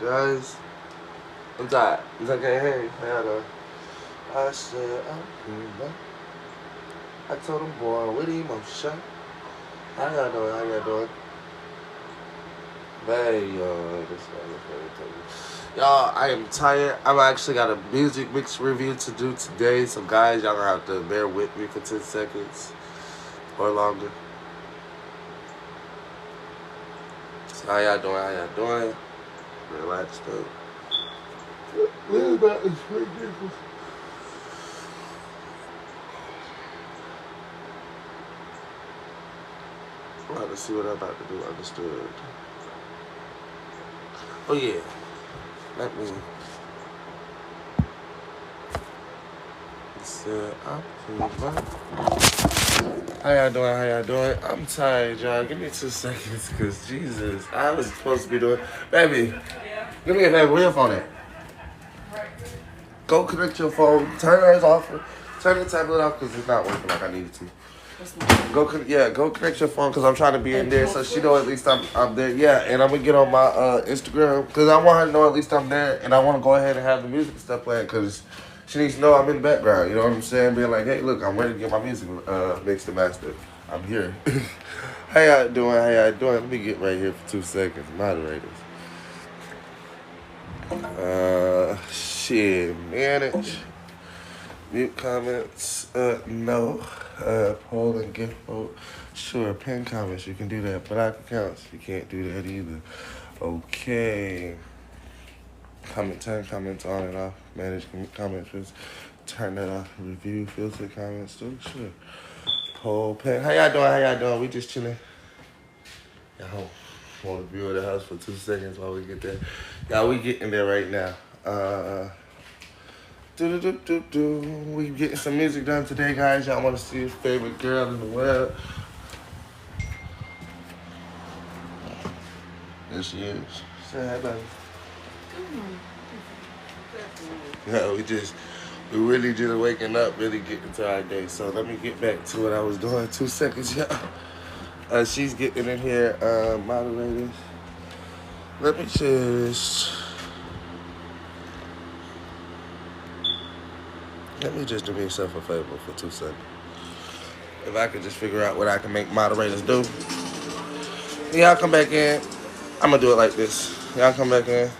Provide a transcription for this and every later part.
Guys, I'm tired. It's okay. Hey, I said, I told him, boy, with emotion. How y'all doing? How y'all doing? Hey, y'all, I am tired. I've actually got a music mix review to do today. So, guys, y'all gonna have to bear with me for 10 seconds or longer. So, how y'all doing? How y'all doing? Relax, though. What about this ridiculous? I'm about to see what I'm about to do. Understood. Oh, yeah. Let me. How y'all doing? How y'all doing? I'm tired, y'all. Give me 2 seconds, because Jesus, I was supposed to be doing. Baby, give me a favor. Where your phone at? Go connect your phone. Turn yours off. Turn the tablet off because it's not working like I needed to. Go connect your phone because I'm trying to be in there so she know at least I'm there. Yeah, and I'm gonna get on my Instagram because I want her to know at least I'm there, and I want to go ahead and have the music and stuff playing because she needs to know I'm in the background. You know what I'm saying? Being like, hey, look, I'm ready to get my music mixed and mastered. I'm here. How y'all doing? How y'all doing? Let me get right here for 2 seconds. Moderators. Shit, manage. Mute comments, no. Poll and gift vote. Sure, pin comments, you can do that. Block accounts, you can't do that either. Okay. Turn comments on and off. Manage comments, turn that off. Review, filter comments, too. Sure. Poll, pin. How y'all doing? How y'all doing? We just chilling. Y'all want to view the house for 2 seconds while we get there. Y'all, we getting there right now. We getting some music done today, guys. Y'all want to see your favorite girl in the world? There she is. Say hi, baby. Yeah, we really just waking up, really getting to our day. So let me get back to what I was doing. 2 seconds, y'all. She's getting in here, moderators. Let me just do myself a favor for 2 seconds. If I could just figure out what I can make moderators do. Y'all come back in. I'm gonna do it like this. Y'all come back in.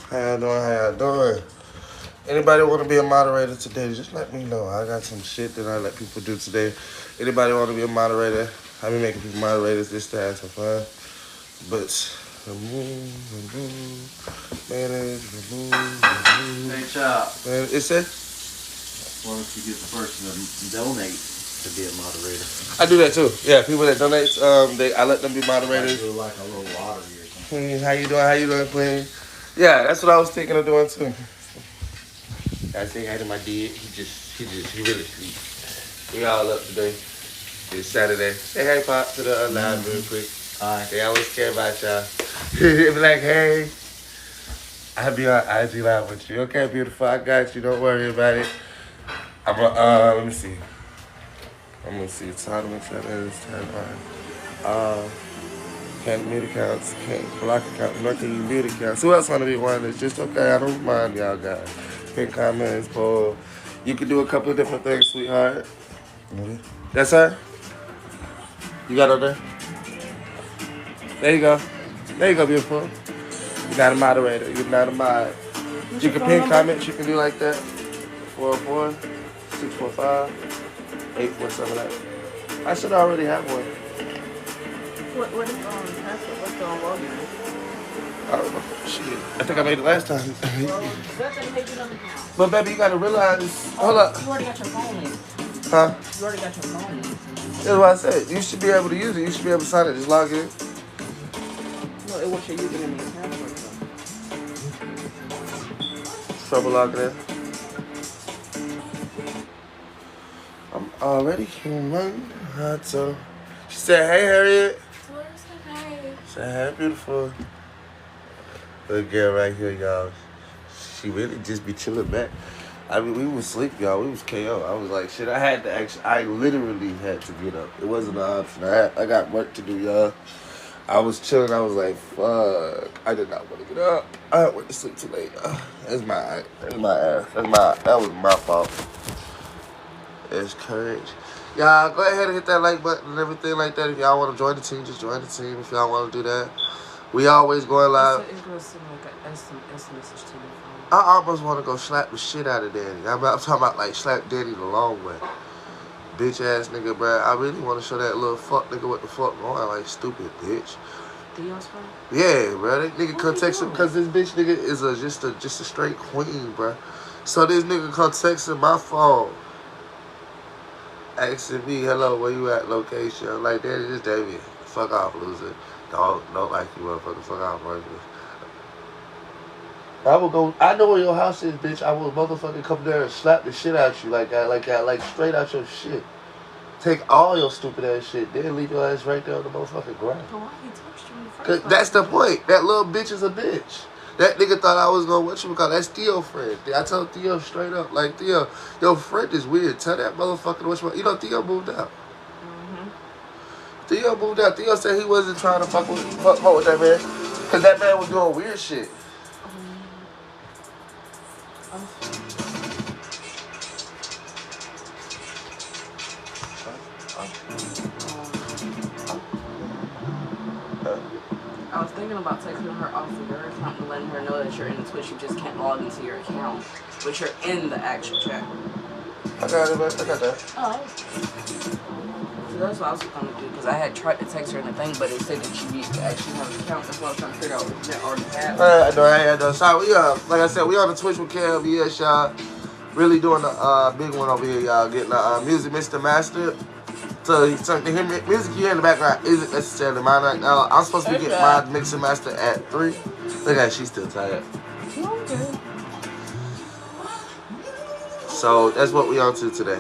How y'all doing? How y'all doing? Anybody want to be a moderator today? Just let me know. I got some shit that I let people do today. Anybody want to be a moderator? I've been making people moderators this time, so fun. But manage. Hey, Chop. It said. Why don't you get the person to donate to be a moderator? I do that too. Yeah, people that donate, I let them be moderators. Do like a little lottery or something. Queen, how you doing? How you doing, Queen? Yeah, that's what I was thinking of doing too. I say hi to my dad. He really sleep. We all up today. It's Saturday. Say hey, Pop, to the live real quick. Hi. They always care about y'all. They be like, hey, I'll be on IG Live with you. Okay, beautiful. I got you. Don't worry about it. Let me see. I'm gonna see. Time to turn this time on. Can't mute accounts, can't block accounts, nor can you mute accounts. Who else wanna be one? It's just okay. I don't mind y'all guys. Pin comments, poll. You can do a couple of different things, sweetheart. Yes, sir. You got it there? There you go. There you go, beautiful. You're not a moderator. You're not a mod. You can pin comments. You can do like that. 404-645-8478. I should already have one. What is password? What's the login? I don't know. Shit. I think I made it last time. That doesn't make another account. But baby, you gotta realize. Hold up. You already got your phone in. Huh? You already got your phone in. That's what I said. You should be able to use it. You should be able to sign it. Just log in. No, it was your username and password. Trouble logging in. I'm already human. So she said, hey, Harriet. Say hey, beautiful. Little girl right here, y'all. She really just be chilling back. I mean, we was asleep, y'all. We was KO. I was like, shit. I literally had to get up. It wasn't an option. I got work to do, y'all. I was chilling. I was like, fuck. I did not want to get up. I went to sleep too late. That's my ass. That was my fault. It's courage. Y'all, go ahead and hit that like button and everything like that. If y'all want to join the team, just join the team. If y'all want to do that. We always going live. It's going to send like an instant message to your phone. I almost want to go slap the shit out of Danny. I'm talking about like slap Danny the long way. Bitch ass nigga, bro. I really want to show that little fuck nigga what the fuck going, like stupid bitch. Theo's phone? Yeah, bro. That nigga come text him because this bitch nigga is just a straight queen, bro. So this nigga come texting my phone, asking me, hello, where you at, location? I'm like, Danny, this David. Fuck off, loser. Don't like you, motherfucker. Fuck off, motherfucker. I will go. I know where your house is, bitch. I will motherfucking come there and slap the shit out you like straight out your shit. Take all your stupid ass shit, then leave your ass right there on the motherfucking ground. But why he touched you in the first Cause place? that's the point. That little bitch is a bitch. That nigga thought I was gonna that's Theo's friend. I told Theo straight up, like, Theo, your friend is weird. Tell that motherfucker you know Theo moved out. Theo moved out. Theo said he wasn't trying to fuck with that man. Cause that man was doing weird shit. I was thinking about texting her off of your account and letting her know that you're in the Twitch. You just can't log into your account, but you're in the actual chat. I got it, man. I got that. Oh. So that's what I was going to do, because I had tried to text her in the thing, but it said that you need to actually have an account. That's what I was trying to figure out if you already have. I know. So we like I said, we on the Twitch with Kev. Yes, y'all. Really doing the big one over here, y'all. Getting the music Mr. Master. So the music you hear in the background isn't necessarily mine right now. I'm supposed to be getting my mixing master at 3. Look at she's still tired. Okay. So that's what we on to today.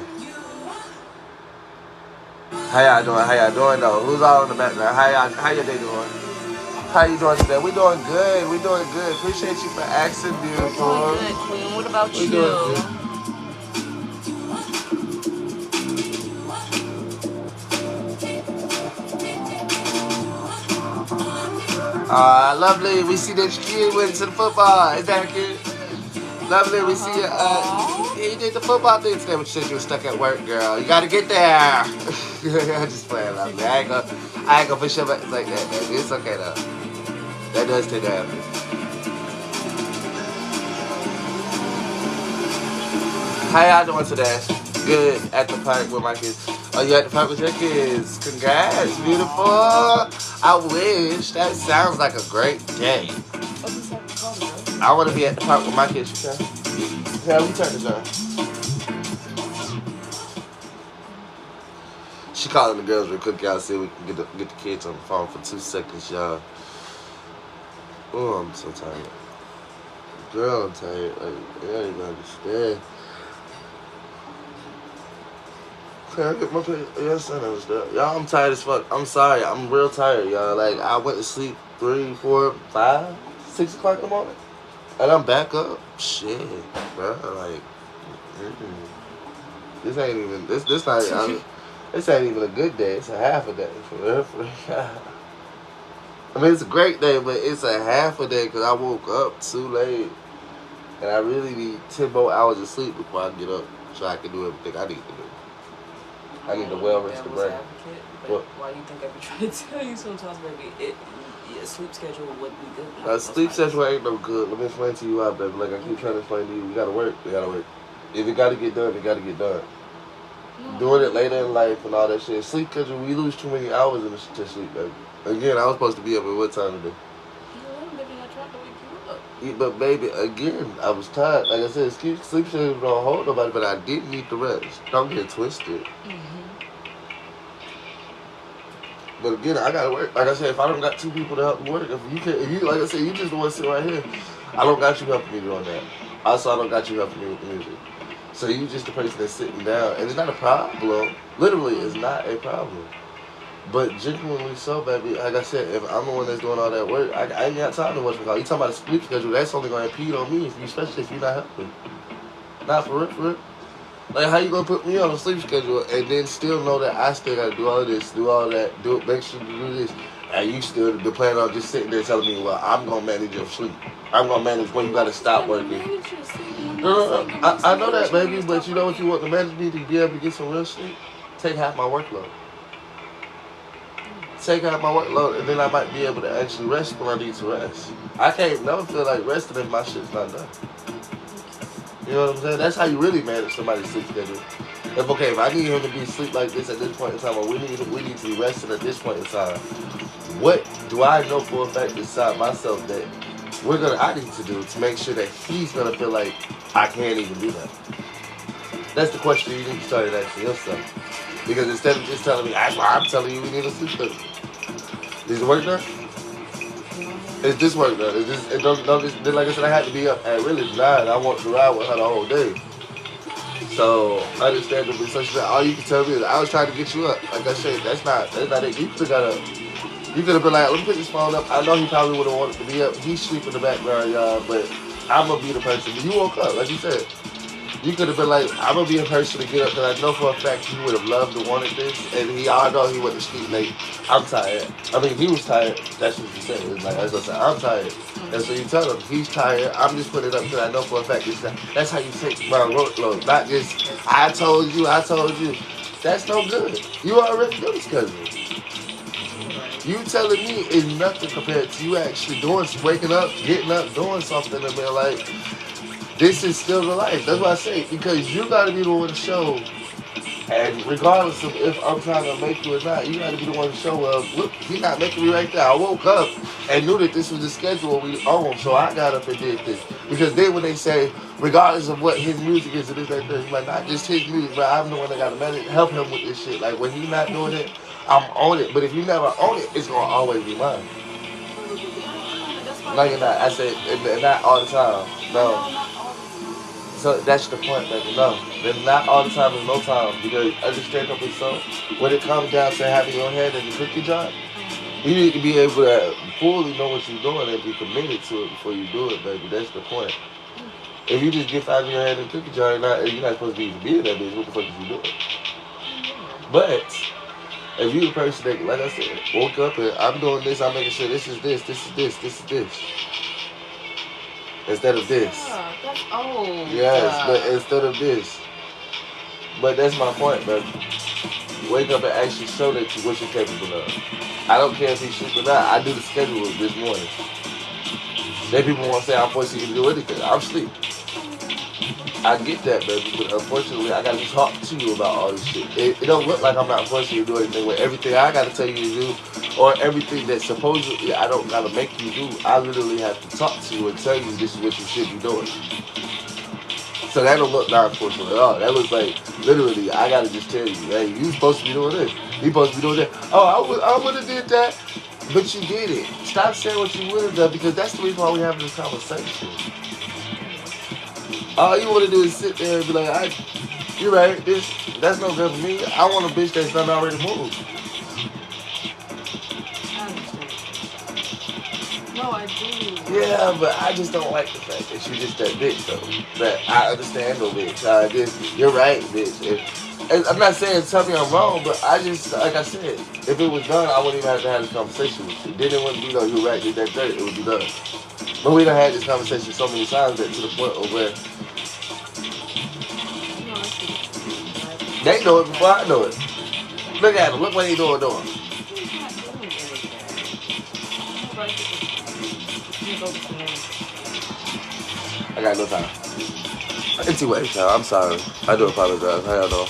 How y'all doing though? Who's all in the background? How your day doing? How you doing today? We doing good. Appreciate you for asking, beautiful. We're doing good, Queen. What about you? Doing good. Lovely. We see that your kid went to the football. Is that kid? Lovely. We see you. You did the football thing today, but you said you were stuck at work, girl. You gotta get there. I'm just playing, lovely. I ain't gonna push up like that, baby. It's okay though. That does take that. How y'all doing today? Good. At the park with my kids. Oh, you at the park with your kids? Congrats, beautiful. I wish. That sounds like a great day. I want to be at the park with my kids. You can? Yeah, we turn this on. She calling the girls real quick, y'all. See if we can get the kids on the phone for 2 seconds, y'all. Oh, I'm so tired. Girl, I'm tired. Like, you don't even understand. Can I get my pay? Yes, I understand. Y'all, I'm tired as fuck. I'm sorry. I'm real tired, y'all. Like, I went to sleep 3, 4, 5, 6 o'clock in the morning. And I'm back up. Shit, bro. Like, this ain't even, this ain't even a good day. It's a half a day. For real. I mean, it's a great day, but it's a half a day because I woke up too late. And I really need 10 more hours of sleep before I get up so I can do everything I need to do. I need to well rest the brain. What? Why do you think I be trying to tell you sometimes, baby? Your sleep schedule would be good. Sleep schedule ain't no good. Let me explain to you why, baby. Like I keep trying to explain to you, we gotta work. If it gotta get done, it gotta get done. Doing it later in life and all that shit. Sleep schedule, we lose too many hours to sleep, baby. Again, I was supposed to be up at what time today? But baby, again, I was tired. Like I said, sleep schedule don't hold nobody, but I did need the rest. Don't get twisted. But again, I gotta work. Like I said, if I don't got 2 people to help me work, if you like I said, you just the one sitting right here. I don't got you helping me doing that. Also, I don't got you helping me with the music. So you just the person that's sitting down, and it's not a problem. Literally, it's not a problem. But genuinely so, baby. Like I said, if I'm the one that's doing all that work, I ain't got time to watch my call. You talking about a sleep schedule? That's only gonna impede on me, especially if you're not helping. Not for real. Like, how you gonna put me on a sleep schedule and then still know that I still gotta do all this, do all that, do it, make sure to do this, and you still the plan on just sitting there telling me, well, I'm gonna manage your sleep. I'm gonna manage when you gotta stop working. No, I know that, baby, but you know what you want to manage me to be able to get some real sleep? Take half my workload. Take out my workload, and then I might be able to actually rest when I need to rest. I can't never feel like resting if my shit's not done. You know what I'm saying? That's how you really manage somebody's sleep schedule. If I need him to be asleep like this at this point in time, or we need to be resting at this point in time, what do I know for a fact inside myself that I need to do to make sure that he's gonna feel like I can't even do that? That's the question you need to start asking yourself. Because instead of just telling me, that's why I'm telling you we need a sleep schedule. Is the work done? Is this work done? Is this, like I said, I had to be up at really 9. I want to ride with her the whole day. So, understandably, so she said, all you can tell me is I was trying to get you up. Like I said, that's not it. You could have been like, let me put this phone up. I know he probably would have wanted to be up. He's sleeping in the background, y'all, but I'm going to be the person. You woke up, like you said. You could have been like, I'm going to be a person to get up, because I know for a fact he would have loved and wanted this, and I know he went to sleep late. I'm tired. I mean, he was tired. That's what you said. It's like, as I said, I'm tired. And so you tell him, he's tired. I'm just putting it up because I know for a fact that's how you take my workload. Not just, I told you. That's no good. You already know the schedule. You telling me is nothing compared to you actually waking up, getting up, doing something, and being like, this is still the life. That's what I say. Because you got to be the one to show. And regardless of if I'm trying to make you or not, you got to be the one to show, look, he's not making me right there. I woke up and knew that this was the schedule we own. So I got up and did this. Because then when they say, regardless of what his music is, and this, that, that, like, not just his music, but I'm the one that got to help him with this shit. Like, when he's not doing it, I'm on it. But if you never own it, it's going to always be mine. No, you're not. I said, and not all the time. No. So that's the point, baby. No, not all the time is no time. Because understandably so, when it comes down to having your head in the cookie jar, you need to be able to fully know what you're doing and be committed to it before you do it, baby. That's the point. If you just get out of your head in the cookie jar, you're not supposed to be in that bitch. What the fuck is you doing? But if you the person that, like I said, woke up and I'm doing this, I'm making sure this is this. Instead of this. Yeah, that's old. Yes, but instead of this. But that's my point, baby. Wake up and actually show that you what you're capable of. I don't care if he's sleep or not. I do the schedule this morning. Then people want to say I'm forcing you to do anything. I'm asleep. I get that, baby, but unfortunately, I gotta talk to you about all this shit. It don't look like I'm not forcing you to do anything with everything I gotta tell you to do, or everything that supposedly I don't gotta make you do. I literally have to talk to you and tell you this is what you should be doing. So that don't look non-forceful at all. That looks like, literally, I gotta just tell you, hey, you supposed to be doing this. You supposed to be doing that. Oh, I would have did that, but you did it. Stop saying what you would have done, because that's the reason why we having this conversation. All you want to do is sit there and be like, you're right, that's no good for me. I want a bitch that's done already moved. I understand. No, I do. Yeah, but I just don't like the fact that you just that bitch, though. But I understand, though, bitch. You're right, bitch. I'm not saying tell me I'm wrong, but I just, like I said, if it was done, I wouldn't even have to have this conversation with you. Then it wouldn't be, you're right, did that dirt, it would be done. But we done had this conversation so many times that to the point of where they know it before I know it. Look at him. Look what he's doing. He's not doing anything. I got no time. Anyway, y'all, I'm sorry. I do apologize. How y'all doing?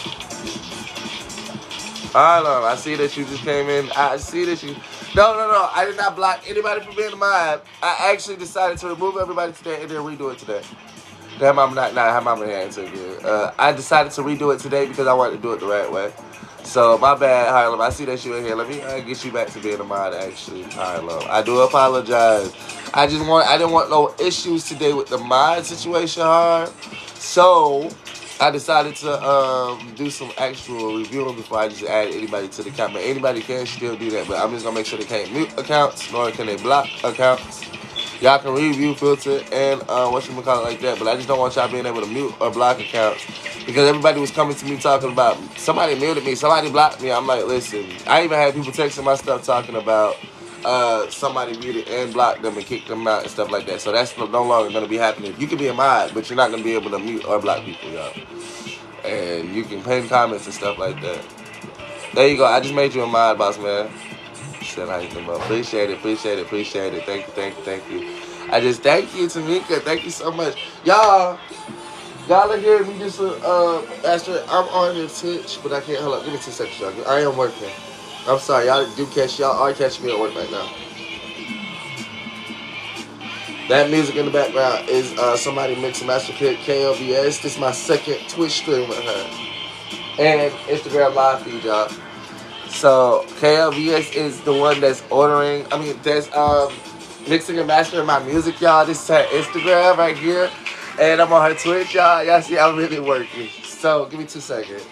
Hold on. I see that you just came in. I see that you... No. I did not block anybody from being in my app. I actually decided to remove everybody today and then redo it today. Have mama have mama here answer again. I decided to redo it today because I wanted to do it the right way. So my bad, Harlem. I see that you in here. Let me get you back to being a mod, actually, Harlem. I do apologize. I didn't want no issues today with the mod situation, Harlem. So I decided to do some actual reviewing before I just add anybody to the account. But anybody can still do that. But I'm just gonna make sure they can't mute accounts, nor can they block accounts. Y'all can review, filter, and whatchamacallit like that. But I just don't want y'all being able to mute or block accounts. Because everybody was coming to me talking about, somebody muted me, somebody blocked me. I'm like, listen, I even had people texting my stuff talking about somebody muted and blocked them and kicked them out and stuff like that. So that's no longer going to be happening. You can be a mod, but you're not going to be able to mute or block people, y'all. And you can pin comments and stuff like that. There you go. I just made you a mod, boss man. Said how you doing, bro. Appreciate it. Thank you. I just thank you, Tamika. Thank you so much. Y'all are hearing me just Astrid, I'm on your Twitch, but I can't hold up. Give me 2 seconds, y'all. I am working. I'm sorry, y'all are catching me at work right now. That music in the background is somebody mixing Master Kid KLBS. This is my second Twitch stream with her. And Instagram live feed, y'all. So KLBS is the one that's mixing and mastering my music, y'all. This is her Instagram right here. And I'm on her Twitch, y'all. Y'all see I'm really working. So give me 2 seconds.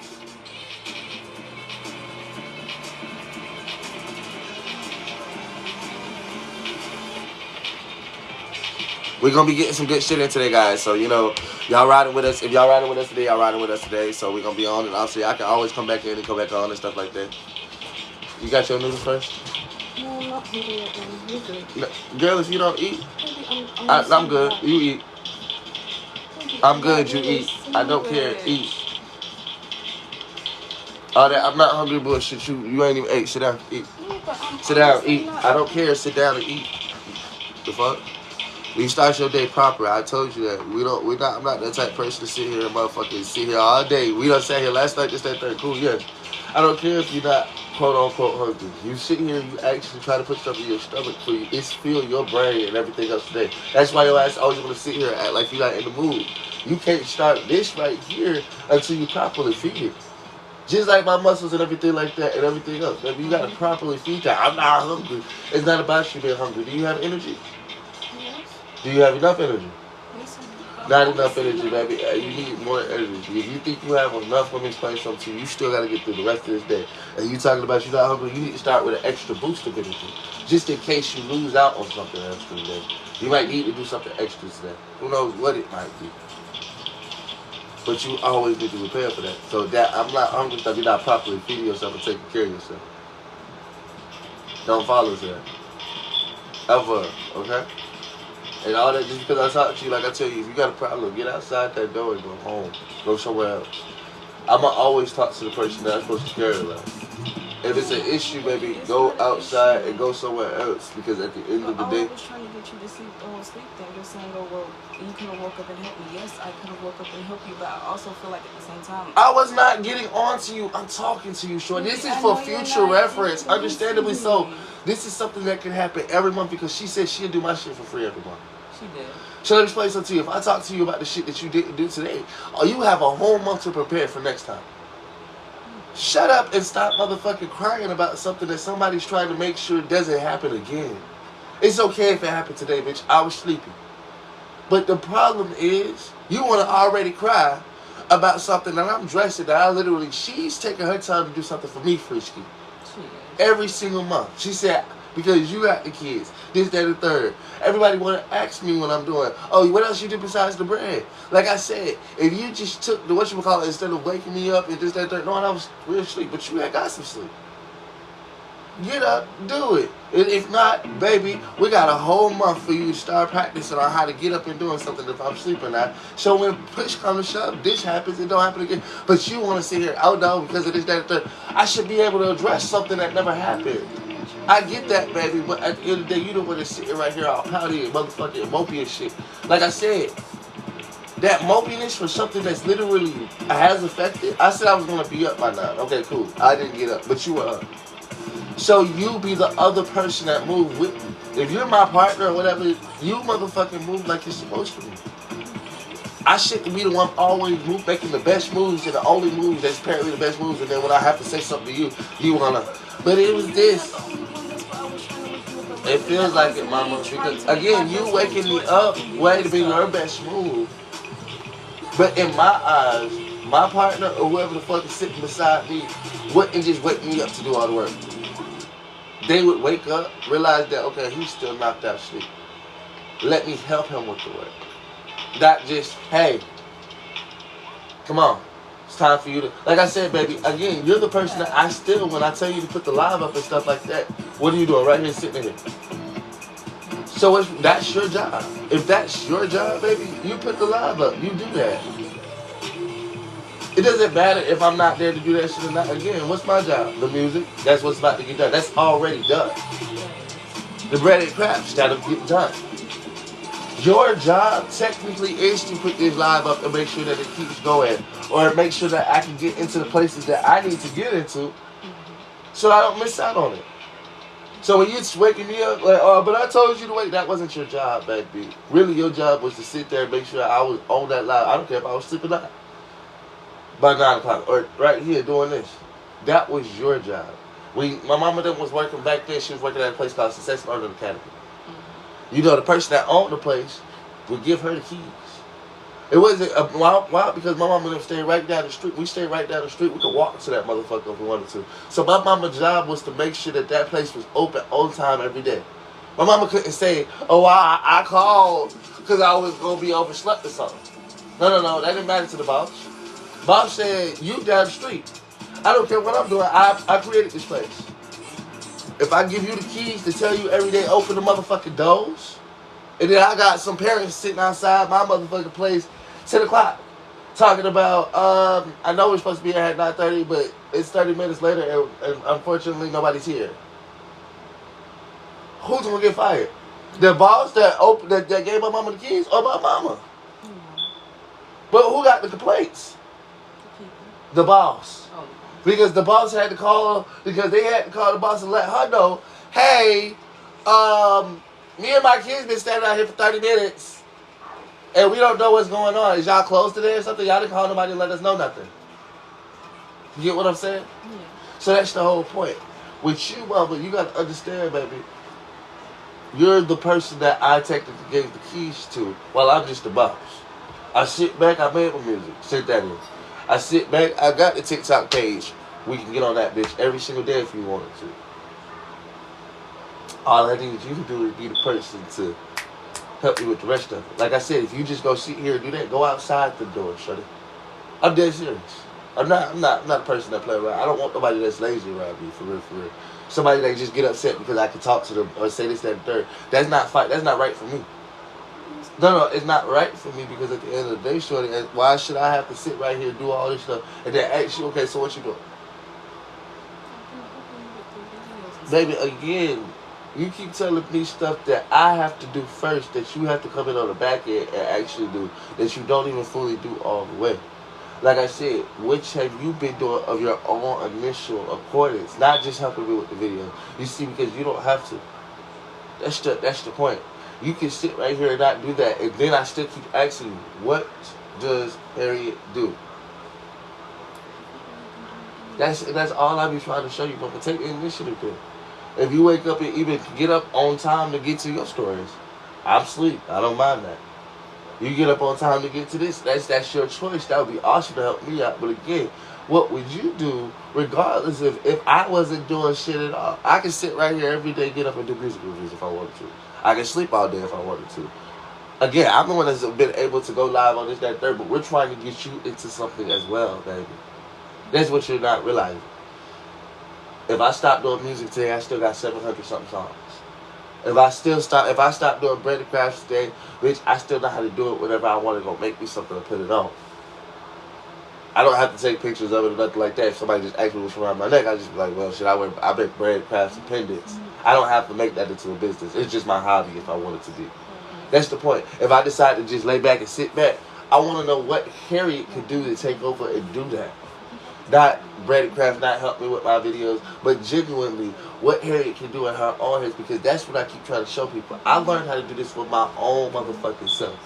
We're going to be getting some good shit in today, guys. So, y'all riding with us. If y'all riding with us today, y'all riding with us today. So, we're going to be on and off. So, I can always come back in and come back on and stuff like that. You got your noodles first? No, I'm not hungry yet, you good. No, girl, if you don't eat, I'm good. You eat. I'm good. You eat. I don't care. Eat. All that I'm not hungry bullshit. You ain't even ate. Sit down. Eat. Sit down. Eat. I don't care. Sit down and eat. The fuck? You start your day proper. I told you that. I'm not that type of person to sit here and motherfucking sit here all day. We done sat here last night, this, that, third. Cool, yes. I don't care if you're not quote unquote hungry. You sit here and you actually try to put stuff in your stomach for you. It's fuel your brain and everything else today. That's why your ass always gonna sit here and act like you're not in the mood. You can't start this right here until you properly feed it. Just like my muscles and everything like that and everything else. Baby, you gotta properly feed that. I'm not hungry. It's not about you being hungry. Do you have energy? Do you have enough energy? Not enough energy, baby. You need more energy. If you think you have enough, let me explain something to you. You still got to get through the rest of this day. And you talking about you not hungry, you need to start with an extra boost of energy. Just in case you lose out on something extra today. You might need to do something extra today. Who knows what it might be. But you always need to prepare for that. So that I'm not hungry stuff, you're not properly feeding yourself and taking care of yourself. Don't follow that. Ever, okay? And all that, just because I talk to you, like I tell you, if you got a problem, get outside that door and go home. Go somewhere else. I'ma always talk to the person that I'm supposed to care about. If it's an issue, baby, go outside and go somewhere else. Because at the end of the day, I was trying to get you to sleep then. You're saying, oh, well, you could have woke up and helped me. Yes, I could have woke up and helped you, but I also feel like at the same time, I was not getting on to you. I'm talking to you, Short. This is for future reference. Understandably so. This is something that can happen every month because she said she'll do my shit for free every month. She did. So let me explain something to you. If I talk to you about the shit that you didn't do today, you have a whole month to prepare for next time. Shut up and stop motherfucking crying about something that somebody's trying to make sure doesn't happen again. It's okay if it happened today, bitch. I was sleepy. But the problem is, you want to already cry about something that I'm dressing that she's taking her time to do something for me, Frisky. Every single month. She said, because you got the kids, this, that, and the third. Everybody want to ask me what I'm doing. Oh, what else you do besides the bread? Like I said, if you just took the whatchamacallit instead of waking me up and this, that, and third, no, I was real sleep, but you had got some sleep. Get up, do it. And if not, baby, we got a whole month for you to start practicing on how to get up and doing something if I'm sleeping now. So when push comes to shove, this happens, it don't happen again. But you want to sit here, oh no, because of this, that, and third. I should be able to address something that never happened. I get that, baby, but at the end of the day, you don't want to sit right here all pouty and motherfucking mopey and shit. Like I said, that mopiness for something that's literally has affected. I said I was going to be up by 9. Okay, cool. I didn't get up, but you were up. So you be the other person that move with me. If you're my partner or whatever, you motherfucking move like you're supposed to move. I shouldn't be the one always making the best moves and the only moves that's apparently the best moves, and then when I have to say something to you, you wanna. But it was this. It feels like it, mama, because again, you waking me up way to be your best move. But in my eyes, my partner or whoever the fuck is sitting beside me wouldn't just wake me up to do all the work. They would wake up, realize that, okay, he's still knocked out asleep. Let me help him with the work. Not just, hey, come on. It's time for you to, like I said, baby, again, you're the person that I still, when I tell you to put the live up and stuff like that, what are you doing right here sitting here? So that's your job. If that's your job, baby, you put the live up. You do that. It doesn't matter if I'm not there to do that shit or not. Again, what's my job? The music. That's what's about to get done. That's already done. The Breadedcrafts that'll get done. Your job technically is to put this live up and make sure that it keeps going, or make sure that I can get into the places that I need to get into, so I don't miss out on it. So when you're waking me up like, oh, but I told you to wait, that wasn't your job, baby. Really, your job was to sit there and make sure I was on that live. I don't care if I was sleeping or not. By 9 o'clock, or right here doing this. That was your job. My mama then was working back then. She was working at a place called Success Learning Academy. You know, the person that owned the place would give her the keys. It wasn't a while because my mama them stayed right down the street. We stayed right down the street. We could walk to that motherfucker if we wanted to. So my mama's job was to make sure that that place was open on time every day. My mama couldn't say, oh, I called because I was going to be overslept or something. No, that didn't matter to the boss. Boss said, you down the street. I don't care what I'm doing. I created this place. If I give you the keys to tell you every day, open the motherfucking doors, and then I got some parents sitting outside my motherfucking place, 10 o'clock, talking about, I know we're supposed to be here at 9:30, but it's 30 minutes later, and unfortunately nobody's here. Who's gonna get fired? The boss that gave my mama the keys, or my mama? But who got the complaints? The boss. Because the boss had to call, because they had to call the boss and let her know, hey, me and my kids been standing out here for 30 minutes, and we don't know what's going on. Is y'all closed today or something? Y'all didn't call nobody and let us know nothing. You get what I'm saying? Yeah. So that's the whole point. With you, mama, you got to understand, baby, you're the person that I technically gave the keys to while I'm just the boss. I sit back, I made my music, sit that in. I sit back, I got the TikTok page. We can get on that bitch every single day if you wanted to. All I need you to do is be the person to help me with the rest of it. Like I said, if you just go sit here and do that, go outside the door, shorty. I'm dead serious. I'm not a person that play around. I don't want nobody that's lazy around me, for real. Somebody that just get upset because I can talk to them or say this, that, and third. That's not right for me. No, it's not right for me, because at the end of the day, shorty, why should I have to sit right here and do all this stuff and then ask you, okay, so what you doing? Baby, again, you keep telling me stuff that I have to do first, that you have to come in on the back end and actually do, that you don't even fully do all the way. Like I said, which have you been doing of your own initial accordance, not just helping me with the video. You see, because you don't have to. That's the point. You can sit right here and not do that, and then I still keep asking you, what does Harriet do? That's all I be trying to show you, but take the initiative there. If you wake up and even get up on time to get to your stories, I'm asleep. I don't mind that. You get up on time to get to this, that's your choice. That would be awesome to help me out. But again, what would you do regardless if I wasn't doing shit at all? I can sit right here every day, get up and do music reviews if I wanted to. I can sleep all day if I wanted to. Again, I'm the one that's been able to go live on this, that, third, but we're trying to get you into something as well, baby. That's what you're not realizing. If I stop doing music today, I still got 700 something songs. If I stop doing Breadedcrafts today, bitch, I still know how to do it whenever I want to go make me something and put it on. I don't have to take pictures of it or nothing like that. If somebody just asks me what's around my neck, I just be like, well, shit, I make Breadedcrafts and pendants. I don't have to make that into a business. It's just my hobby if I want it to be. That's the point. If I decide to just lay back and sit back, I want to know what Harriet could do to take over and do that. Not Breadedcrafts not help me with my videos, but genuinely what Harriet can do in her own hands, because that's what I keep trying to show people. I learned how to do this for my own motherfucking self.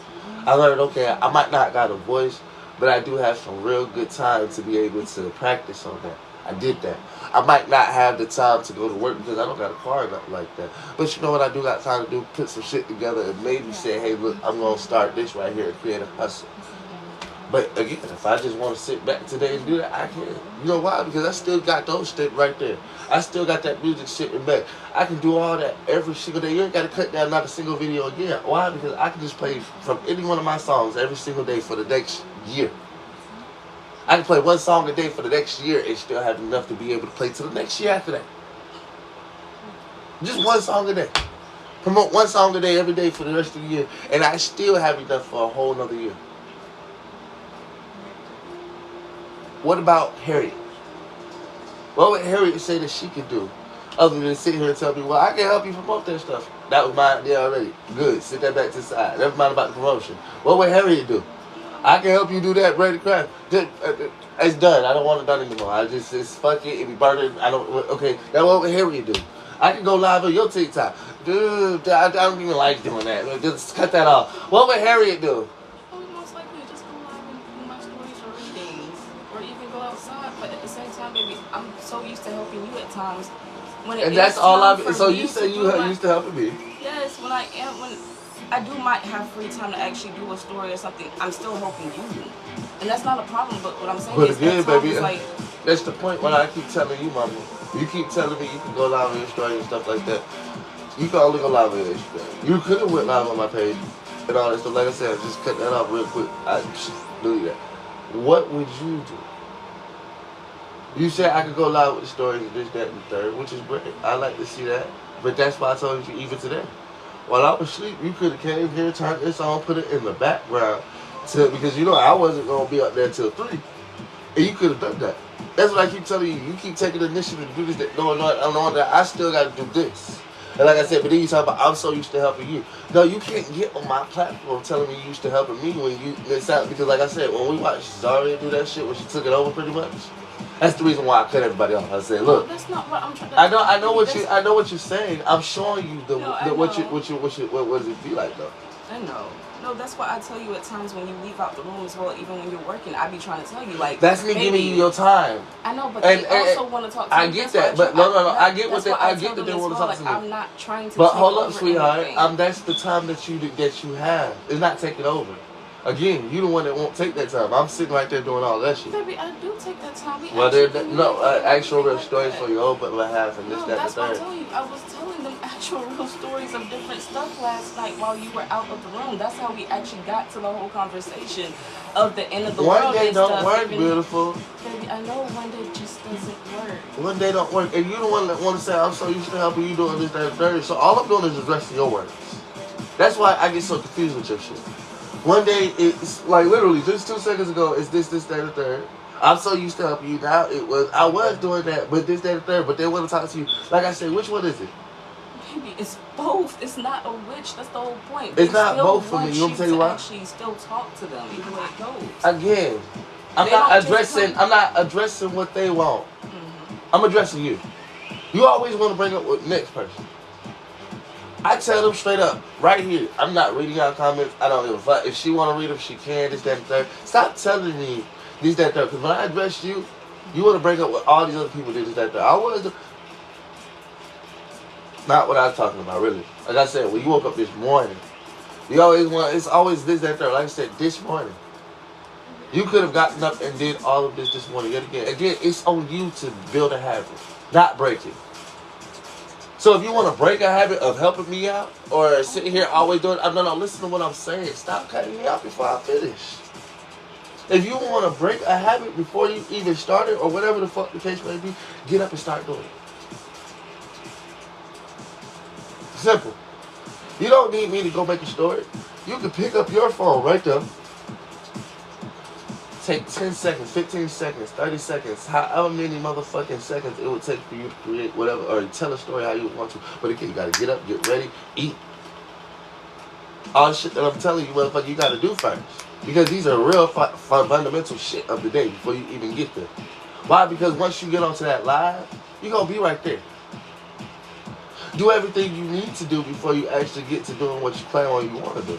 I learned, okay, I might not got a voice, but I do have some real good time to be able to practice on that. I did that. I might not have the time to go to work because I don't got a car or nothing like that. But you know what I do got time to do? Put some shit together and maybe say, hey, look, I'm going to start this right here and create a hustle. But again, if I just want to sit back today and do that, I can. You know why? Because I still got those shit right there. I still got that music sitting back. I can do all that every single day. You ain't got to cut down not a single video again. Why? Because I can just play from any one of my songs every single day for the next year. I can play one song a day for the next year and still have enough to be able to play to the next year after that. Just one song a day. Promote one song a day every day for the rest of the year. And I still have enough for a whole nother year. What about Harriet? What would Harriet say that she could do other than sit here and tell me, well, I can help you promote that stuff? That was my idea already. Good. Sit that back to the side. Never mind about the promotion. What would Harriet do? I can help you do that, Breadedcrafts. It's done. I don't want it done anymore. It's fuck it. It be burning. I don't. Okay. Now what would Harriet do? I can go live on your TikTok. Dude, I don't even like doing that. Just cut that off. What would Harriet do? Most likely just go live and do my stories or readings, or even go outside. But at the same time, baby, I'm so used to helping you at times. When it And that's all time I've. for So me you to say you do my- used to helping me. Yes, when I do might have free time to actually do a story or something, I'm still helping you. And that's not a problem, but what I'm saying But is again, at times baby, it's like, that's the point when I keep telling you, mama. You keep telling me you can go live on your story and stuff like that. You can only go live on your Instagram. You could have went live on my page and all that stuff. Like I said, just cut that off real quick. I do that. What would you do? You said I could go live with the stories and this, that, and the third, which is great. I like to see that. But that's why I told you even today. While I was asleep, you could have came here, turned this on, put it in the background. Because you know I wasn't going to be up there till 3. And you could have done that. That's what I keep telling you. You keep taking the initiative to do this. That, no, that I still got to do this. And like I said, but then you talk about I'm so used to helping you. No, you can't get on my platform telling me you used to helping me when you miss out. Because like I said, when we watched Zaria do that shit, when she took it over pretty much, that's the reason why I cut everybody off. I said, look, that's not what I'm trying to. I know what you're saying. I'm showing you what does it feel like though. I know. No, that's why I tell you at times when you leave out the room as well, even when you're working, I be trying to tell you like. That's me giving you your time. I know, but they also want to talk to I you. get that, but no. I get what I get that they want to talk to me. I'm not trying to. But hold up, sweetheart. That's the time that you have. It's not taking over. Again, you the one that won't take that time. I'm sitting right there doing all that shit. Baby, I do take that time. Actual real stories for your whole behalf and this, that, that's the what third. I'm telling you. I was telling them actual real stories of different stuff last night while you were out of the room. That's how we actually got to the whole conversation of the end of the world. One day and don't stuff. work, beautiful. Baby, I know one day just doesn't work. One day don't work. And you the one that want to say, I'm so used to helping you doing this, that, and the third. So all I'm doing is addressing your words. That's why I get so confused with your shit. One day, it's like literally just 2 seconds ago, it's this, that, and the third. I'm so used to helping you now. I was doing that, but this, that, and the third. But they want to talk to you. Like I said, which one is it? Baby, it's both. It's not a which. That's the whole point. It's not both for me. You want me to tell you why? Actually, still talk to them either way it goes. Again, I'm not addressing what they want. I'm addressing you. You always want to bring up what next person. I tell them straight up, right here, I'm not reading out comments. I don't give a fuck. If she want to read them, she can. This, that, and third. Stop telling me this, that, and third. Because when I address you, you want to bring up what all these other people did, this, that, and third. I was not what I was talking about, really. Like I said, when you woke up this morning, you always want, it's always this, that, and third. Like I said, this morning. You could have gotten up and did all of this morning yet again. Again, it's on you to build a habit, not break it. So if you want to break a habit of helping me out or sitting here always doing, no, listen to what I'm saying. Stop cutting me off before I finish. If you want to break a habit before you even start it or whatever the fuck the case may be, get up and start doing it. Simple. You don't need me to go make a story. You can pick up your phone right there. Take 10 seconds, 15 seconds, 30 seconds, however many motherfucking seconds it would take for you to create whatever, or tell a story how you would want to. But again, you gotta get up, get ready, eat. All the shit that I'm telling you, motherfucker, you gotta do first. Because these are real fundamental shit of the day before you even get there. Why? Because once you get onto that live, you're gonna be right there. Do everything you need to do before you actually get to doing what you plan on you want to do.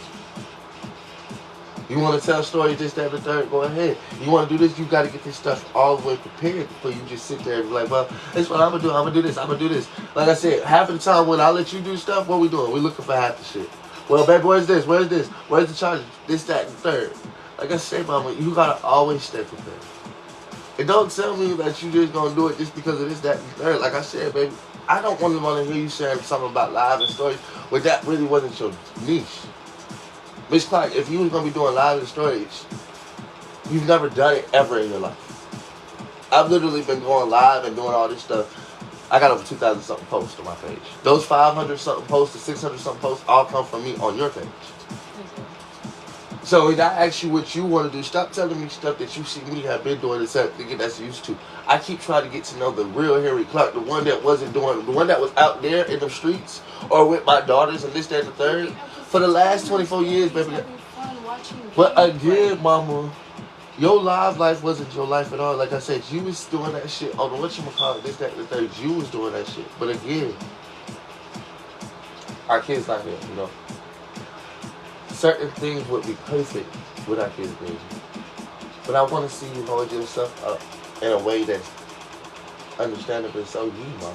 You want to tell stories, this, that, and the third, go ahead. You want to do this, you got to get this stuff all the way prepared before you just sit there and be like, well, that's what I'm going to do. I'm going to do this. I'm going to do this. Like I said, half of the time when I let you do stuff, what we doing? We looking for half the shit. Well, baby, where's this? Where's this? Where's the charger? This, that, and the third. Like I say, mama, you gotta always stay prepared. And don't tell me that you just gonna do it just because of this, that, and third. Like I said, baby, I don't want to hear you saying something about live and stories when that really wasn't your niche. Miss Clark, if you was gonna be doing live and stories, you've never done it ever in your life. I've literally been going live and doing all this stuff. I got over 2,000 something posts on my page. Those 500 something posts, the 600 something posts, all come from me on your page. So when I ask you what you want to do, stop telling me stuff that you see me have been doing and stuff to get that's used to. I keep trying to get to know the real Harry Clark, the one that wasn't doing, the one that was out there in the streets or with my daughters and this, that, and the third. For the last 24 years, baby. But again, mama, your live life wasn't your life at all. Like I said, you was doing that shit on whatchamacallit, this, that, and the third. You was doing that shit. But again, our kids not here, you know. Certain things would be perfect with our kids, baby. But I want to see you hold yourself up in a way that's understandable so you, mom.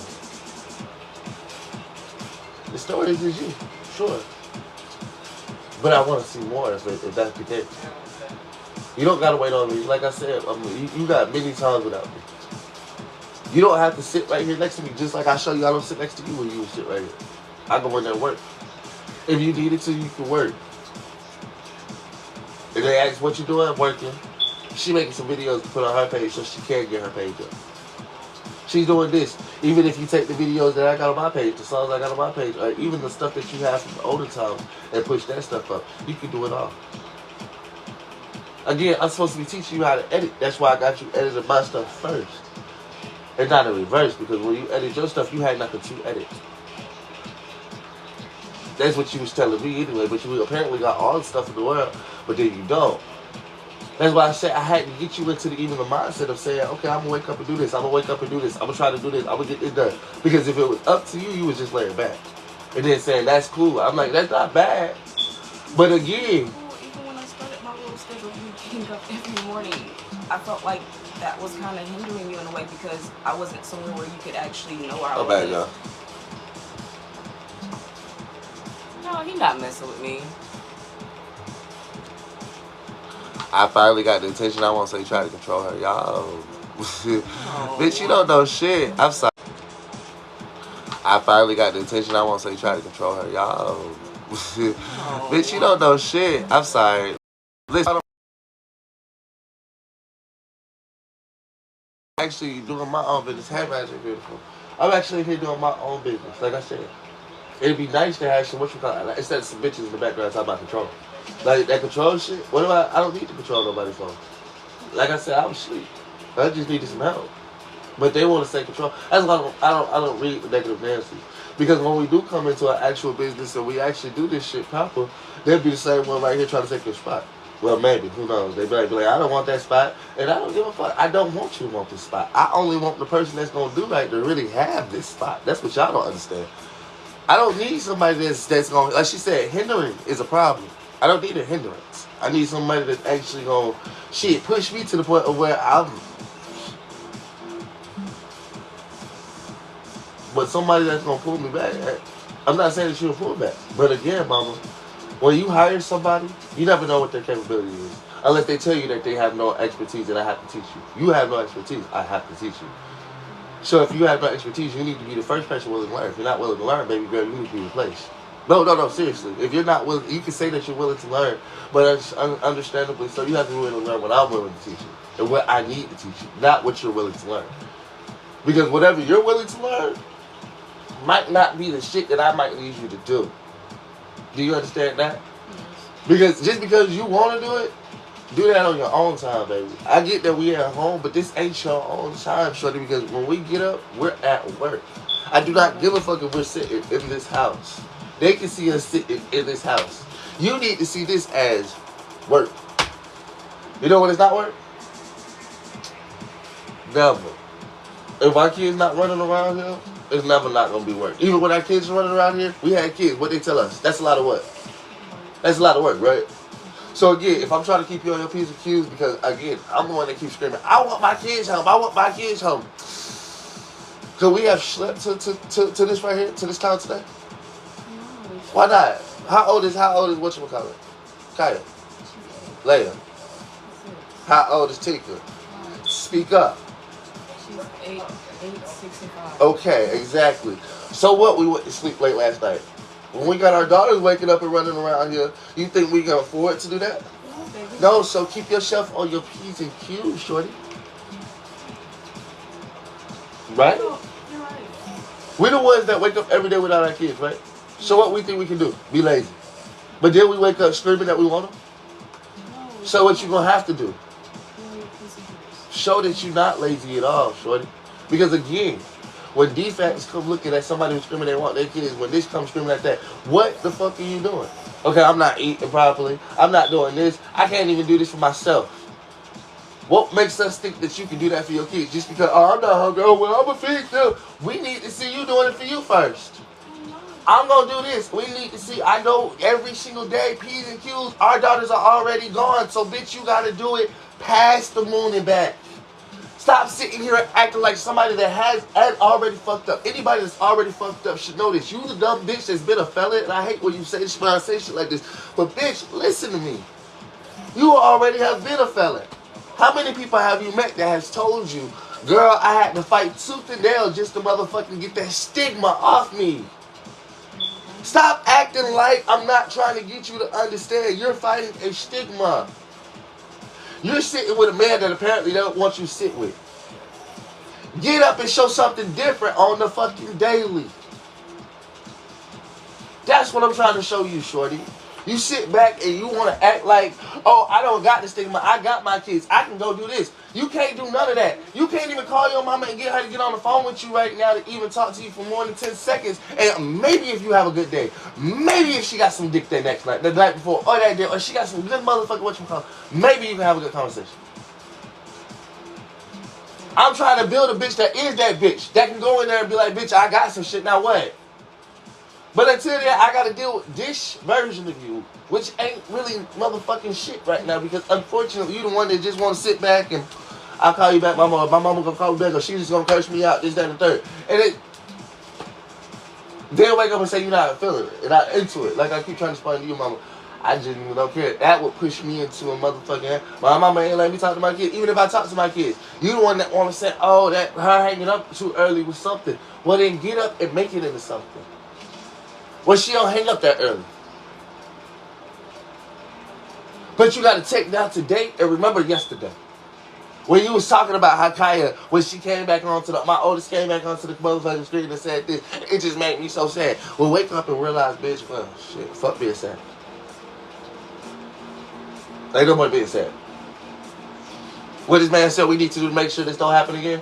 The stories is you, sure. But I want to see more if that's the case. You don't got to wait on me. Like I said, you got many times without me. You don't have to sit right here next to me just like I show you I don't sit next to you when you sit right here. I go in there and work. If you needed to, you can work. If they ask what you doing, I'm working. She making some videos to put on her page so she can get her page up. She's doing this. Even if you take the videos that I got on my page, the songs I got on my page, or even the stuff that you have from the older times and push that stuff up, you can do it all. Again, I'm supposed to be teaching you how to edit. That's why I got you editing my stuff first. And not in reverse, because when you edit your stuff, you had nothing to edit. That's what you was telling me anyway, but you apparently got all the stuff in the world, but then you don't. That's why I said I had to get you into even the mindset of saying, okay, I'm going to wake up and do this. I'm going to wake up and do this. I'm going to try to do this. I'm going to get this done. Because if it was up to you, you was just laying back. And then saying, that's cool. I'm like, that's not bad. But again. Well, even when I started my little schedule of getting up every morning, I felt like that was kind of hindering you in a way because I wasn't somewhere where you could actually know where I was. Bad, y'all. No, he not messing with me. I finally got the attention. I won't say try to control her. Y'all. Bitch, you don't know shit. I'm sorry. I finally got the attention. I won't say try to control her. Y'all. Bitch, you don't know shit. I'm sorry. Listen. I'm actually doing my own business. Hey, Magic Beautiful. I'm actually here doing my own business. Like I said. It'd be nice to have some, instead of some bitches in the background talking about control. Like, that control shit, what do I don't need to control nobody's phone. Like I said, I was asleep. I just needed some help. But they want to say control. That's why I don't read the negative Nancy. Because when we do come into an actual business and we actually do this shit proper, they'll be the same one right here trying to take your spot. Well, maybe, who knows? They be like, I don't want that spot, and I don't give a fuck. I don't want you to want this spot. I only want the person that's going to do right to really have this spot. That's what y'all don't understand. I don't need somebody that's going to, like she said, hindering is a problem. I don't need a hindrance. I need somebody that's actually going to, push me to the point of where but somebody that's going to pull me back. I'm not saying that she'll pull back. But again, mama, when you hire somebody, you never know what their capability is. Unless they tell you that they have no expertise and I have to teach you. You have no expertise, I have to teach you. So if you have no expertise, you need to be the first person willing to learn. If you're not willing to learn, baby girl, you need to be replaced. No, seriously. If you're not willing, you can say that you're willing to learn, but understandably, so you have to be willing to learn what I'm willing to teach you and what I need to teach you, not what you're willing to learn. Because whatever you're willing to learn might not be the shit that I might need you to do. Do you understand that? Because just because you want to do that on your own time, baby. I get that we at home, but this ain't your own time, shorty, because when we get up, we're at work. I do not give a fuck if we're sitting in this house. They can see us sitting in this house. You need to see this as work. You know when it's not work? Never. If our kids not running around here, it's never not going to be work. Even when our kids are running around here, we had kids. What they tell us? That's a lot of work. That's a lot of work, right? So again, if I'm trying to keep you on your P's and Q's, because again, I'm the one that keeps screaming, I want my kids home. I want my kids home. Could we have schlepped to this right here, to this town today? Why not? How old is whatchamacallit? Kaya. Leia. How old is Tika? Speak up. She's 865. Okay, exactly. So what? We went to sleep late last night. When we got our daughters waking up and running around here, you think we can afford to do that? No, baby. No, so keep yourself on your P's and Q's, shorty. Right? No, you're right. We're the ones that wake up every day without our kids, right? So what we think we can do? Be lazy. But then we wake up screaming that we want them. No. So what you gonna have to do? You're a piece of shit. Show that you're not lazy at all, shorty. Because again, when defects come looking at somebody who's screaming they want their kids, when this comes screaming like that, what the fuck are you doing? Okay, I'm not eating properly. I'm not doing this. I can't even do this for myself. What makes us think that you can do that for your kids? Just because, oh, I'm not hungry. Oh, well, I'm going to feed them. We need to see you doing it for you first. I'm going to do this. We need to see. I know every single day, P's and Q's, our daughters are already gone. So, bitch, you got to do it past the moon and back. Stop sitting here and acting like somebody that has already fucked up. Anybody that's already fucked up should know this. You the dumb bitch that's been a felon, and I hate when you say this, when I say shit like this. But, bitch, listen to me. You already have been a felon. How many people have you met that has told you, girl, I had to fight tooth and nail just to motherfucking get that stigma off me? Stop acting like I'm not trying to get you to understand. You're fighting a stigma. You're sitting with a man that apparently don't want you to sit with. Get up and show something different on the fucking daily. That's what I'm trying to show you, shorty. You sit back and you want to act like, oh, I don't got the stigma. I got my kids. I can go do this. You can't do none of that. You can't even call your mama and get her to get on the phone with you right now to even talk to you for more than 10 seconds. And maybe if you have a good day, maybe if she got some dick that next night, the night before, or that day, or she got some good motherfucking whatchamacallit, maybe you can have a good conversation. I'm trying to build a bitch that is that bitch. That can go in there and be like, bitch, I got some shit. Now what? But until then, I got to deal with this version of you, which ain't really motherfucking shit right now, because unfortunately, you the one that just want to sit back and I'll call you back, mama, or my mama gonna call me back, or she's just gonna curse me out, this, that, and the third. And they'll wake up and say you're not feeling it, and I'm into it. Like I keep trying to explain to you, mama, I genuinely don't care. That would push me into a motherfucking, my mama ain't let me talk to my kids. Even if I talk to my kids, you the one that want to say, oh, that her hanging up too early was something. Well, then get up and make it into something. Well, she don't hang up that early. But you got to take down today and remember yesterday. When you was talking about how Kaya, when she came back onto my oldest came back onto the motherfucking screen and said this, it just made me so sad. Well, wake up and realize, bitch, well, shit, fuck being sad. Ain't no more being sad. What this man said we need to do to make sure this don't happen again?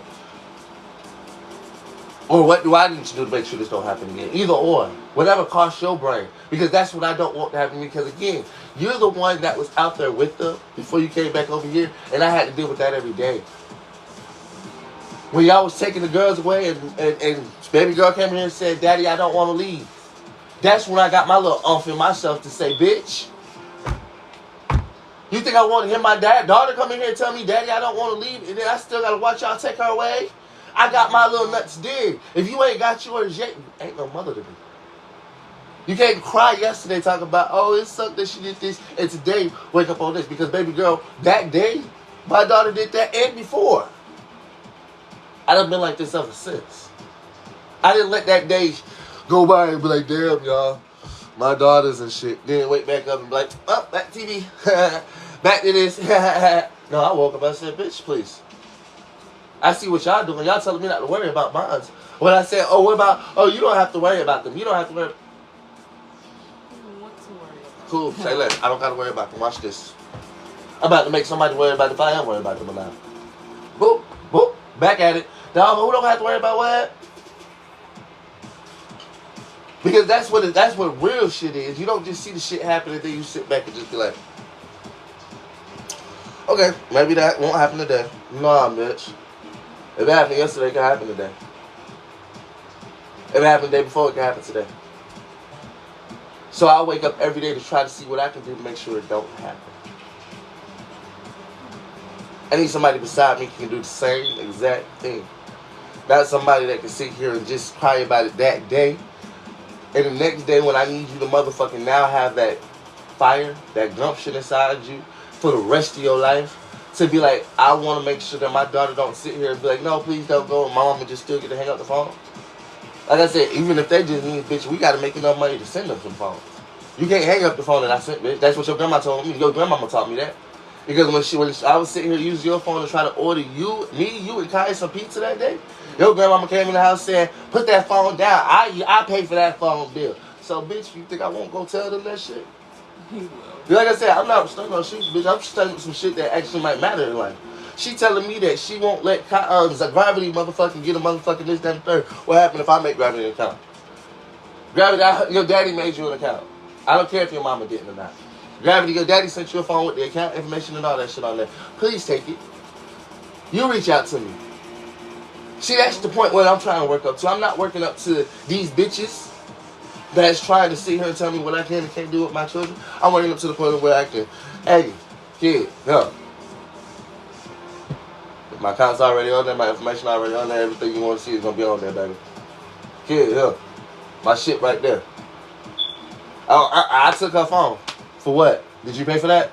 Or what do I need to do to make sure this don't happen again? Either or. Whatever costs your brain. Because that's what I don't want to happen. Because again, you're the one that was out there with them before you came back over here. And I had to deal with that every day. When y'all was taking the girls away and baby girl came here and said, Daddy, I don't want to leave. That's when I got my little umph in myself to say, bitch. You think I want to hear my daughter come in here and tell me, Daddy, I don't want to leave, and then I still got to watch y'all take her away? I got my little nuts dig. If you ain't got yours yet, you ain't no mother to me. You can't cry yesterday talking about, oh, it sucked that she did this, and today wake up on this. Because, baby girl, that day, my daughter did that and before. I done been like this ever since. I didn't let that day go by and be like, damn, y'all, my daughters and shit. Then wake back up and be like, oh, back to TV. Back to this. No, I woke up and said, bitch, please. I see what y'all doing. Y'all telling me not to worry about mine. When I said, oh, what about, oh, you don't have to worry about them. You don't have to worry. What to worry about? Cool. Say less. I don't got to worry about them. Watch this. I'm about to make somebody worry about if I am worried about them or not. Boop, boop. Back at it. Dog, who don't have to worry about what? Because that's what real shit is. You don't just see the shit happen and then you sit back and just be like, okay, maybe that won't happen today. Nah, bitch. If it happened yesterday, it can happen today. If it happened the day before, it can happen today. So I wake up every day to try to see what I can do to make sure it don't happen. I need somebody beside me who can do the same exact thing. Not somebody that can sit here and just cry about it that day. And the next day when I need you to motherfucking now have that fire, that gumption inside you for the rest of your life to be like, I want to make sure that my daughter don't sit here and be like, no, please don't go. And my mama just still get to hang up the phone. Like I said, even if they just need, bitch, we got to make enough money to send them some phones. You can't hang up the phone that I sent, bitch. That's what your grandma told me. Your grandmama taught me that. Because when I was sitting here using your phone to try to order you and Kai some pizza that day, your grandmama came in the house saying, put that phone down. I pay for that phone bill. So, bitch, you think I won't go tell them that shit? He will. Like I said, I'm not stuck on shit, bitch. I'm stuck with some shit that actually might matter in life. She telling me that she won't let Gravity motherfucking get a motherfucking this, that, and third. What happened if I make Gravity an account? Gravity, your daddy made you an account. I don't care if your mama didn't or not. Gravity, your daddy sent you a phone with the account information and all that shit on there. Please take it. You reach out to me. See, that's the point where I'm trying to work up to. I'm not working up to these bitches that's trying to sit here and tell me what I can and can't do with my children. I'm working up to the point where I can, hey, kid, no. My account's already on there, my information already on there, everything you want to see is going to be on there, baby. Kid, yeah. My shit right there. I took her phone. For what? Did you pay for that?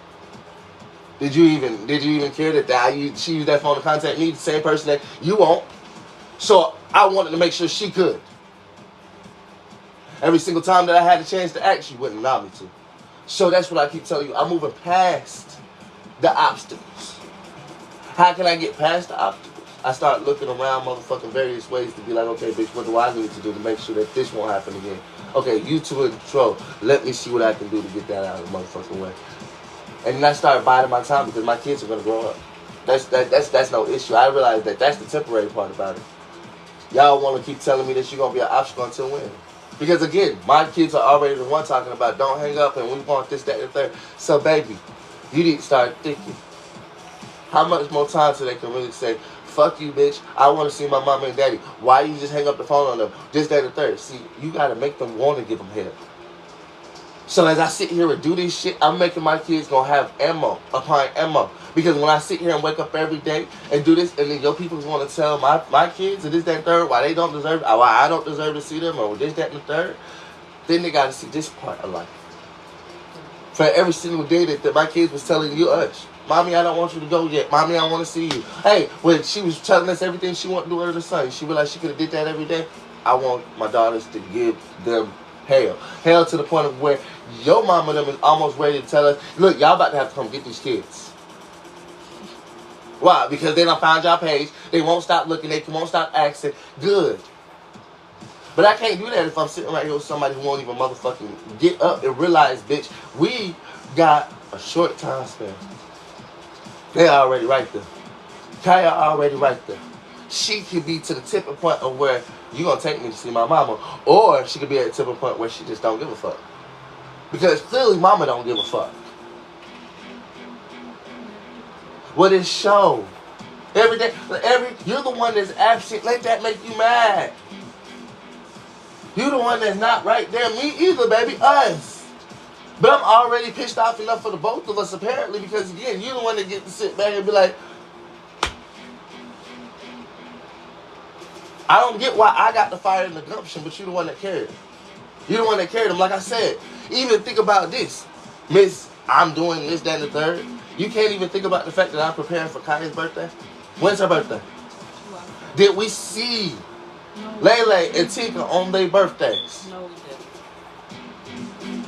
Did you even care that she used that phone to contact me, the same person that you won't? So I wanted to make sure she could. Every single time that I had the chance to ask, you wouldn't allow me to. So that's what I keep telling you. I'm moving past the obstacles. How can I get past the obstacles? I start looking around motherfucking various ways to be like, okay, bitch, what do I need to do to make sure that this won't happen again? Okay, you two in control. Let me see what I can do to get that out of the motherfucking way. And then I started biding my time because my kids are going to grow up. That's no issue. I realize that that's the temporary part about it. Y'all want to keep telling me that you're going to be an obstacle until when? Because again, my kids are already the one talking about don't hang up and we want this, that, and the third. So baby, you need to start thinking. How much more time so they can really say, fuck you, bitch. I want to see my mama and daddy. Why you just hang up the phone on them? This, that, and the third. See, you got to make them want to give them help. So as I sit here and do this shit, I'm making my kids gonna have ammo upon ammo. Because when I sit here and wake up every day and do this, and then your people want to tell my kids and this, that, and third, why they don't deserve, why I don't deserve to see them, or this, that, and the third, then they got to see this part of life. For every single day that my kids was telling you us, Mommy, I don't want you to go yet. Mommy, I want to see you. Hey, when she was telling us everything she wanted to do with her son, she realized she could have did that every day. I want my daughters to give them hell. Hell to the point of where your mama them is almost ready to tell us, look, y'all about to have to come get these kids. Why? Because they done found y'all page. They won't stop looking. They won't stop asking. Good. But I can't do that if I'm sitting right here with somebody who won't even motherfucking get up and realize, bitch, we got a short time span. They already right there. Kaya already right there. She could be to the tipping point of where you gonna take me to see my mama, or she could be at the tipping point where she just don't give a fuck. Because clearly mama don't give a fuck. What is show? Every day, you're the one that's absent. Let that make you mad. You're the one that's not right there. Me either, baby. Us. But I'm already pissed off enough for the both of us, apparently, because, again, you're the one that get to sit back and be like, I don't get why I got the fire and the gumption, but you're the one that carried it. You're the one that carried them. Like I said, even think about this. Miss, I'm doing this, that, and the third. You can't even think about the fact that I'm preparing for Kaya's birthday. When's her birthday? Wow. Did we see Lele and Tika on their birthdays? No, we didn't.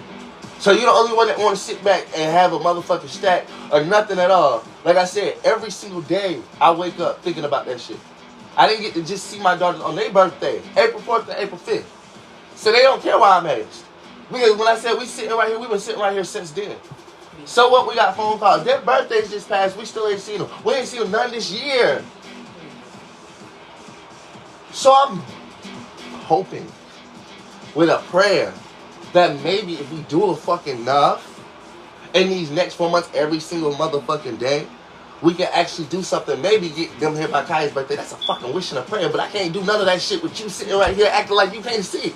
So you're the only one that want to sit back and have a motherfucking stack or nothing at all. Like I said, every single day I wake up thinking about that shit. I didn't get to just see my daughters on their birthday, April 4th and April 5th. So they don't care why I'm aged. Because when I said we sitting right here, we've been sitting right here since then. So what, we got phone calls. Their birthdays just passed, we still ain't seen them. We ain't seen them none this year. So I'm hoping with a prayer that maybe if we do a fucking enough in these next 4 months, every single motherfucking day, we can actually do something. Maybe get them here by Kaya's birthday. That's a fucking wish and a prayer, but I can't do none of that shit with you sitting right here acting like you can't see.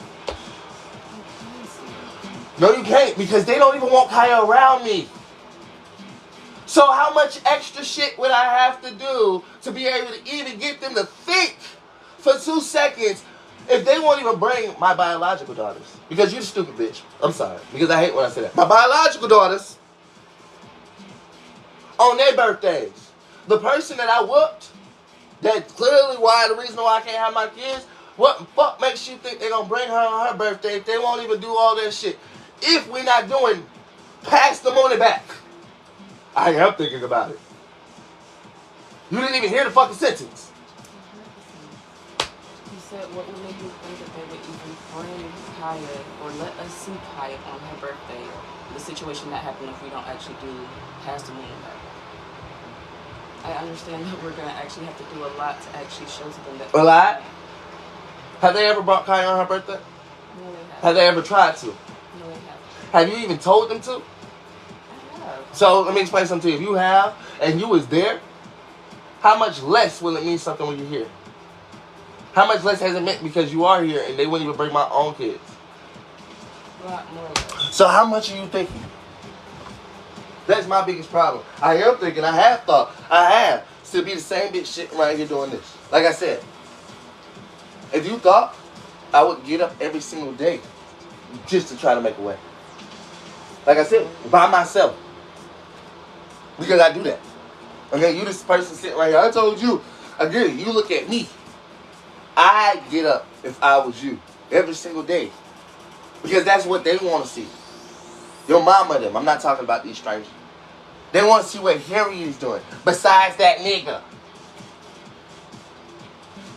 No, you can't, because they don't even want Kaya around me. So how much extra shit would I have to do to be able to even get them to think for 2 seconds if they won't even bring my biological daughters? Because you the stupid bitch. I'm sorry. Because I hate when I say that. My biological daughters, on their birthdays, The person that I whooped, that's clearly why the reason why I can't have my kids, what the fuck makes you think they're going to bring her on her birthday if they won't even do all that shit? If we're not doing, pass the money back. I am thinking about it. You didn't even hear the fucking sentence. You said, what would make you think that they would even bring Kaya or let us see Kaya on her birthday? The situation that happened if we don't actually do pass the moon back. I understand that we're going to actually have to do a lot to actually show to them that. A lot? Have they ever brought Kaya on her birthday? No, they haven't. Have they ever tried to? No, they haven't. Have you even told them to? I have. So let me explain something to you. If you have and you was there, how much less will it mean something when you're here? How much less has it meant because you are here and they wouldn't even bring my own kids? A lot more less. So how much are you thinking? That's my biggest problem. I am thinking, I have to be the same bitch sitting right here doing this. Like I said, if you thought I would get up every single day just to try to make a way. Like I said, by myself. Because I do that. Okay, you this person sitting right here. I told you. Again, you look at me. I get up if I was you every single day. Because that's what they want to see. Your mama them. I'm not talking about these strangers. They want to see what Harry is doing. Besides that nigga.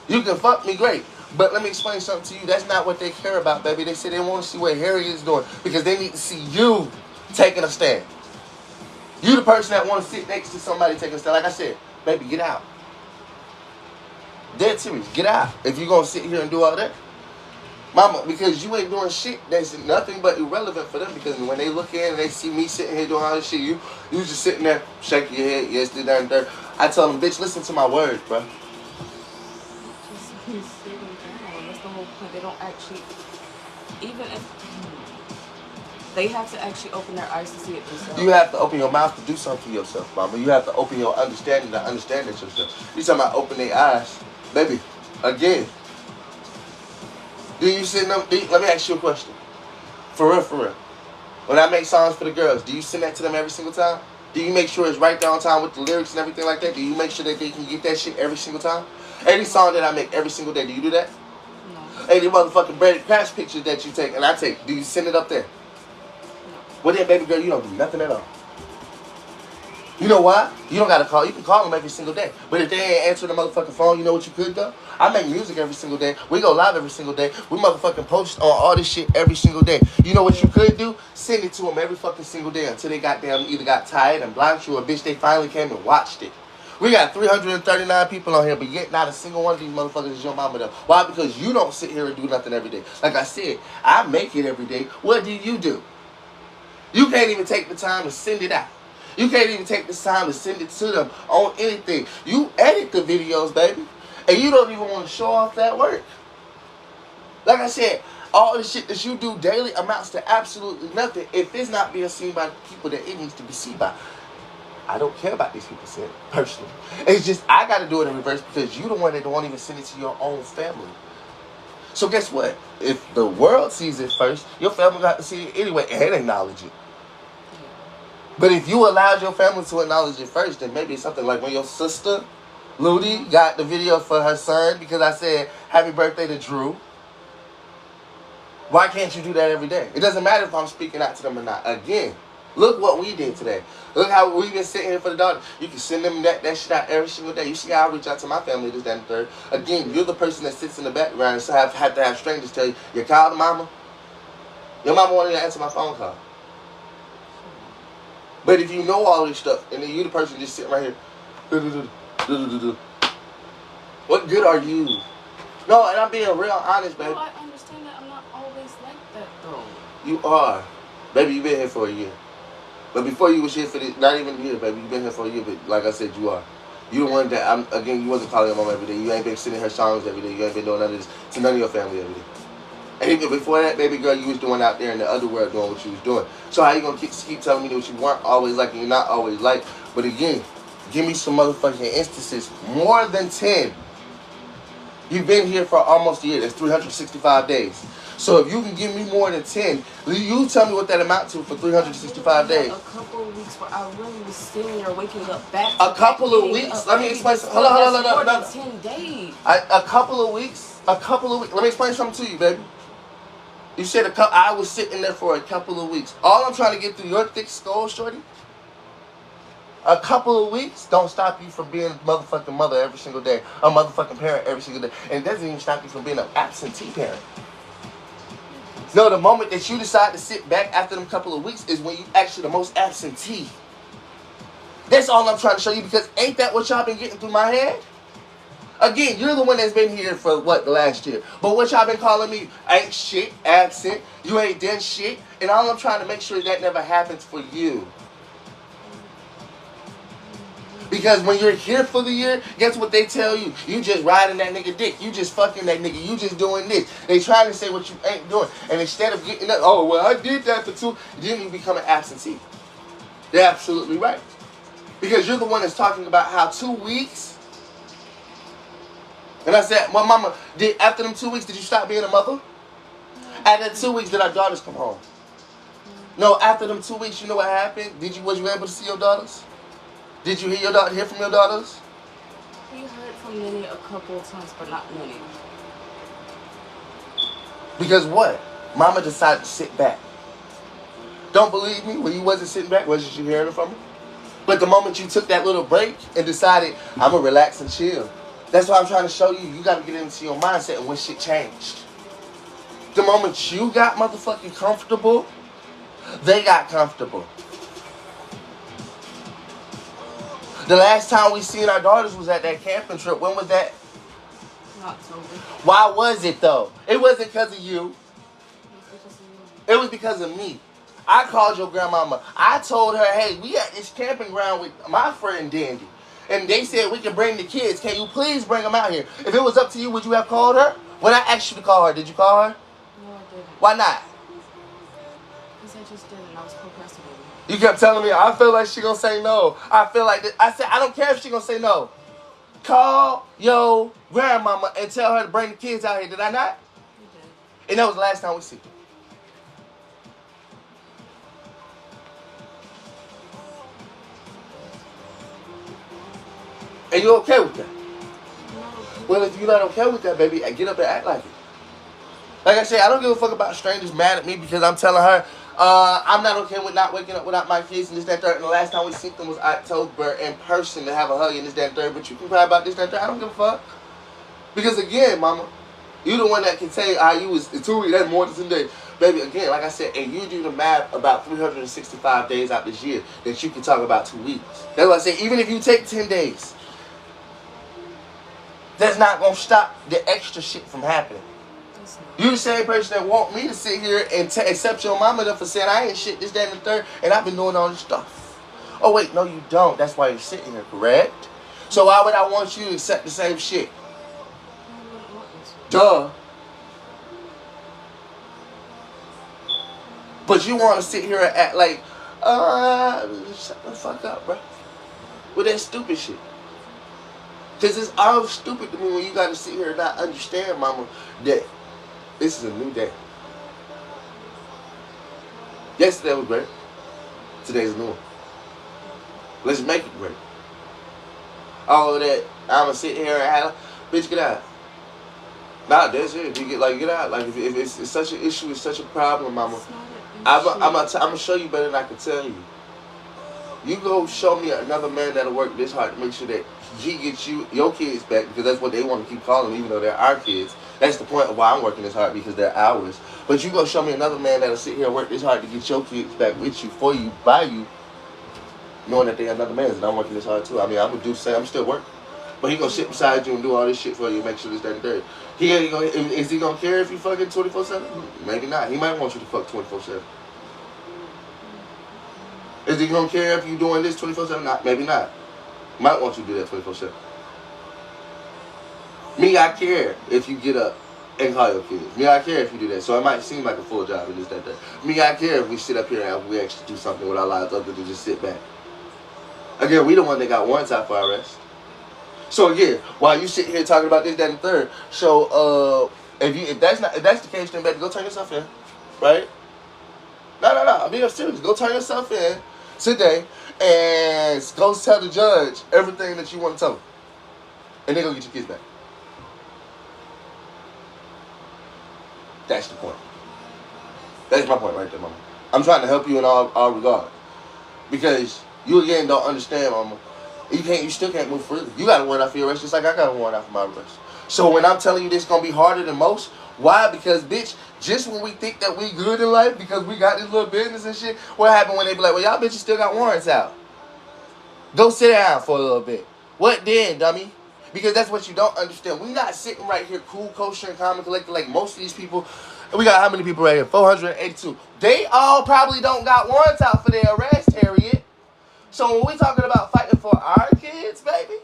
You can fuck me great. But let me explain something to you. That's not what they care about, baby. They say they want to see what Harry is doing. Because they need to see you taking a stand. You the person that want to sit next to somebody taking a stand. Like I said, baby, get out. Dead serious. Get out. If you're going to sit here and do all that. Mama, because you ain't doing shit that's nothing but irrelevant for them. Because when they look in and they see me sitting here doing all this shit, you just sitting there, shaking your head, yes, this, that, and third. I tell them, bitch, listen to my words, bro. Just sitting down. That's the whole point. They don't actually, even if they have to actually open their eyes to see it themselves. You have to open your mouth to do something for yourself, mama. You have to open your understanding to understand it yourself. You talking about open their eyes. Baby, again. Do you send them, let me ask you a question. For real, for real. When I make songs for the girls, do you send that to them every single time? Do you make sure it's right down time with the lyrics and everything like that? Do you make sure that they can get that shit every single time? Any song that I make every single day, do you do that? No. Any motherfucking Breadedcrafts pictures that you take and I take, do you send it up there? No. Well then, baby girl, you don't do nothing at all. You know why? You don't gotta call. You can call them every single day. But if they ain't answering the motherfucking phone, you know what you could do? I make music every single day. We go live every single day. We motherfucking post on all this shit every single day. You know what you could do? Send it to them every fucking single day until they goddamn either got tired and blocked you or bitch they finally came and watched it. We got 339 people on here, but yet not a single one of these motherfuckers is your mama though. Why? Because you don't sit here and do nothing every day. Like I said, I make it every day. What do? You can't even take the time to send it out. You can't even take the time to send it to them on anything. You edit the videos, baby. And you don't even want to show off that work. Like I said, all the shit that you do daily amounts to absolutely nothing if it's not being seen by the people that it needs to be seen by. I don't care about these people saying it personally. It's just I got to do it in reverse because you're the one that don't even send it to your own family. So guess what? If the world sees it first, your family got to see it anyway and acknowledge it. But if you allowed your family to acknowledge it first, then maybe it's something like when your sister, Ludi, got the video for her son because I said, happy birthday to Drew. Why can't you do that every day? It doesn't matter if I'm speaking out to them or not. Again, look what we did today. Look how we've been sitting here for the daughter. You can send them that shit out every single day. You see how I reach out to my family, this, that, and the third. Again, you're the person that sits in the background and so have to have strangers tell you, you called mama? Your mama wanted to answer my phone call. But if you know all this stuff, and then you the person just sitting right here, what good are you? No, and I'm being real honest, baby. No, I understand that. I'm not always like that, though. You are. Baby, you've been here for a year. But before you was here for this, not even a year, baby, you've been here for a year, but like I said, you are. You the one that, again, you wasn't calling your mom every day. You ain't been sending her songs every day. You ain't been doing none of this to none of your family every day. And even before that, baby girl, you was doing out there in the other world doing what you was doing. So how you gonna keep telling me that you weren't always like and you're not always like? But again, give me some motherfucking instances, more than 10, You've been here for almost a year. That's 365 days. So if you can give me more than 10, you tell me what that amount to for 365 days. A couple of weeks where I really was sitting there waking up back. A couple of weeks. Let me explain. Hold on. 10 days. A couple of weeks. Let me explain something to you, baby. You said I was sitting there for a couple of weeks. All I'm trying to get through your thick skull, shorty. A couple of weeks don't stop you from being a motherfucking mother every single day. A motherfucking parent every single day. And it doesn't even stop you from being an absentee parent. No, the moment that you decide to sit back after them couple of weeks is when you actually the most absentee. That's all I'm trying to show you, because ain't that what y'all been getting through my head? Again, you're the one that's been here for the last year. But what y'all been calling me ain't shit, absent, you ain't done shit. And all I'm trying to make sure that never happens for you. Because when you're here for the year, guess what they tell you? You just riding that nigga dick. You just fucking that nigga. You just doing this. They trying to say what you ain't doing. And instead of getting up, oh, well, I did that for 2, then you become an absentee. They're absolutely right. Because you're the one that's talking about how 2 weeks. And I said, well, mama, after them 2 weeks, did you stop being a mother? After 2 weeks, did our daughters come home? No, after them 2 weeks, you know what happened? Was you able to see your daughters? Did you hear from your daughters? We heard from Minnie a couple of times, but not many. Because what? Mama decided to sit back. Don't believe me? When you wasn't sitting back, wasn't you hearing from her? But the moment you took that little break and decided, I'm going to relax and chill. That's what I'm trying to show you. You got to get into your mindset and when shit changed. The moment you got motherfucking comfortable, they got comfortable. The last time we seen our daughters was at that camping trip. When was that? October. Why was it though? It wasn't because of you. It was because of me. I called your grandmama. I told her, hey, we at this camping ground with my friend Dandy. And they said we can bring the kids. Can you please bring them out here? If it was up to you, would you have called her? When I asked you to call her, did you call her? No, I didn't. Why not? Because I just didn't. I was procrastinating. You kept telling me, I feel like she gonna say no. I feel like this. I said, I don't care if she gonna say no. Call your grandmama and tell her to bring the kids out here. Did I not? You did. And that was the last time we see her. And you okay with that? No. Well, if you're not okay with that, baby, get up and act like it. Like I said, I don't give a fuck about strangers mad at me because I'm telling her I'm not okay with not waking up without my kids and this, that, third. And the last time we seen them was October in person to have a hug and this, that, third. But you can cry about this, that, third. I don't give a fuck. Because again, mama, you the one that can tell how you was 2 weeks, that's more than 10 days. Baby, again, like I said, and you do the math about 365 days out this year that you can talk about 2 weeks. That's why I say, even if you take 10 days, that's not going to stop the extra shit from happening. You the same person that want me to sit here and accept your mama for saying I ain't shit, this, that, and the third, and I've been doing all this stuff. Oh, wait, no, you don't. That's why you're sitting here, correct? So why would I want you to accept the same shit? Duh. But you want to sit here and act like, shut the fuck up, bro. With that stupid shit. Because it's all stupid to me when you got to sit here and not understand, mama, that this is a new day. Yesterday was great. Today's a new one. Let's make it great. All of that, I'ma sit here and have, bitch, get out. Nah, that's it. You get out. Like if it's such an issue, it's such a problem, mama. I'm gonna show you better than I can tell you. You go show me another man that'll work this hard to make sure that he gets your kids back, because that's what they want to keep calling them, even though they're our kids. That's the point of why I'm working this hard, because they're ours. But you go show me another man that'll sit here and work this hard to get your kids back with you, for you, by you, knowing that they're another man's, and I'm working this hard too. I mean, I'm gonna do the same. I'm still working. But he gonna sit beside you and do all this shit for you, make sure this, that, and third. Is he gonna care if you fucking 24/7? Maybe not. He might want you to fuck 24/7. Is he gonna care if you doing this 24/7? Not, maybe not. Might want you to do that 24/7. Me, I care if you get up and call your kids. Me, I care if you do that. So it might seem like a full job and this, that, that. Me, I care if we sit up here and we actually do something with our lives other than just sit back. Again, we the one that got warrants out for our arrest. So again, while you sit here talking about this, that, and the third, so if that's the case, then baby, go turn yourself in, right? No. I'm being serious. Go turn yourself in today and go tell the judge everything that you want to tell him, and then go get your kids back. That's the point. That's my point right there, mama. I'm trying to help you in all regards. Because you again don't understand, mama. You still can't move freely. You got a warrant out for your arrest just like I got a warrant out for my arrest. So when I'm telling you this gonna be harder than most, why? Because bitch, just when we think that we good in life because we got this little business and shit, what happened when they be like, well, y'all bitches still got warrants out? Go sit down for a little bit. What then, dummy? Because that's what you don't understand. We not sitting right here cool, kosher, and calm and collected like most of these people. We got how many people right here? 482. They all probably don't got warrants out for their arrest, Harriet. So when we talking about fighting for our kids, baby,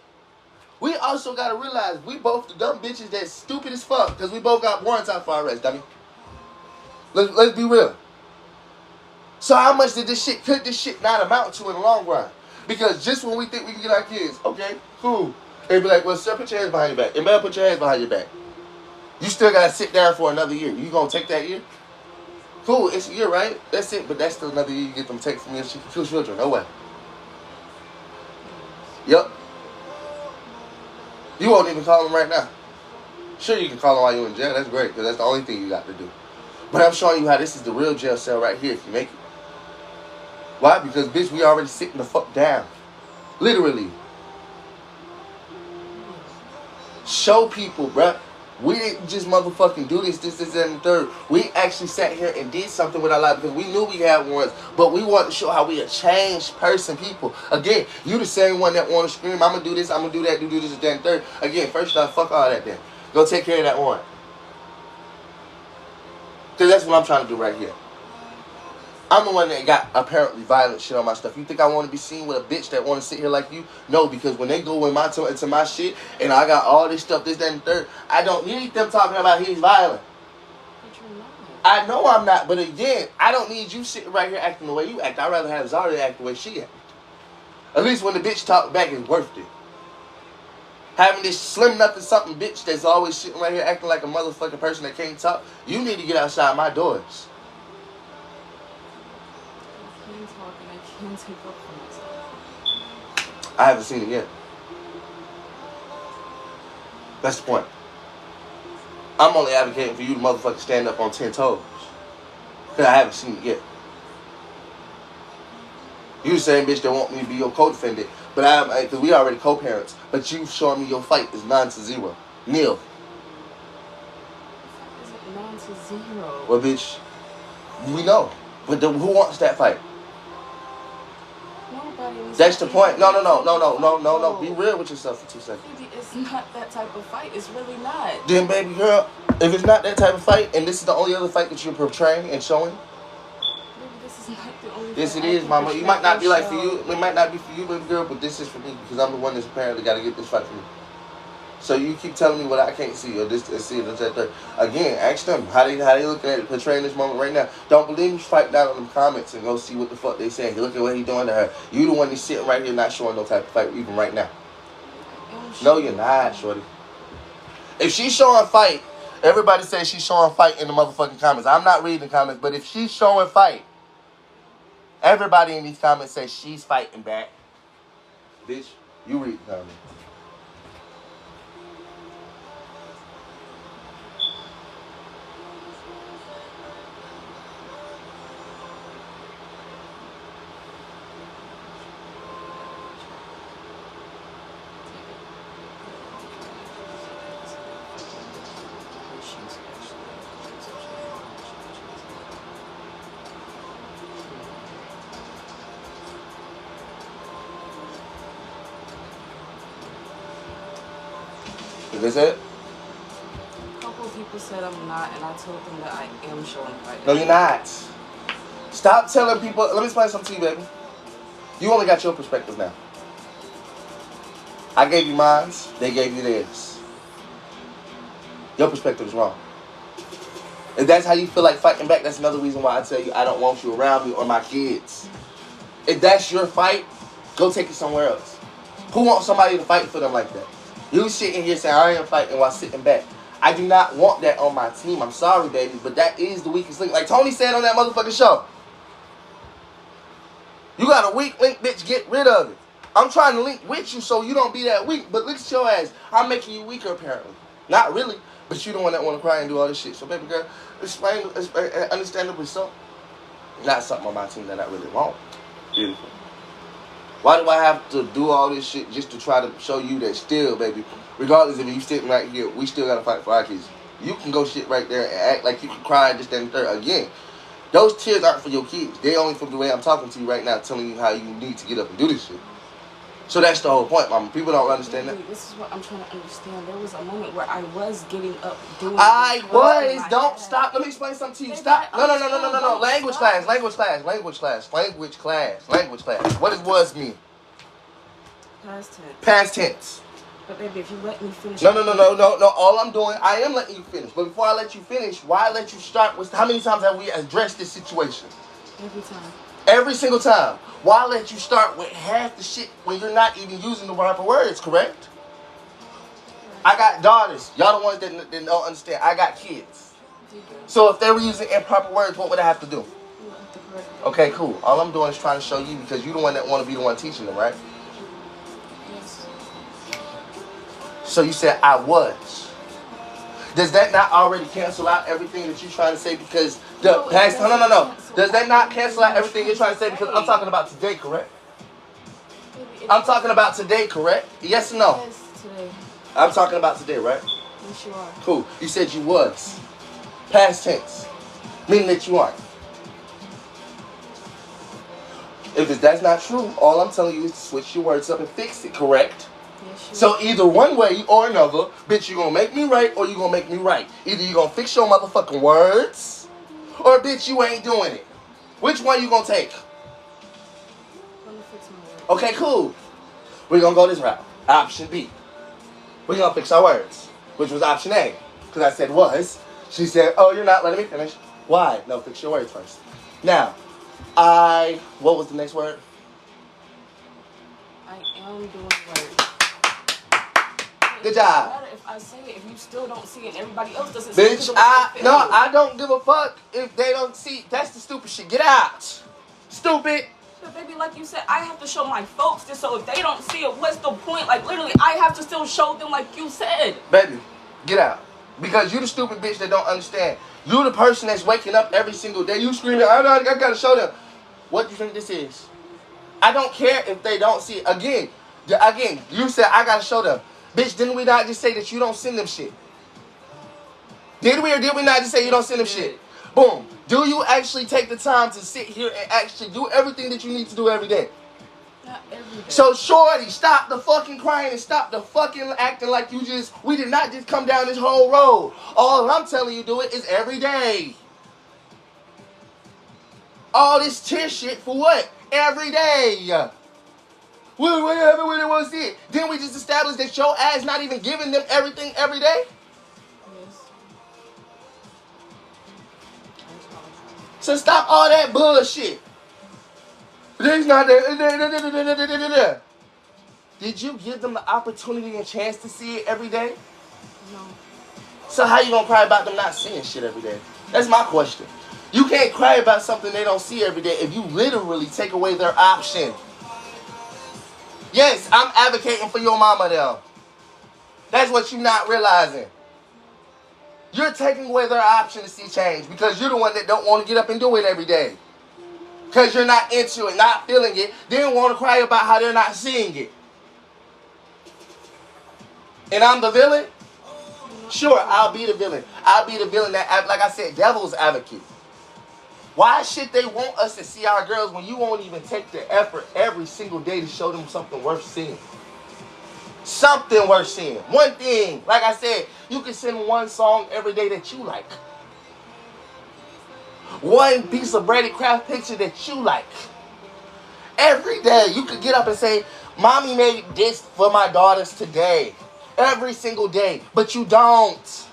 we also got to realize we both the dumb bitches that's stupid as fuck because we both got warrants out for our arrest, dummy. Let's be real. So how much could this shit not amount to in the long run? Because just when we think we can get our kids, okay, cool. They be like, well, sir, put your hands behind your back. And man, put your hands behind your back. You still got to sit down for another year. You going to take that year? Cool, it's a year, right? That's it, but that's still another year you get them to take from your two children. No way. Yep. You won't even call them right now. Sure, you can call them while you're in jail. That's great, because that's the only thing you got to do. But I'm showing you how this is the real jail cell right here if you make it. Why? Because, bitch, we already sitting the fuck down. Literally. Show people, bruh. We didn't just motherfucking do this, and the third. We actually sat here and did something with our life because we knew we had warrants, but we wanted to show how we a changed person, people. Again, you the same one that want to scream, I'm going to do this, I'm going to do that, do this, and that, third. Again, first off, fuck all that then. Go take care of that warrant. Because that's what I'm trying to do right here. I'm the one that got apparently violent shit on my stuff. You think I want to be seen with a bitch that want to sit here like you? No, because when they go into my shit and I got all this stuff, this, that, and third, I don't need them talking about he's violent. But you're not. I know I'm not, but again, I don't need you sitting right here acting the way you act. I'd rather have Zara act the way she act. At least when the bitch talk back is worth it. Having this slim nothing something bitch that's always sitting right here acting like a motherfucking person that can't talk, you need to get outside my doors. I can take up for myself. I haven't seen it yet. That's the point. I'm only advocating for you to motherfucking stand up on 10 toes. Because I haven't seen it yet. You the same bitch that want me to be your co-defendant. But because we already co-parents. But you showing me your fight is 9-0. Nil. Is it 9-0? Well, bitch, we know. But who wants that fight? That's the point. No. Be real with yourself for 2 seconds. It's not that type of fight. It's really not. Then, baby girl, if it's not that type of fight, and this is the only other fight that you're portraying and showing, Baby, this is not the only yes, fight it I is, can mama. portray You might not and be like for show. you. It might not be for you, baby girl, but this is for me because I'm the one that's apparently got to get this fight for me. So you keep telling me what I can't see or this and see it, that, third. Again, ask them how they looking at it, portraying this moment right now. Don't believe me? Fight down in the comments and go see what the fuck they saying. Look at what he doing to her. You the one that's sitting right here not showing no type of fight even right now. No, you're not, shorty. If she's showing fight, everybody says she's showing fight in the motherfucking comments. I'm not reading the comments, but if she's showing fight, everybody in these comments says she's fighting back. Bitch, you read the comments. Is this it? A couple of people said I'm not, and I told them that I am showing fight. No, you're not. Stop telling people. Let me explain something to you, baby. You only got your perspective now. I gave you mine. They gave you theirs. Your perspective is wrong. If that's how you feel like fighting back, that's another reason why I tell you I don't want you around me or my kids. If that's your fight, go take it somewhere else. Who wants somebody to fight for them like that? You sitting here saying I am fighting while sitting back. I do not want that on my team. I'm sorry, baby, but that is the weakest link. Like Tony said on that motherfucking show. You got a weak link, bitch. Get rid of it. I'm trying to link with you so you don't be that weak. But look at your ass. I'm making you weaker, apparently. Not really, but you the one that want to cry and do all this shit. So, baby girl, explain understandably so. Not something on my team that I really want. Beautiful. Why do I have to do all this shit just to try to show you that still, baby, regardless if you sitting right here, we still got to fight for our kids. You can go shit right there and act like you can cry and this, that, and third. Again, those tears aren't for your kids. They only from the way I'm talking to you right now, telling you how you need to get up and do this shit. So that's the whole point, mama. People don't understand that. This is what I'm trying to understand. There was a moment where I was getting up, doing. Don't stop. Let me explain something to you. Stop. No. Language class. What does was mean? Past tense. Past tense. But baby, if you let me finish. No. All I'm doing, I am letting you finish. But before I let you finish, why let you start with how many times have we addressed this situation? Every time. Every single time. Why let you start with half the shit when you're not even using the proper words, correct? I got daughters. Y'all the ones that don't understand. I got kids. So if they were using improper words, what would I have to do? Okay, cool. All I'm doing is trying to show you because you're the one that want to be the one teaching them, right? Yes. So you said I was. Does that not already cancel out everything that you're trying to say because the past? No. Does that not cancel out everything you're trying to say because I'm talking about today, correct? I'm talking about today, correct? Yes or no? Yes, today. I'm talking about today, right? Yes, you are. Cool. You said you was. Past tense. Meaning that you aren't. If that's not true, all I'm telling you is to switch your words up and fix it, correct? Yes, So either one way or another, bitch, you gonna make me right or you gonna make me right. Either you gonna fix your motherfucking words or bitch, you ain't doing it. Which one you gonna take? I'm gonna fix my words. Okay, cool. We're gonna go this route. Option B. We're gonna fix our words, which was option A. Because I said was. She said, oh, you're not letting me finish. Why? No, fix your words first. Now, what was the next word? I am doing work. Good job. No matter if I say it, if you still don't see it and everybody else doesn't see it. Bitch, I don't give a fuck if they don't see. That's the stupid shit. Get out. Stupid. But baby, like you said, I have to show my folks this, so if they don't see it, what's the point? Like literally, I have to still show them like you said. Baby, get out. Because you the stupid bitch that don't understand. You the person that's waking up every single day. You screaming, I gotta show them. What do you think this is? I don't care if they don't see it. Again, you said I gotta show them. Bitch, didn't we not just say that you don't send them shit? Did we or did we not just say you don't send them shit? Boom. Do you actually take the time to sit here and actually do everything that you need to do every day? Not every day. So, shorty, stop the fucking crying and stop the fucking acting like we did not just come down this whole road. All I'm telling you do it is every day. All this tear shit for what? Every day. Whatever we want to see it. Didn't we just establish that your ass not even giving them everything every day? Yes. So stop all that bullshit. There's not that. Did you give them the opportunity and chance to see it every day? No. So how you gonna cry about them not seeing shit every day? That's my question. You can't cry about something they don't see every day if you literally take away their option. Yes, I'm advocating for your mama though. That's what you're not realizing. You're taking away their option to see change because you're the one that don't want to get up and do it every day. Because you're not into it, not feeling it, then want to cry about how they're not seeing it. And I'm the villain? Sure, I'll be the villain. I'll be the villain that, like I said, devil's advocate. Why should they want us to see our girls when you won't even take the effort every single day to show them something worth seeing? Something worth seeing. One thing. Like I said, you can send one song every day that you like. One piece of Breadedcrafts picture that you like. Every day you could get up and say, Mommy made this for my daughters today. Every single day. But you don't.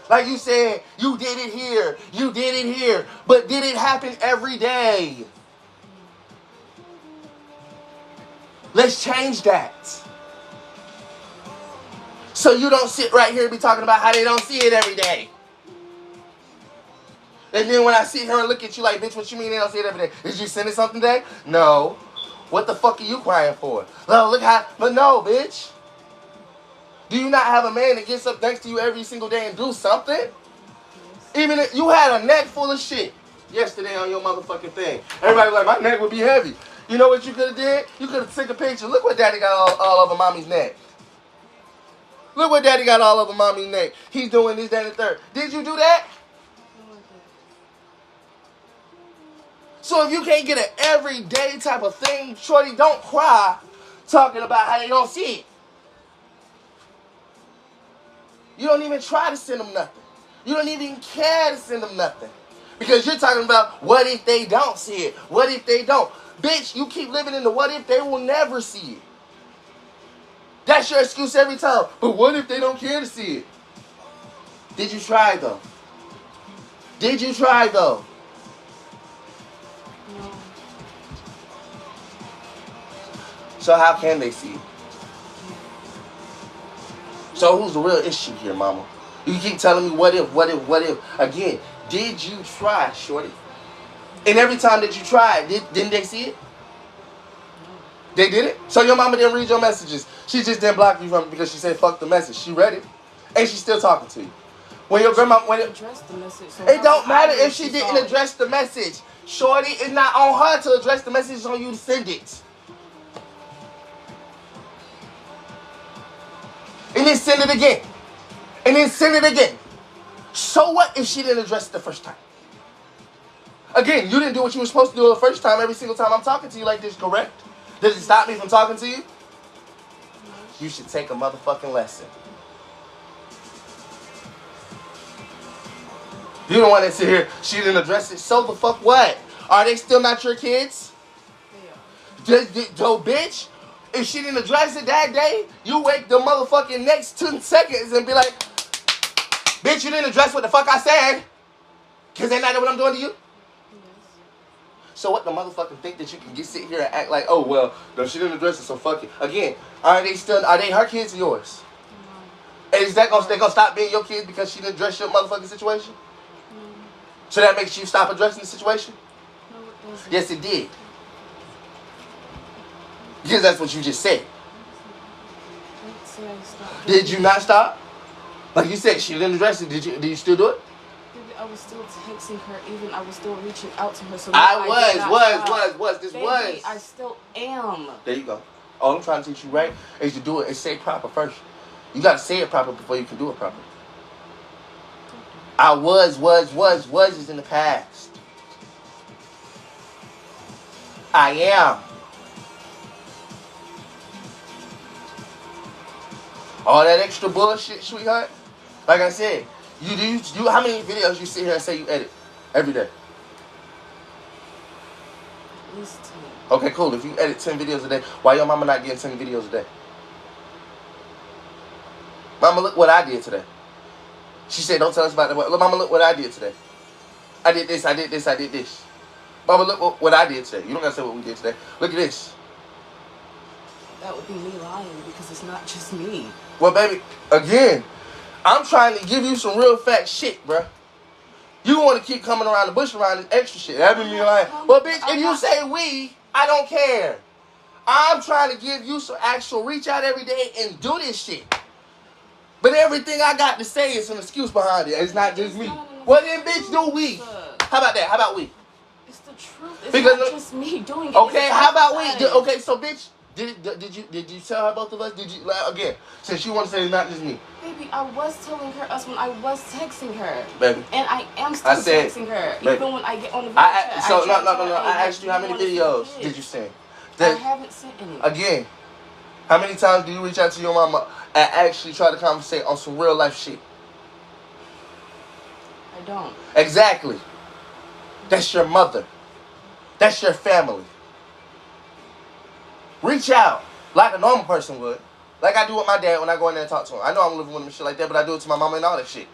Like you said, you did it here. You did it here. But did it happen every day? Let's change that. So you don't sit right here and be talking about how they don't see it every day. And then when I sit here and look at you like, bitch, what you mean they don't see it every day? Did you send it something today? No. What the fuck are you crying for? No, look how, but no, bitch. Do you not have a man that gets up next to you every single day and do something? Even if you had a neck full of shit yesterday on your motherfucking thing. Everybody like, my neck would be heavy. You know what you could have did? You could have taken a picture. Look what daddy got all over mommy's neck. Look what daddy got all over mommy's neck. He's doing this, that, and the third. Did you do that? So if you can't get an everyday type of thing, shorty, don't cry talking about how they don't see it. You don't even try to send them nothing. You don't even care to send them nothing. Because you're talking about what if they don't see it? What if they don't? Bitch, you keep living in the what if they will never see it. That's your excuse every time. But what if they don't care to see it? Did you try though? Did you try though? No. So how can they see it? So who's the real issue here, mama? You keep telling me what if, what if, what if. Again, did you try, shorty? And every time that you tried, didn't they see it? They did it? So your mama didn't read your messages. She just didn't block you from it because she said fuck the message. She read it. And she's still talking to you. When your grandma, Addressed the message, so it don't matter if she didn't address the message. Shorty, it's not on her to address the message, it's on you to send it. And then send it again. And then send it again. So what if she didn't address it the first time? Again, you didn't do what you were supposed to do the first time every single time I'm talking to you like this, correct? Does it stop me from talking to you? You should take a motherfucking lesson. You don't want to sit here, she didn't address it. So the fuck what? Are they still not your kids? Yeah. So bitch, if she didn't address it that day, you wait the motherfucking next 10 seconds and be like, bitch, you didn't address what the fuck I said. Because ain't that what I'm doing to you? Yes. So what the motherfucker think that you can sit here and act like, oh, well, no, she didn't address it, so fuck it. Again, are they her kids or yours? No. And is that gonna stop being your kids because she didn't address your motherfucking situation? No. So that makes you stop addressing the situation? No, it doesn't. Yes, it did. Because that's what you just said. Let's say I stopped. Did you not stop? Like you said, she didn't address it. Did you still do it? I was still texting her, even I was still reaching out to her. So I Baby, was. I still am. There you go. All I'm trying to teach you right is to do it and say it proper first. You gotta say it proper before you can do it proper. I was is in the past. I am. All that extra bullshit, sweetheart. Like I said, you how many videos you sit here and say you edit every day? At least 10. Okay, cool. If you edit 10 videos a day, why your mama not getting 10 videos a day? Mama, look what I did today. She said, don't tell us about that. Look, mama, look what I did today. I did this, I did this, I did this. Mama, look what I did today. You don't gotta say what we did today. Look at this. That would be me lying because it's not just me. Well, baby, again, I'm trying to give you some real fact shit, bruh. You want to keep coming around the bush around this extra shit. That mean me like, well, bitch, if you say we, I don't care. I'm trying to give you some actual reach out every day and do this shit. But everything I got to say is an excuse behind it. It's not just me. Well, then, bitch, do we. How about that? How about we? It's the truth. It's Because not just me doing it. okay, It's how about we? everybody. Okay, so, bitch, did you tell her both of us? Did you, like, again, since you want to say it's not just me. Baby, I was telling her us when I was texting her. Baby. And I am still texting her. Baby. Even when I get on the video chat. So, I no. I asked you how many videos did you send? I haven't sent any. Again, how many times do you reach out to your mama and actually try to conversate on some real life shit? I don't. Exactly. That's your mother. That's your family. Reach out like a normal person would. Like I do with my dad when I go in there and talk to him. I know I'm living with him and shit like that, but I do it to my mama and all that shit.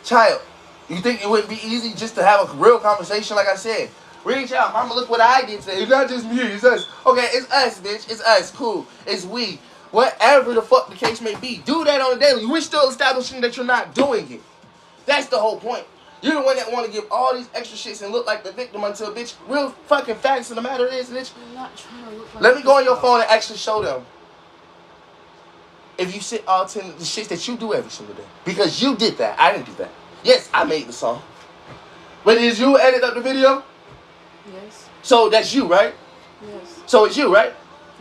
Child, you think it wouldn't be easy just to have a real conversation like I said? Reach out. Mama, look what I did today. It's not just me. It's us. Okay, it's us, bitch. It's us. Cool. It's we. Whatever the fuck the case may be. Do that on the daily. We're still establishing that you're not doing it. That's the whole point. You're the one that want to give all these extra shits and look like the victim until, bitch, real fucking facts of the matter is, bitch. I'm not trying to look like Let me go on your this, phone and actually show them. If you sit all 10 of the shits that you do every single day. Because you did that. I didn't do that. Yes, I made the song. But did you edit up the video? Yes. So that's you, right? Yes. So it's you, right?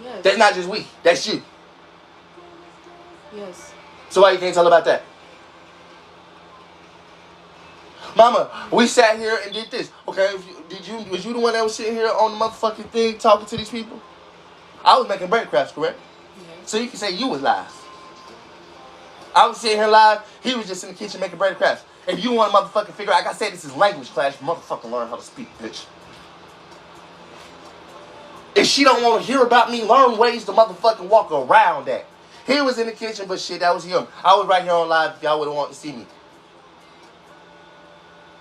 Yes. That's not just we. That's you. Yes. So why you can't tell about that? Mama, we sat here and did this. Okay, was you the one that was sitting here on the motherfucking thing talking to these people? I was making Breadedcrafts, correct? Yes. So you can say you was live. I was sitting here live. He was just in the kitchen making Breadedcrafts. If you want to motherfucking figure out, like I said, this is language class. Motherfucking learn how to speak, bitch. If she don't want to hear about me, learn ways to motherfucking walk around that. He was in the kitchen, but shit, that was him. I was right here on live if y'all would have wanted to see me.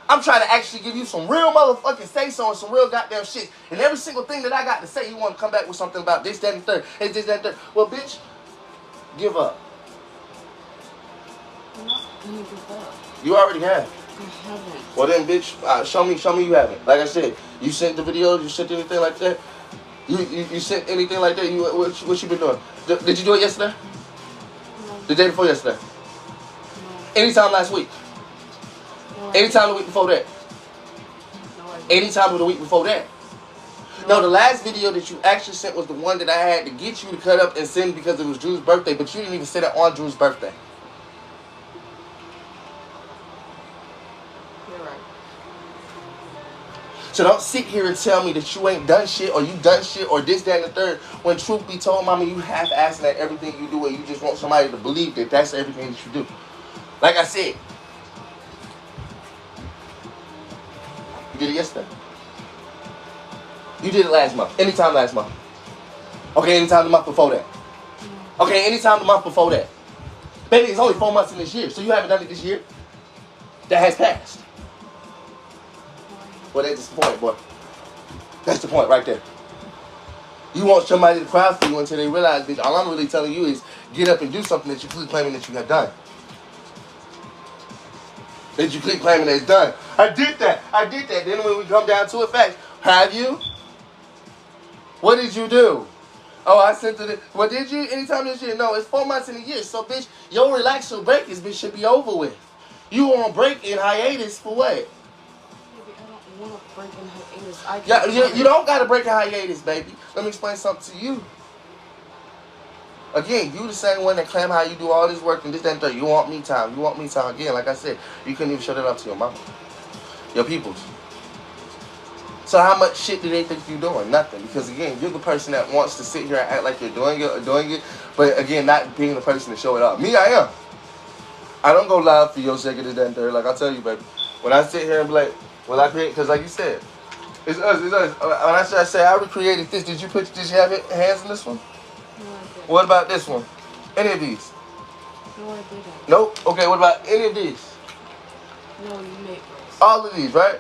I'm trying to actually give you some real motherfucking say-so and some real goddamn shit. And every single thing that I got to say, you want to come back with something about this, that, and the third. It's this, that, and the third. Well, bitch, give up. I'm not gonna give up. You already have. I haven't. Well then, bitch, show me you haven't. Like I said, you sent the videos, you sent anything like that? You sent anything like that? What you been doing? Did you do it yesterday? No. The day before yesterday? No. Anytime last week? No. Anytime the week before that? No. Anytime of the week before that? No, the last video that you actually sent was the one that I had to get you to cut up and send because it was Drew's birthday, but you didn't even send it on Drew's birthday. You're right. So don't sit here and tell me that you ain't done shit or you done shit or this, that, and the third. When truth be told, mama, you half-assing at everything you do and you just want somebody to believe that that's everything that you do. Like I said. You did it yesterday. You did it last month. Anytime last month. Okay, anytime the month before that. Okay, anytime the month before that. Baby, it's only 4 months in this year, so you haven't done it this year. That has passed. Well, that's the point, boy. That's the point right there. You want somebody to cry for you until they realize, bitch, all I'm really telling you is get up and do something that you keep claiming that you have done. That you keep claiming that it's done. I did that. Then when we come down to it, facts. Have you? What did you do? Oh, I sent it. Well, did you? Anytime this year? No, it's 4 months in a year. So, bitch, your relaxation break should be over with. You on break in hiatus for what? Baby, I don't want to break in hiatus. Yeah, you don't got to break a hiatus, baby. Let me explain something to you. Again, you the same one that claim how you do all this work and this, that, and third. You want me time. You want me time. Again, like I said, you couldn't even show that up to your mama. Your peoples. So how much shit do they think you're doing? Nothing. Because again, you're the person that wants to sit here and act like you're doing it. But again, not being the person to show it up. Me, I am. I don't go live for your sake of this, that, and third. Like I tell you, baby. When I sit here and be like, well, I create, because like you said, it's us. When I say I recreated this, did you have hands in this one? No, I didn't. What about this one? Any of these? No, I didn't. Nope. Okay, what about any of these? No, you made those. All of these, right?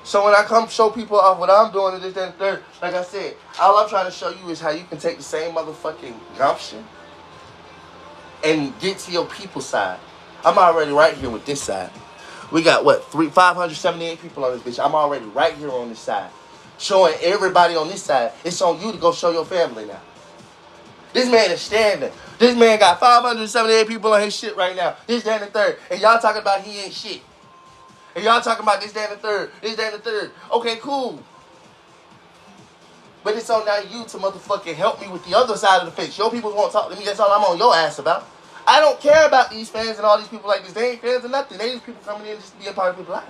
So when I come show people off what I'm doing and this, that, and third, like I said, all I'm trying to show you is how you can take the same motherfucking gumption and get to your people side. I'm already right here with this side. We got, 578 people on this bitch. I'm already right here on this side. Showing everybody on this side. It's on you to go show your family now. This man is standing. This man got 578 people on his shit right now. This, that, and the third. And y'all talking about he ain't shit. And y'all talking about this, that, and the third. This, that, and the third. Okay, cool. But it's on now you to motherfucking help me with the other side of the fence. Your people won't talk to me. That's all I'm on your ass about. I don't care about these fans and all these people like this. They ain't fans or nothing. They just people coming in just to be a part of people's life.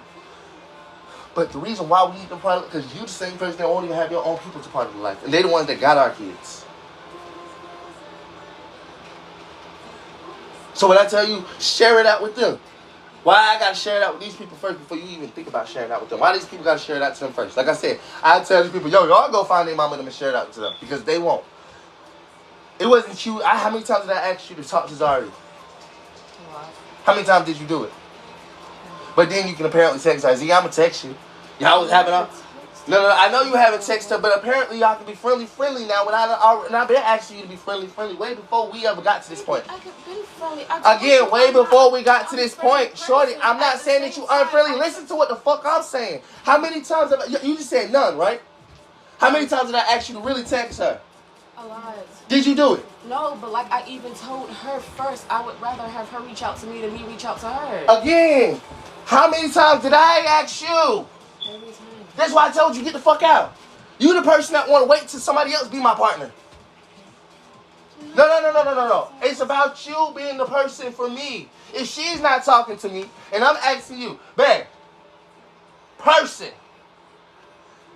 But the reason why we need them part of it, because you the same person that won't even have your own people to part of the life. And they the ones that got our kids. So when I tell you, share it out with them. Why I gotta share it out with these people first before you even think about sharing it out with them? Why these people gotta share it out to them first? Like I said, I tell these people, yo, y'all go find their mama and share it out to them. Because they won't. It wasn't you. How many times did I ask you to talk to Zari? How many times did you do it? But then you can apparently text her. I'm gonna text you. Y'all was having No, I know you haven't texted her, but apparently y'all can be friendly now. And I've been asking you to be friendly way before we ever got to this point. I could be friendly. Again, way before we got to this point, shorty. I'm not saying that you unfriendly. Listen to what the fuck I'm saying. How many times have you just said none, right? How many times did I ask you to really text her? A lot. Did you do it? No, but like I even told her first, I would rather have her reach out to me than me reach out to her. Again, how many times did I ask you? Every time. That's why I told you, get the fuck out. You the person that want to wait till somebody else be my partner. No. It's about you being the person for me. If she's not talking to me, and I'm asking you, babe, person,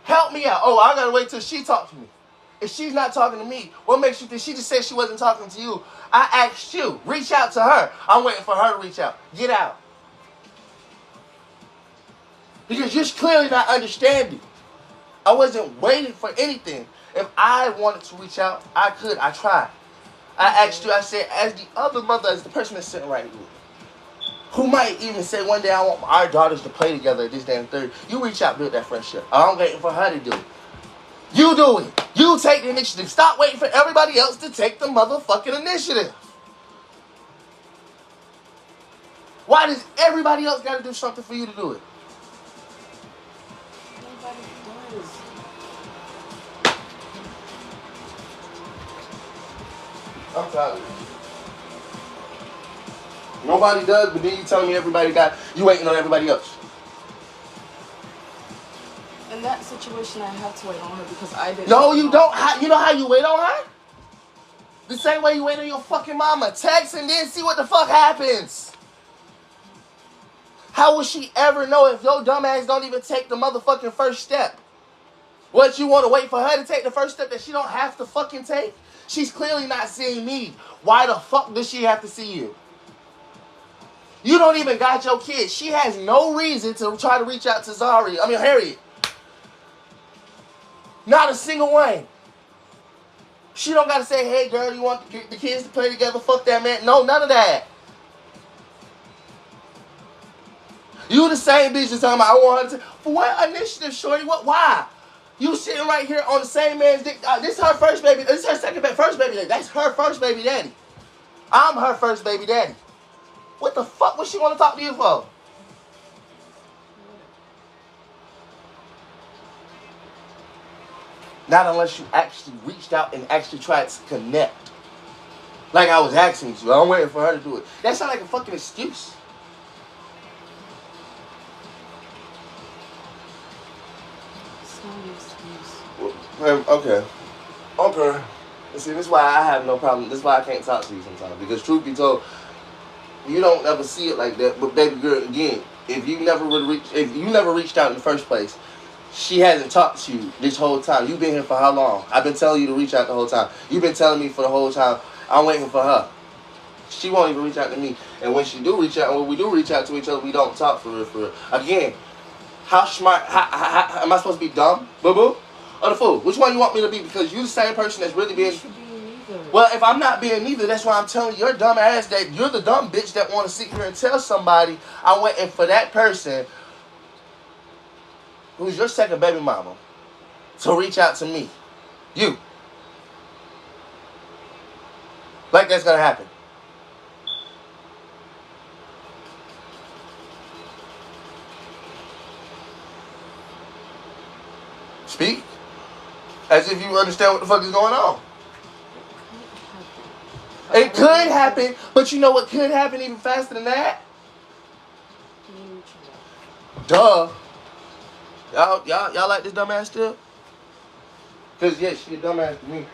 help me out. Oh, I gotta wait till she talks to me. If she's not talking to me, what makes you think she just said she wasn't talking to you? I asked you, reach out to her. I'm waiting for her to reach out. Get out. Because you're clearly not understanding. I wasn't waiting for anything. If I wanted to reach out, I could. I tried. I asked you, I said, as the other mother, as the person that's sitting right here, who might even say one day I want our daughters to play together at this damn third, you reach out, build that friendship. I'm waiting for her to do it. You do it. You take the initiative. Stop waiting for everybody else to take the motherfucking initiative. Why does everybody else got to do something for you to do it? Nobody does. I'm tired of it. Nobody does, but then you telling me everybody got, you waiting on everybody else. In that situation, I have to wait on her because I didn't. No, you don't. You know how you wait on her? The same way you wait on your fucking mama. Text and then see what the fuck happens. How will she ever know if your dumb ass don't even take the motherfucking first step? What, you want to wait for her to take the first step that she don't have to fucking take? She's clearly not seeing me. Why the fuck does she have to see you? You don't even got your kids. She has no reason to try to reach out to Harriet. Not a single one. She don't got to say, hey, girl, you want the kids to play together? Fuck that, man. No, none of that. You the same bitch that's talking about, I want her to. For what initiative, shorty? What? Why? You sitting right here on the same man's dick. This is her first baby. This is her first baby daddy. That's her first baby daddy. I'm her first baby daddy. What the fuck would she want to talk to you for? Not unless you actually reached out and actually tried to connect. Like I was asking you. I'm waiting for her to do it. That sounds like a fucking excuse. Okay. See, this is why I have no problem. This is why I can't talk to you sometimes. Because truth be told, you don't ever see it like that. But baby girl, again, if you never reached out in the first place, she hasn't talked to you this whole time. You've been here for how long? I've been telling you to reach out the whole time. You've been telling me for the whole time. I'm waiting for her. She won't even reach out to me. And when she do reach out, when we do reach out to each other, we don't talk for real. Again, how smart? How am I supposed to be dumb, boo boo, or the fool? Which one you want me to be? Because you the same person that's really being. Well, if I'm not being neither, that's why I'm telling your dumb ass that you're the dumb bitch that want to sit here and tell somebody I'm waiting for that person who's your second baby mama to reach out to me. You. Like that's gonna happen. Speak. As if you understand what the fuck is going on. It could happen, but you know what could happen even faster than that? Duh. Y'all like this dumbass still? Cause yeah, she a dumbass to me.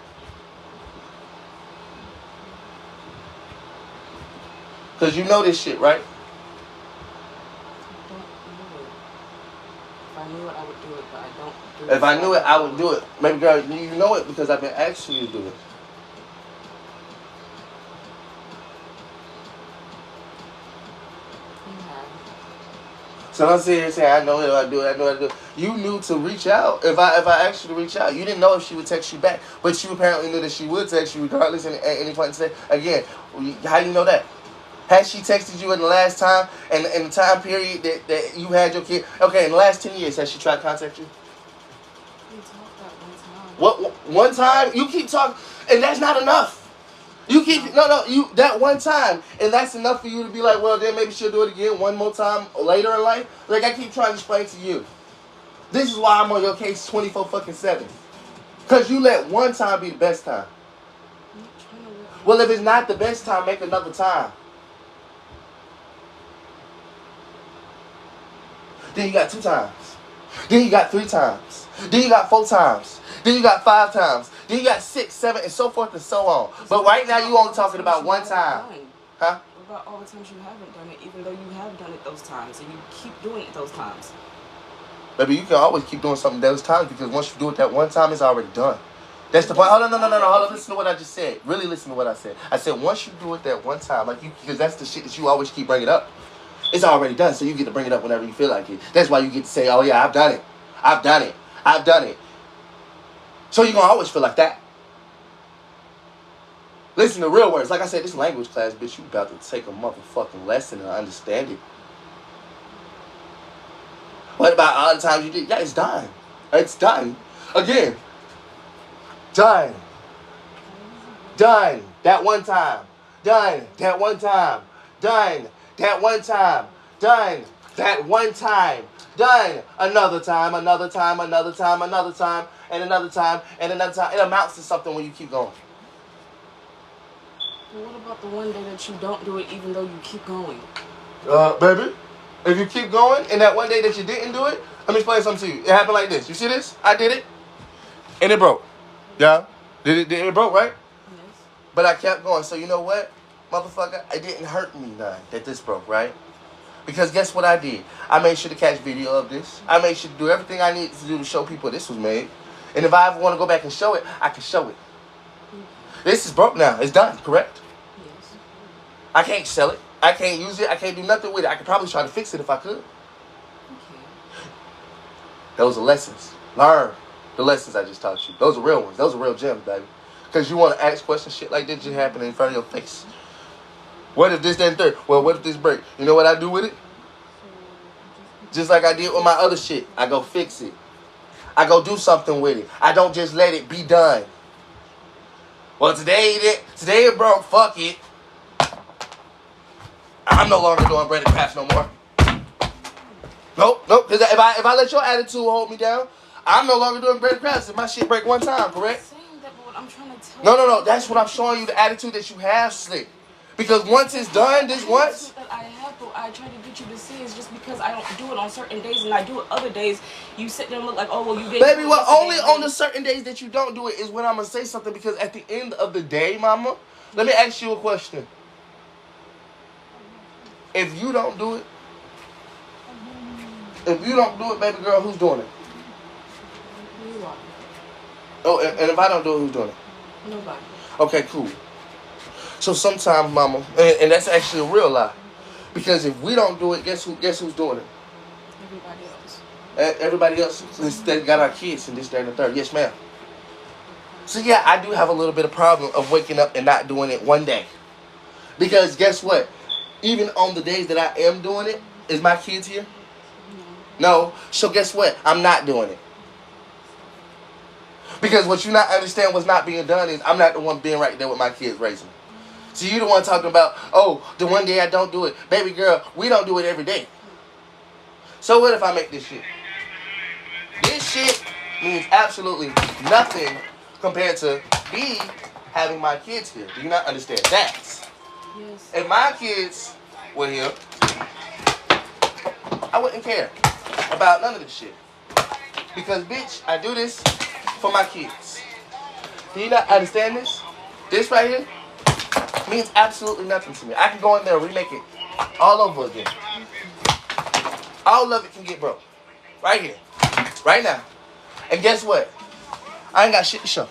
Cause you know this shit, right? If I knew it, I would do it, but I don't do it. If I knew it, I would do it. Maybe girl, you know it because I've been asking you to do it. So I'm sitting here saying, I know it, I do it. You knew to reach out. If I asked you to reach out, you didn't know if she would text you back. But you apparently knew that she would text you regardless at any point today. Again, how do you know that? Has she texted you in the last time, and in the time period that you had your kid? Okay, in the last 10 years, has she tried to contact you? What one time you keep talking, and that's not enough. You keep you that one time, and that's enough for you to be like, well, then maybe she'll do it again one more time later in life. Like I keep trying to explain to you. This is why I'm on your case 24/7. Cause you let one time be the best time. Well, if it's not the best time, make another time. Then you got 2 times. Then you got 3 times. Then you got 4 times. Then you got 5 times. Then you got 6, 7, and so forth and so on. But right now you only talking about one time. Huh? What about all the times you haven't done it, even though you have done it those times, and you keep doing it those times? Baby, you can always keep doing something those times because once you do it that one time, it's already done. That's the point. Hold on, no. Hold on, listen to what I just said. Really listen to what I said. I said once you do it that one time, like you, because that's the shit that you always keep bringing up. It's already done, so you get to bring it up whenever you feel like it. That's why you get to say, oh yeah, I've done it. I've done it. I've done it. So you're going to always feel like that. Listen to real words. Like I said, this language class, bitch, you about to take a motherfucking lesson and understand it. What about all the times you did? Yeah, it's done. It's done. Again. Done. Done. That one time. Done. That one time. Done. That one time. Done. That one time. Done. Another time, another time, another time, another time, and another time, and another time. It amounts to something when you keep going. Well, what about the one day that you don't do it even though you keep going? Baby, if you keep going, and that one day that you didn't do it, let me explain something to you. It happened like this. You see this? I did it, and it broke. Yeah? It broke, right? Yes. But I kept going. So you know what, motherfucker? It didn't hurt me none that this broke, right? Because guess what I did? I made sure to catch video of this. I made sure to do everything I needed to do to show people this was made. And if I ever want to go back and show it, I can show it. This is broke now. It's done, correct? Yes. I can't sell it. I can't use it. I can't do nothing with it. I could probably try to fix it if I could. Okay. Those are lessons. Learn the lessons I just taught you. Those are real ones. Those are real gems, baby. Because you want to ask questions, shit like this just happening in front of your face. What if this, that, and third? Well, what if this break? You know what I do with it? Just like I did with my other shit. I go fix it. I go do something with it. I don't just let it be done. Well, today it broke. Fuck it. I'm no longer doing Breadedcrafts no more. Nope. Because if I let your attitude hold me down, I'm no longer doing Breadedcrafts if my shit break one time, correct? Saying that, but what I'm trying to tell No. That's what I'm showing you, the attitude that you have, Slick. Because once it's done, this once. That I have, but I try to get you to see is just because I don't do it on certain days and I do it other days, you sit there and look like, oh, well, you didn't. Baby, well, only on the certain days that you don't do it is when I'm going to say something. Because at the end of the day, mama, let me ask you a question. If you don't do it, baby girl, who's doing it? You are. Oh, and if I don't do it, who's doing it? Nobody. Okay, cool. So sometimes, mama, and that's actually a real lie. Because if we don't do it, guess who's doing it? Everybody else. Everybody else that got our kids and this, that, and the third. Yes, ma'am. So yeah, I do have a little bit of problem of waking up and not doing it one day. Because guess what? Even on the days that I am doing it, is my kids here? No. So guess what? I'm not doing it. Because what you not understand what's not being done is I'm not the one being right there with my kids raising them. So you the one talking about, oh, the one day I don't do it. Baby girl, we don't do it every day. So what if I make this shit? This shit means absolutely nothing compared to me having my kids here. Do you not understand that? Yes. If my kids were here, I wouldn't care about none of this shit. Because, bitch, I do this for my kids. Do you not understand this? This right here means absolutely nothing to me. I can go in there and remake it all over again. All of it can get broke. Right here. Right now. And guess what? I ain't got shit to show.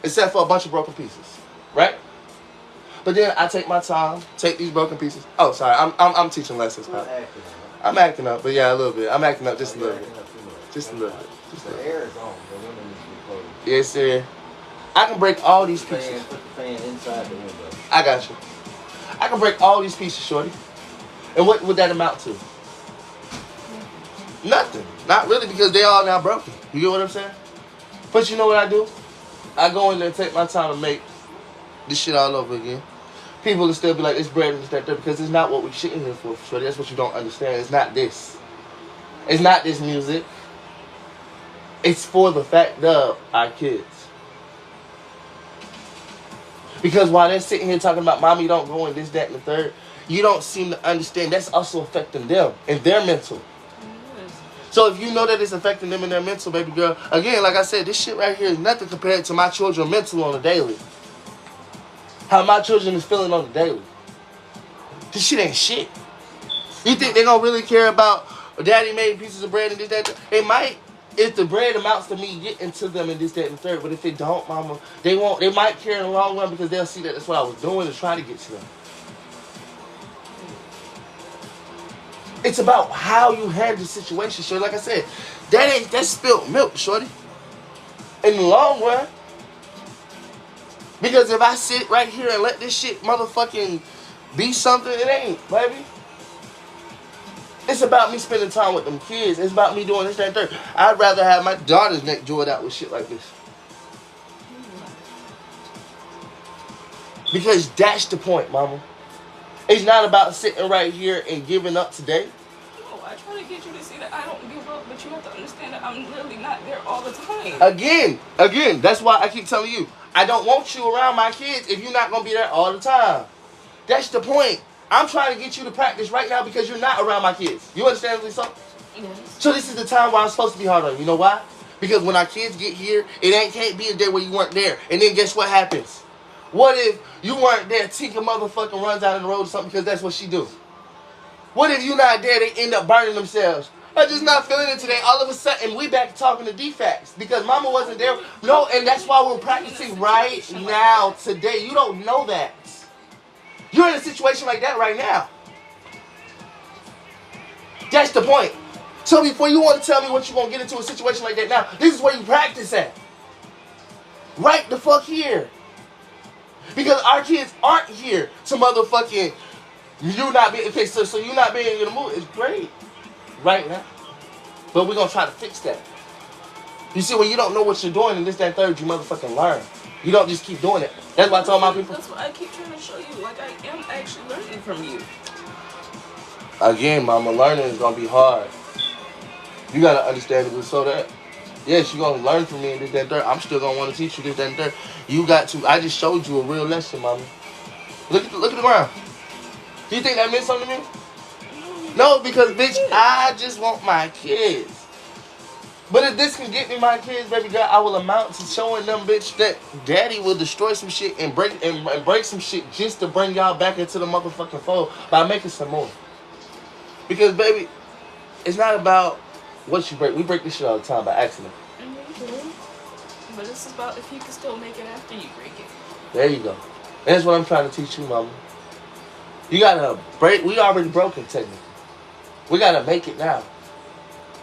Except for a bunch of broken pieces. Right? But then I take my time, take these broken pieces. Oh, sorry. I'm teaching lessons, Pop. I'm acting up, but yeah, a little bit. I'm acting up just a little bit. Just a little bit. The air is on. The window needs to be closed. Yes, sir. I can break all these pieces. Put the fan inside the window. I got you. I can break all these pieces, shorty. And what would that amount to? Nothing. Not really, because they all now broken. You get what I'm saying? But you know what I do? I go in there and take my time to make this shit all over again. People will still be like, it's bread and it's that, because it's not what we're shitting here for, shorty. That's what you don't understand. It's not this. It's not this music. It's for the fact of our kids. Because while they're sitting here talking about mommy don't go in this, that, and the third, you don't seem to understand that's also affecting them and their mental. So if you know that it's affecting them and their mental, baby girl, again, like I said, this shit right here is nothing compared to my children mental on the daily. How my children is feeling on the daily. This shit ain't shit. You think they gonna really care about daddy made pieces of bread and this, that? They might, if the bread amounts to me getting to them and this, that, and the third. But if it don't, mama, they won't. They might care in the long run because they'll see that that's what I was doing to try to get to them. It's about how you handle the situation, shorty. Like I said, that's spilled milk, shorty. In the long run. Because if I sit right here and let this shit motherfucking be something, it ain't, baby. It's about me spending time with them kids. It's about me doing this, that, and third. I'd rather have my daughter's neck joyed out with shit like this. Because that's the point, mama. It's not about sitting right here and giving up today. No, I try to get you to see that I don't give up, but you have to understand that I'm literally not there all the time. Again, that's why I keep telling you, I don't want you around my kids if you're not going to be there all the time. That's the point. I'm trying to get you to practice right now because you're not around my kids. You understand, Lisa? Yes. So this is the time where I'm supposed to be hard on you. You know why? Because when our kids get here, can't be a day where you weren't there. And then guess what happens? What if you weren't there, Tinker motherfucking runs out on the road or something because that's what she do? What if you not there, they end up burning themselves? I'm just not feeling it today. All of a sudden, we back talking to defects because mama wasn't there. No, and that's why we're practicing right now, today. You don't know that. You're in a situation like that right now. That's the point. So before you want to tell me what you're going to get into a situation like that now, this is where you practice at. Right the fuck here. Because our kids aren't here to motherfucking you not being, okay, so you not being in the mood is great right now. But we're going to try to fix that. You see, when you don't know what you're doing in this, that, and third, you motherfucking learn. You don't just keep doing it. That's why I told my people. That's what I keep trying to show you. Like, I am actually learning from you. Again, mama, learning is going to be hard. You got to understand it so that, yes, you're going to learn from me in this, that, and third. I'm still going to want to teach you this, that, and third. You got to, I just showed you a real lesson, mama. Look at the ground. Do you think that meant something to me? No, because, bitch, I just want my kids. But if this can get me my kids, baby girl, I will amount to showing them, bitch, that daddy will destroy some shit and break some shit just to bring y'all back into the motherfucking fold by making some more. Because, baby, it's not about what you break. We break this shit all the time by accident. Mm-hmm. But it's about if you can still make it after you break it. There you go. That's what I'm trying to teach you, mama. You gotta break. We already broken, technically. We gotta make it now.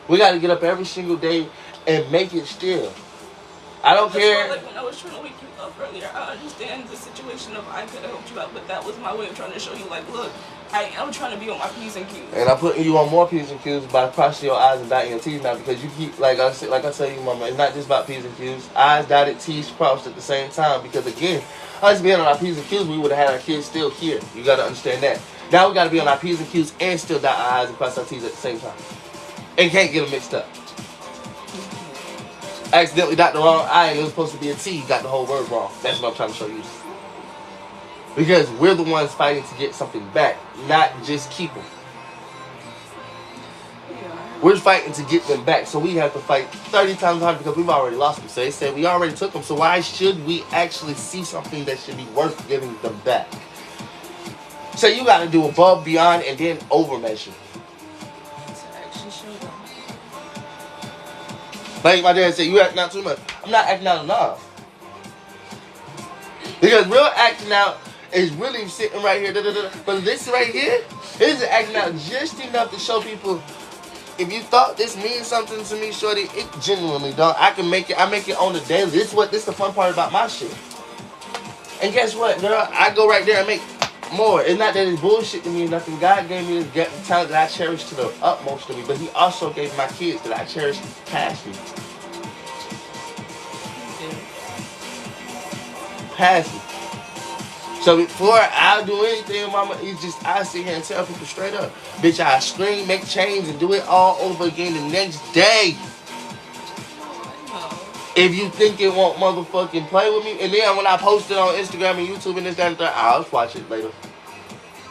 We gotta get up every single day and make it still. I don't care. Like when I was trying to wake you up earlier, I understand the situation of I could have helped you out, but that was my way of trying to show you, like, look, I am trying to be on my P's and Q's. And I'm putting you on more P's and Q's by crossing your I's and dotting your T's now because you keep, like I tell you, mama, it's not just about P's and Q's. I's dotted, T's crossed at the same time because, again, us being on our P's and Q's, we would have had our kids still here. You gotta understand that. Now we gotta be on our P's and Q's and still dot our I's and cross our T's at the same time. And can't get them mixed up. Accidentally got the wrong I and it was supposed to be a T. You got the whole word wrong. That's what I'm trying to show you. Because we're the ones fighting to get something back, not just keep them. We're fighting to get them back, so we have to fight 30 times harder because we've already lost them. So they said we already took them, so why should we actually see something that should be worth giving them back? So you got to do above, beyond, and then over measure. Like my dad said, you acting out too much. I'm not acting out enough. Because real acting out is really sitting right here. But this right here is acting out just enough to show people, if you thought this means something to me, shorty, it genuinely don't. I make it on the daily. This is the fun part about my shit. And guess what, girl? I go right there and make more. It's not that it's bullshit to me or nothing. God gave me this talent that I cherish to the utmost of me, but He also gave my kids that I cherish past me. past me. So before I do anything, mama, it's just I sit here and tell people straight up, bitch, I scream, make change, and do it all over again the next day. If you think it won't motherfucking play with me, and then when I post it on Instagram and YouTube and this, that, and that, I'll watch it later.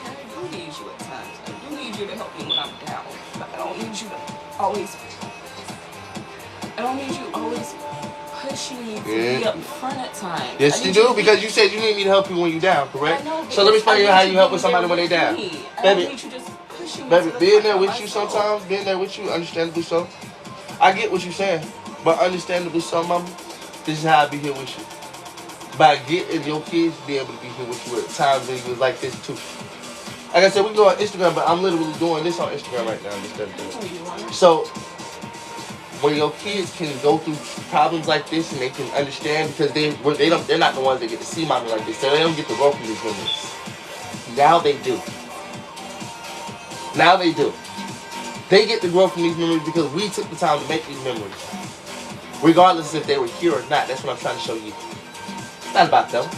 I do need you at times. I do need you to help me when I'm down. But I don't need you to always. I don't need you always pushing me to be up front at times. Yes, you do, because you said you need me to help you when you're down, correct? I know, so let me explain you how you help with somebody when they're down. I don't need you just pushing me. Baby, being there with you sometimes, being there with you, understandably so. I get what you're saying, but understandably so, mama, this is how I be here with you. By getting your kids to be able to be here with you at times when you was like this too. Like I said, we go on Instagram, but I'm literally doing this on Instagram right now. So when your kids can go through problems like this and they can understand, because they're not the ones that get to see mommy like this, so they don't get to grow from these memories. Now they do. Now they do. They get to grow from these memories because we took the time to make these memories. Regardless if they were here or not, that's what I'm trying to show you. It's not about them.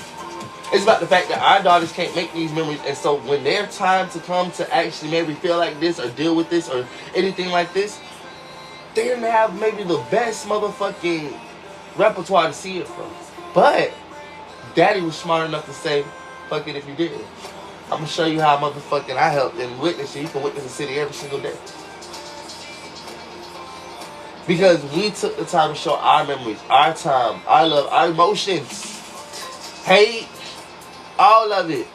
It's about the fact that our daughters can't make these memories, and so when their time to come to actually maybe feel like this or deal with this or anything like this, they're gonna have maybe the best motherfucking repertoire to see it from. But daddy was smart enough to say, fuck it if you did. I'm gonna show you how motherfucking I helped and witness it. You can witness the city every single day. Because we took the time to show our memories, our time, our love, our emotions, hate, all of it.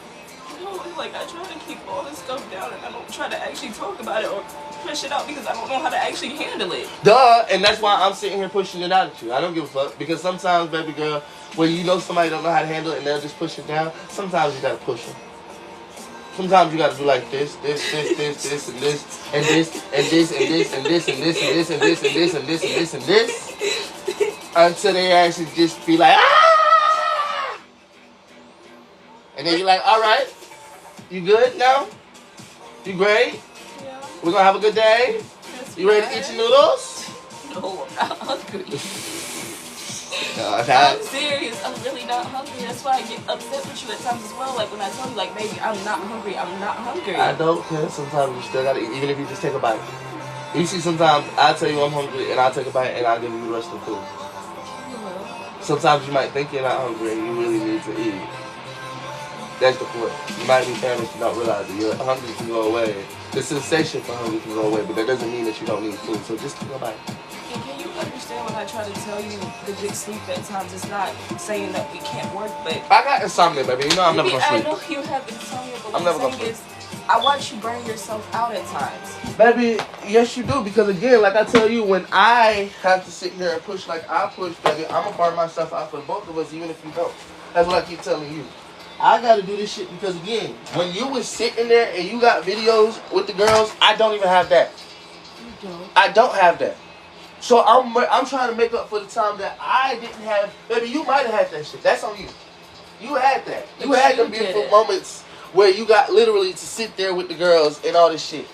You know, like I try to keep all this stuff down and I don't try to actually talk about it or push it out because I don't know how to actually handle it. Duh, and that's why I'm sitting here pushing it out at you. I don't give a fuck, because sometimes, baby girl, when you know somebody don't know how to handle it and they'll just push it down, sometimes you gotta push them. Sometimes you gotta do like this, and this, and this, and this, and this, and this, and this, and this, and this, and this, and this, and this, and this, and this, until they actually just be like, ah! And then you're like, all right, you good now? You great? Yeah. We're gonna have a good day? You ready to eat your noodles? No, I'm not hungry. No, I'm serious. I'm really not hungry. That's why I get upset with you at times as well. Like when I tell you, like, baby, I'm not hungry. I'm not hungry. I don't care. Sometimes you still gotta eat, even if you just take a bite. You see, sometimes I tell you I'm hungry and I'll take a bite and I'll give you the rest of the food. Sometimes you might think you're not hungry and you really need to eat. That's the point. You might be famished and don't realize it. Your hunger can go away. The sensation for hunger can go away, but that doesn't mean that you don't need food. So just take a bite. And can you understand when I try to tell you the good sleep at times? It's not saying that we can't work, but I got insomnia, baby. You know I'm never gonna sleep. I know you have insomnia, but I'm what never I'm gonna saying is, I watch you burn yourself out at times. Baby, yes you do, because again, like I tell you, when I have to sit here and push like I push, baby, I'm gonna burn myself out for both of us, even if you don't. That's what I keep telling you. I gotta do this shit because again, when you was sitting there and you got videos with the girls, I don't even have that. You don't. I don't have that. So I'm trying to make up for the time that I didn't have. Baby, you might have had that shit. That's on you. You had that. You had them beautiful moments where you got literally to sit there with the girls and all this shit.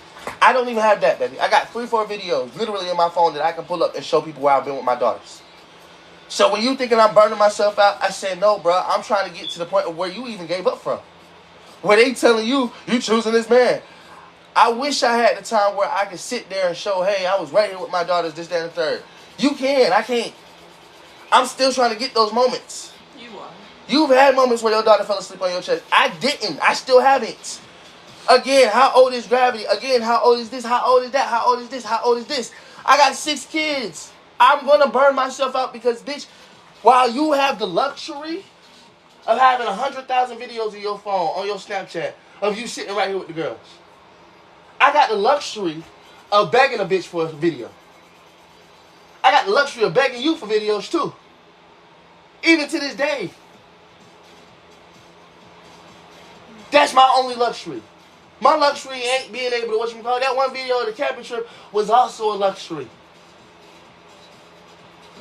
I don't even have that, baby. I got 3-4 videos literally in my phone that I can pull up and show people where I've been with my daughters. So when you thinking I'm burning myself out, I said, no, bro. I'm trying to get to the point of where you even gave up from. Where they telling you choosing this man. I wish I had the time where I could sit there and show, hey, I was right here with my daughters, this, that, and the third. You can. I can't. I'm still trying to get those moments. You are. You've had moments where your daughter fell asleep on your chest. I didn't. I still haven't. Again, how old is gravity? Again, how old is this? How old is that? How old is this? How old is this? I got 6 kids. I'm going to burn myself out because, bitch, while you have the luxury of having 100,000 videos in your phone, on your Snapchat, of you sitting right here with the girls, I got the luxury of begging a bitch for a video. I got the luxury of begging you for videos too. Even to this day. That's my only luxury. My luxury ain't being able to, that one video of the camping trip was also a luxury.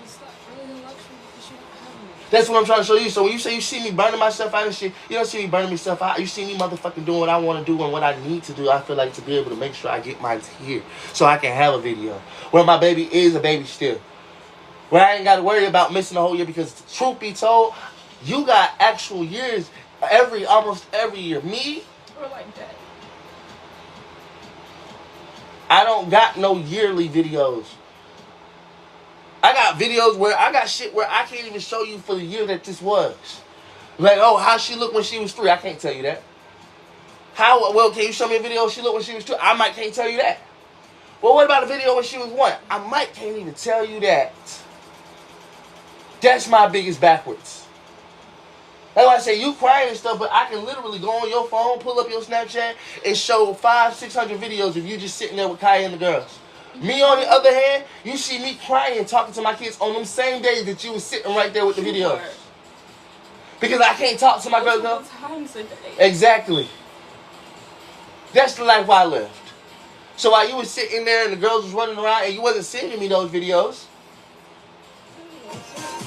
It's not really a luxury because you don't have any. That's what I'm trying to show you. So when you say you see me burning myself out and shit, you don't see me burning myself out. You see me motherfucking doing what I want to do and what I need to do. I feel like to be able to make sure I get mine here so I can have a video where my baby is a baby still. Where I ain't got to worry about missing a whole year because truth be told, You got actual years almost every year. Me, Or like that. I don't got no yearly videos. I got videos where I got shit where I can't even show you for the year that this was. Like, oh, how she looked when she was 3. I can't tell you that. Well, can you show me a video she looked when she was 2? I can't tell you that. Well, what about a video when she was 1? I can't even tell you that. That's my biggest backwards. That's why I say you crying and stuff, but I can literally go on your phone, pull up your Snapchat, and show 500-600 videos of you just sitting there with Kaya and the girls. Me, on the other hand, you see me crying, talking to my kids on them same days that you was sitting right there with the videos. Because I can't talk to my girls. Times a day. Exactly. That's the life I lived. So while you was sitting there and the girls was running around and you wasn't sending me those videos,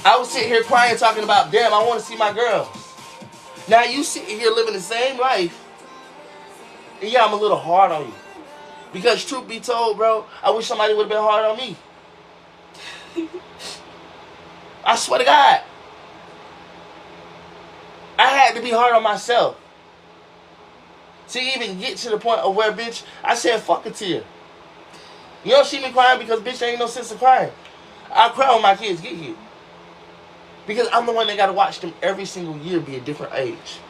I was sitting here crying, talking about, damn, I want to see my girls. Now you sitting here living the same life, and yeah, I'm a little hard on you. Because truth be told, bro, I wish somebody would have been hard on me. I swear to God. I had to be hard on myself. To even get to the point of where, bitch, I said, fuck a tear. You don't see me crying because, bitch, there ain't no sense of crying. I cry when my kids get here. Because I'm the one that got to watch them every single year be a different age.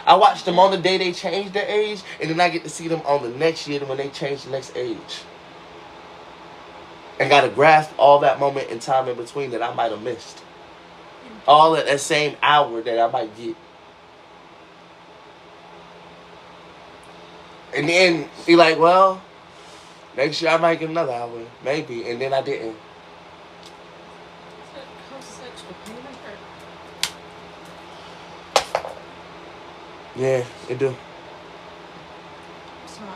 I watch them on the day they change their age, and then I get to see them on the next year when they change the next age. And got to grasp all that moment in time in between that I might have missed. All at that same hour that I might get. And then be like, well, next year I might get another hour. Maybe. And then I didn't. Yeah, it do. Sorry.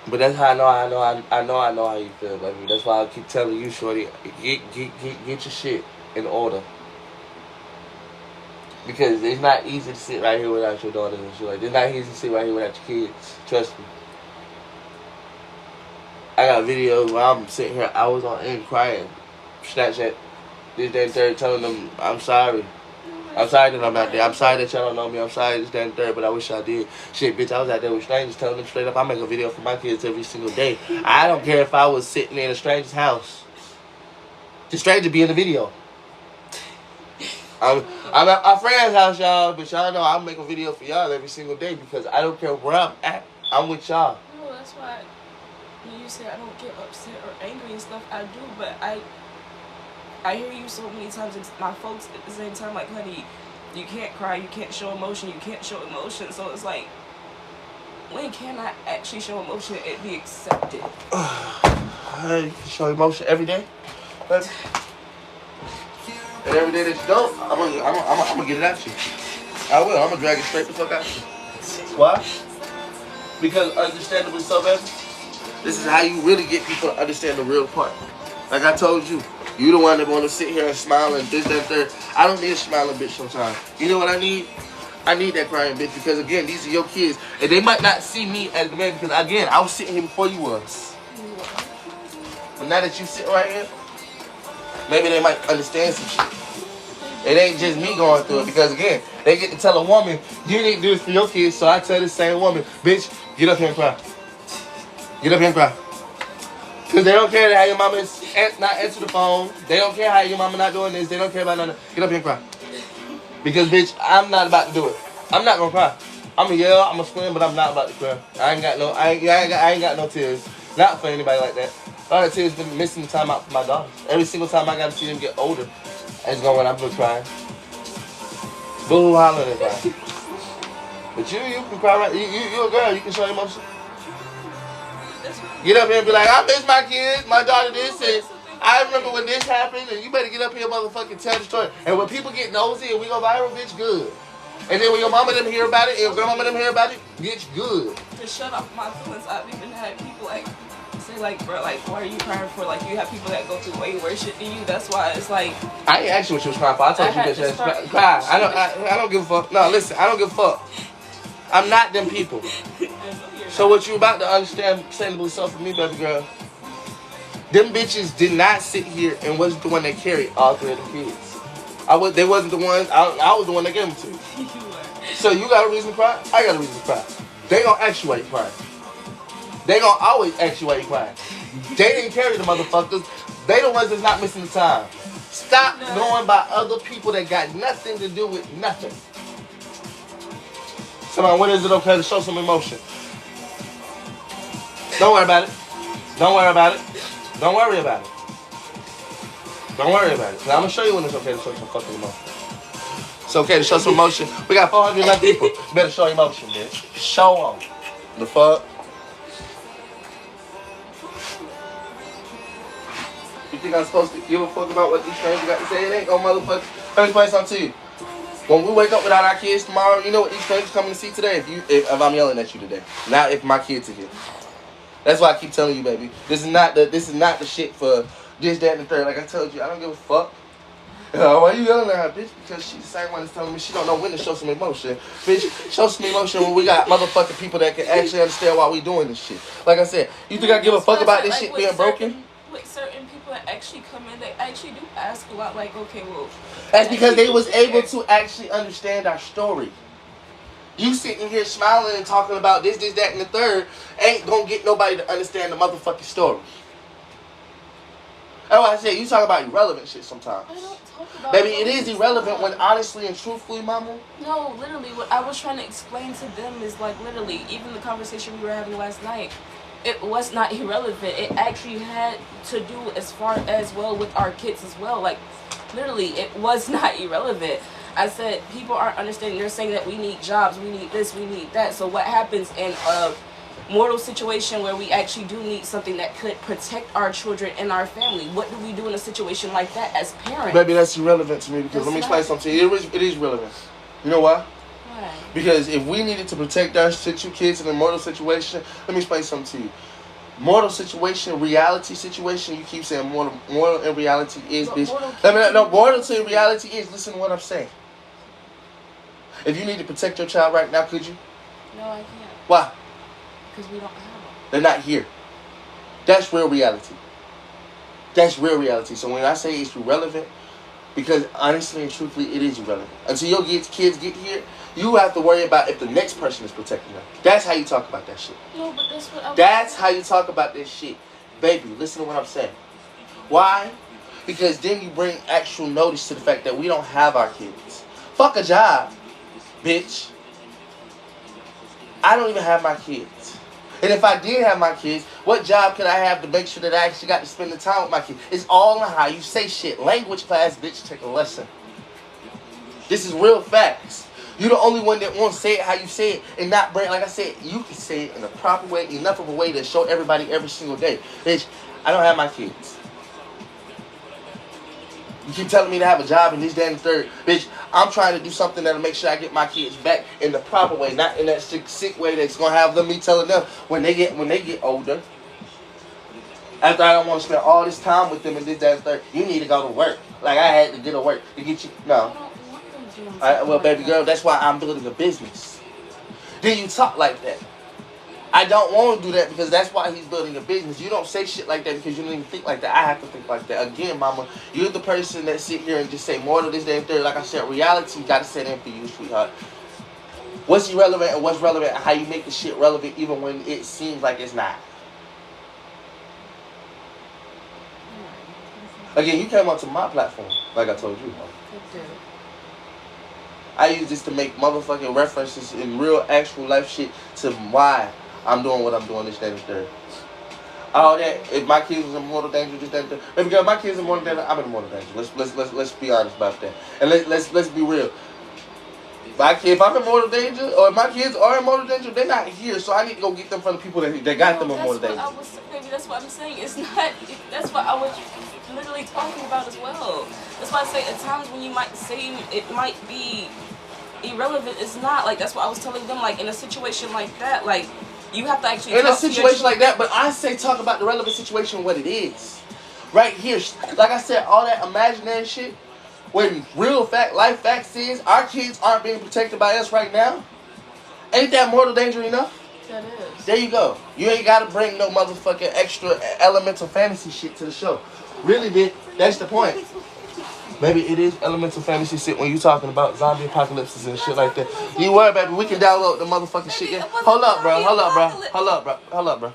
But that's how I know how you feel, baby. That's why I keep telling you, shorty, get your shit in order. Because it's not easy to sit right here without your daughters and shit. Like, it's not easy to sit right here without your kids. Trust me. I got videos where I'm sitting here hours on end crying. Snapchat, this, that, and third, telling them, I'm sorry. I'm sorry that I'm out there. I'm sorry that y'all don't know me. I'm sorry this, that, and third, but I wish I did. Shit, bitch, I was out there with strangers telling them straight up, I make a video for my kids every single day. I don't care if I was sitting in a stranger's house. The stranger be in the video. I'm at my friend's house, y'all, but y'all know I make a video for y'all every single day because I don't care where I'm at. I'm with y'all. No, that's why when you say I don't get upset or angry and stuff, I do, but I hear you so many times, and my folks at the same time, like, honey, you can't cry, you can't show emotion, you can't show emotion. So it's like, when can I actually show emotion and be accepted? You can show emotion every day. But, and every day that you don't, I'm gonna get it at you. I will. I'm gonna drag it straight the fuck out you. Why? Because understandably so, baby, this is how you really get people to understand the real part. Like I told you, you the one that want to sit here and smile and this, that, third. I don't need a smiling bitch sometimes. You know what I need? I need that crying bitch because, again, these are your kids. And they might not see me as the man because, again, I was sitting here before you was. But now that you sitting right here, maybe they might understand some shit. It ain't just me going through it because, again, they get to tell a woman, you need to do this for your kids, so I tell this same woman, bitch, get up here and cry. Get up here and cry. Because they don't care how your mama is not answer the phone. They don't care how your mama not doing this. They don't care about nothing. Get up here and cry. Because, bitch, I'm not about to do it. I'm not going to cry. I'm going to yell, I'm going to scream, but I'm not about to cry. I ain't got no tears. Not for anybody like that. All the tears been missing the time out for my daughters. Every single time I got to see them get older, it's going when I'm crying. Boo, hollering and crying. But you can cry right. You a girl. You can show emotion. Get up here and be like, I miss my kids, my daughter this, and I remember when this happened, and you better get up here and motherfucking tell the story. And when people get nosy and we go viral, bitch, good. And then when your mama them hear about it, and your grandmama them hear about it, bitch, good. To shut off my feelings, I've even had people like say like, bro, like, what are you crying for? Like, you have people that go through way worse shit than you. That's why it's like. I ain't asked you what you was crying for. I told you bitch, cry. I don't give a fuck. No, listen, I don't give a fuck. I'm not them people. So what you about to understand, understandably so for me, baby girl, them bitches did not sit here and wasn't the one that carried all 3 of the kids. They wasn't the ones. I was the one that gave them to you. So you got a reason to cry. I got a reason to cry. They gonna ask you why you crying. They gonna always ask you why you crying. They didn't carry the motherfuckers. They the ones that's not missing the time. Stop going by other people that got nothing to do with nothing. Come on, when is it okay to show some emotion? Don't worry about it. Don't worry about it. Don't worry about it. Don't worry about it. Now I'm gonna show you when it's okay to show some fucking emotion. It's okay to show some emotion. We got 411 people. You better show emotion, bitch. Show them. The fuck? You think I'm supposed to give a fuck about what these strangers got to say? It ain't no motherfucker. Let me explain something to you. When we wake up without our kids tomorrow, you know what these strangers coming to see today? If I'm yelling at you today. Not if my kids are here. That's why I keep telling you, baby. This is not the shit for this, that, and the third. Like I told you, I don't give a fuck. Why you yelling at her, bitch? Because she's the same one that's telling me she don't know when to show some emotion. Bitch, show some emotion when we got motherfucking people that can actually understand why we doing this shit. Like I said, you think I give a fuck about this shit being broken? With certain people that actually come in, they actually do ask a lot, like, okay, well... That's because they was able to actually understand our story. You sitting here smiling and talking about this, that, and the third ain't gonna get nobody to understand the motherfucking story. That's why I said you talk about irrelevant shit sometimes. I don't talk about Baby, it is irrelevant when honestly and truthfully, mama. No, literally, what I was trying to explain to them is like literally, even the conversation we were having last night, it was not irrelevant. It actually had to do as far as well with our kids as well. Like, literally, it was not irrelevant. I said, people aren't understanding. They're saying that we need jobs, we need this, we need that. So what happens in a mortal situation where we actually do need something that could protect our children and our family? What do we do in a situation like that as parents? Baby, that's irrelevant to me because let me explain something to you. It is relevant. You know why? Why? Because if we needed to protect our kids in a mortal situation, let me explain something to you. Mortal situation, reality situation, you keep saying mortal and reality is, bitch. Mortal to reality is, listen to what I'm saying. If you need to protect your child right now, could you? No, I can't. Why? Because we don't have them. They're not here. That's real reality. That's real reality. So when I say it's irrelevant, because honestly and truthfully, it is irrelevant. Until your kids get here, you have to worry about if the next person is protecting them. That's how you talk about that shit. No, but that's what I'm That's how you talk about this shit. Baby, listen to what I'm saying. Why? Because then you bring actual notice to the fact that we don't have our kids. Fuck a job, bitch. I don't even have my kids. And if I did have my kids, what job could I have to make sure that I actually got to spend the time with my kids? It's all on how you say shit. Language class, bitch, take a lesson. This is real facts. You're the only one that won't say it how you say it and not bring, like I said, you can say it in a proper way, enough of a way to show everybody every single day. Bitch, I don't have my kids. You keep telling me to have a job in this, that, and the third. Bitch, I'm trying to do something that'll make sure I get my kids back in the proper way, not in that sick way that's gonna have me telling them when they get older. After I don't want to spend all this time with them in this, that, and the third, you need to go to work. Like I had to get to work to get you. No. Well, baby girl, that's why I'm building a business. Then you talk like that. I don't want to do that because that's why he's building a business. You don't say shit like that because you don't even think like that. I have to think like that. Again, mama, you're the person that sit here and just say more to this, that, and third. Like I said, reality got to set in for you, sweetheart. What's irrelevant and what's relevant and how you make the shit relevant even when it seems like it's not. Again, you came onto my platform, like I told you, mama. I use this to make motherfucking references in real, actual life shit to why I'm doing what I'm doing this, that, and third. All that, if my kids was in mortal danger, this, that, and third. Baby girl, my kids in mortal danger, I'm in mortal danger. Let's be honest about that. And let's be real. If I'm in mortal danger, or if my kids are in mortal danger, they're not here, so I need to go get them from the people that got them in mortal danger. Baby, that's what I'm saying. It's not, that's what I was literally talking about as well. That's why I say at times when you might say it might be irrelevant, it's not. Like, that's what I was telling them, like, in a situation like that, like, you have to actually in a situation like that, but I say talk about the relevant situation, what it is. Right here, like I said, all that imaginary shit, when real life facts is, our kids aren't being protected by us right now. Ain't that mortal danger enough? That is. There you go. You ain't got to bring no motherfucking extra elemental fantasy shit to the show. Really, bitch, that's the point. Baby, it is elemental fantasy shit when you talking about zombie apocalypses and shit like that. You worry, baby. We can download the motherfucking shit. Yeah. Hold up, bro. Hold up, bro.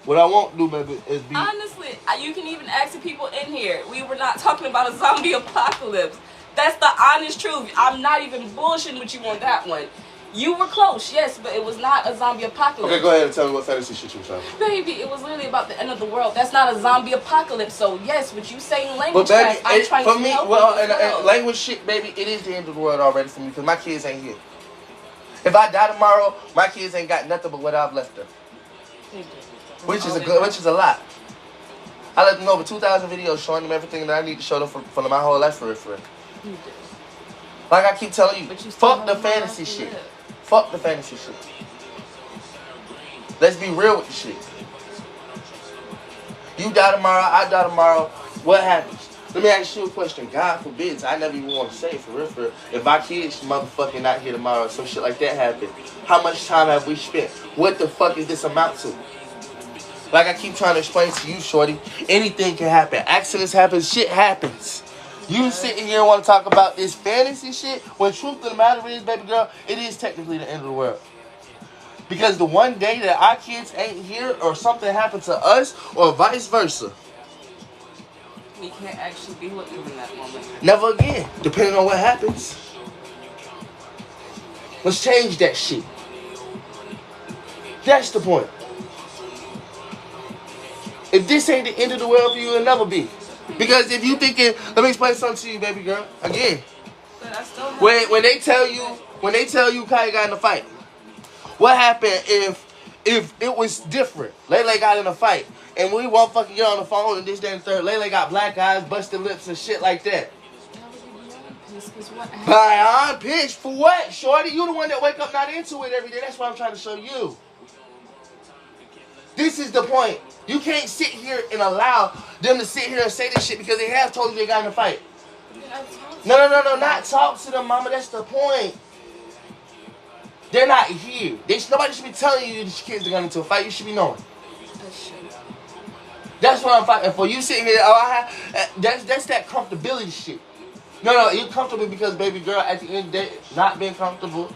What I won't do, baby, is be... Honestly, you can even ask the people in here. We were not talking about a zombie apocalypse. That's the honest truth. I'm not even bullshitting with you on that one. You were close, yes, but it was not a zombie apocalypse. Okay, go ahead and tell me what fantasy shit you were talking about. Baby, it was literally about the end of the world. That's not a zombie apocalypse. So, yes, what you saying language but baby, class, I'm trying for to me, help well, you and language shit, baby, it is the end of the world already for me because my kids ain't here. If I die tomorrow, my kids ain't got nothing but what I've left them. Which is a lot. I let them know over 2,000 videos showing them everything that I need to show them for my whole life for real. Like I keep telling you, fuck the fantasy shit. Fuck the fantasy shit. Let's be real with the shit. You die tomorrow, I die tomorrow. What happens? Let me ask you a question. God forbids, I never even want to say it for real. If my kids motherfucking not here tomorrow, some shit like that happen, how much time have we spent? What the fuck is this amount to? Like I keep trying to explain to you, shorty, anything can happen. Accidents happen, shit happens. You sitting here and want to talk about this fantasy shit, when truth of the matter is, baby girl, it is technically the end of the world. Because the one day that our kids ain't here or something happened to us or vice versa, we can't actually be with them in that moment. never again, depending on what happens. Let's change that shit. That's the point. If this ain't the end of the world for you, it'll never be. Because if you thinking, let me explain something to you, baby girl. Again, when they tell you Kaya got in a fight, what happened if it was different? Lele got in a fight, and we won't fucking get on the phone and this, that, and third. Lele got black eyes, busted lips, and shit like that. But I'm pissed for what, shorty? You the one that wake up not into it every day. That's what I'm trying to show you. This is the point. You can't sit here and allow them to sit here and say this shit because they have told you they got in a fight. No, not talk to them, mama. That's the point. They're not here. Nobody should be telling you that your kids are going into a fight. You should be knowing. That's what I'm fighting for. You sitting here, that's that comfortability shit. No, you're comfortable because, baby girl, at the end of the day, not being comfortable,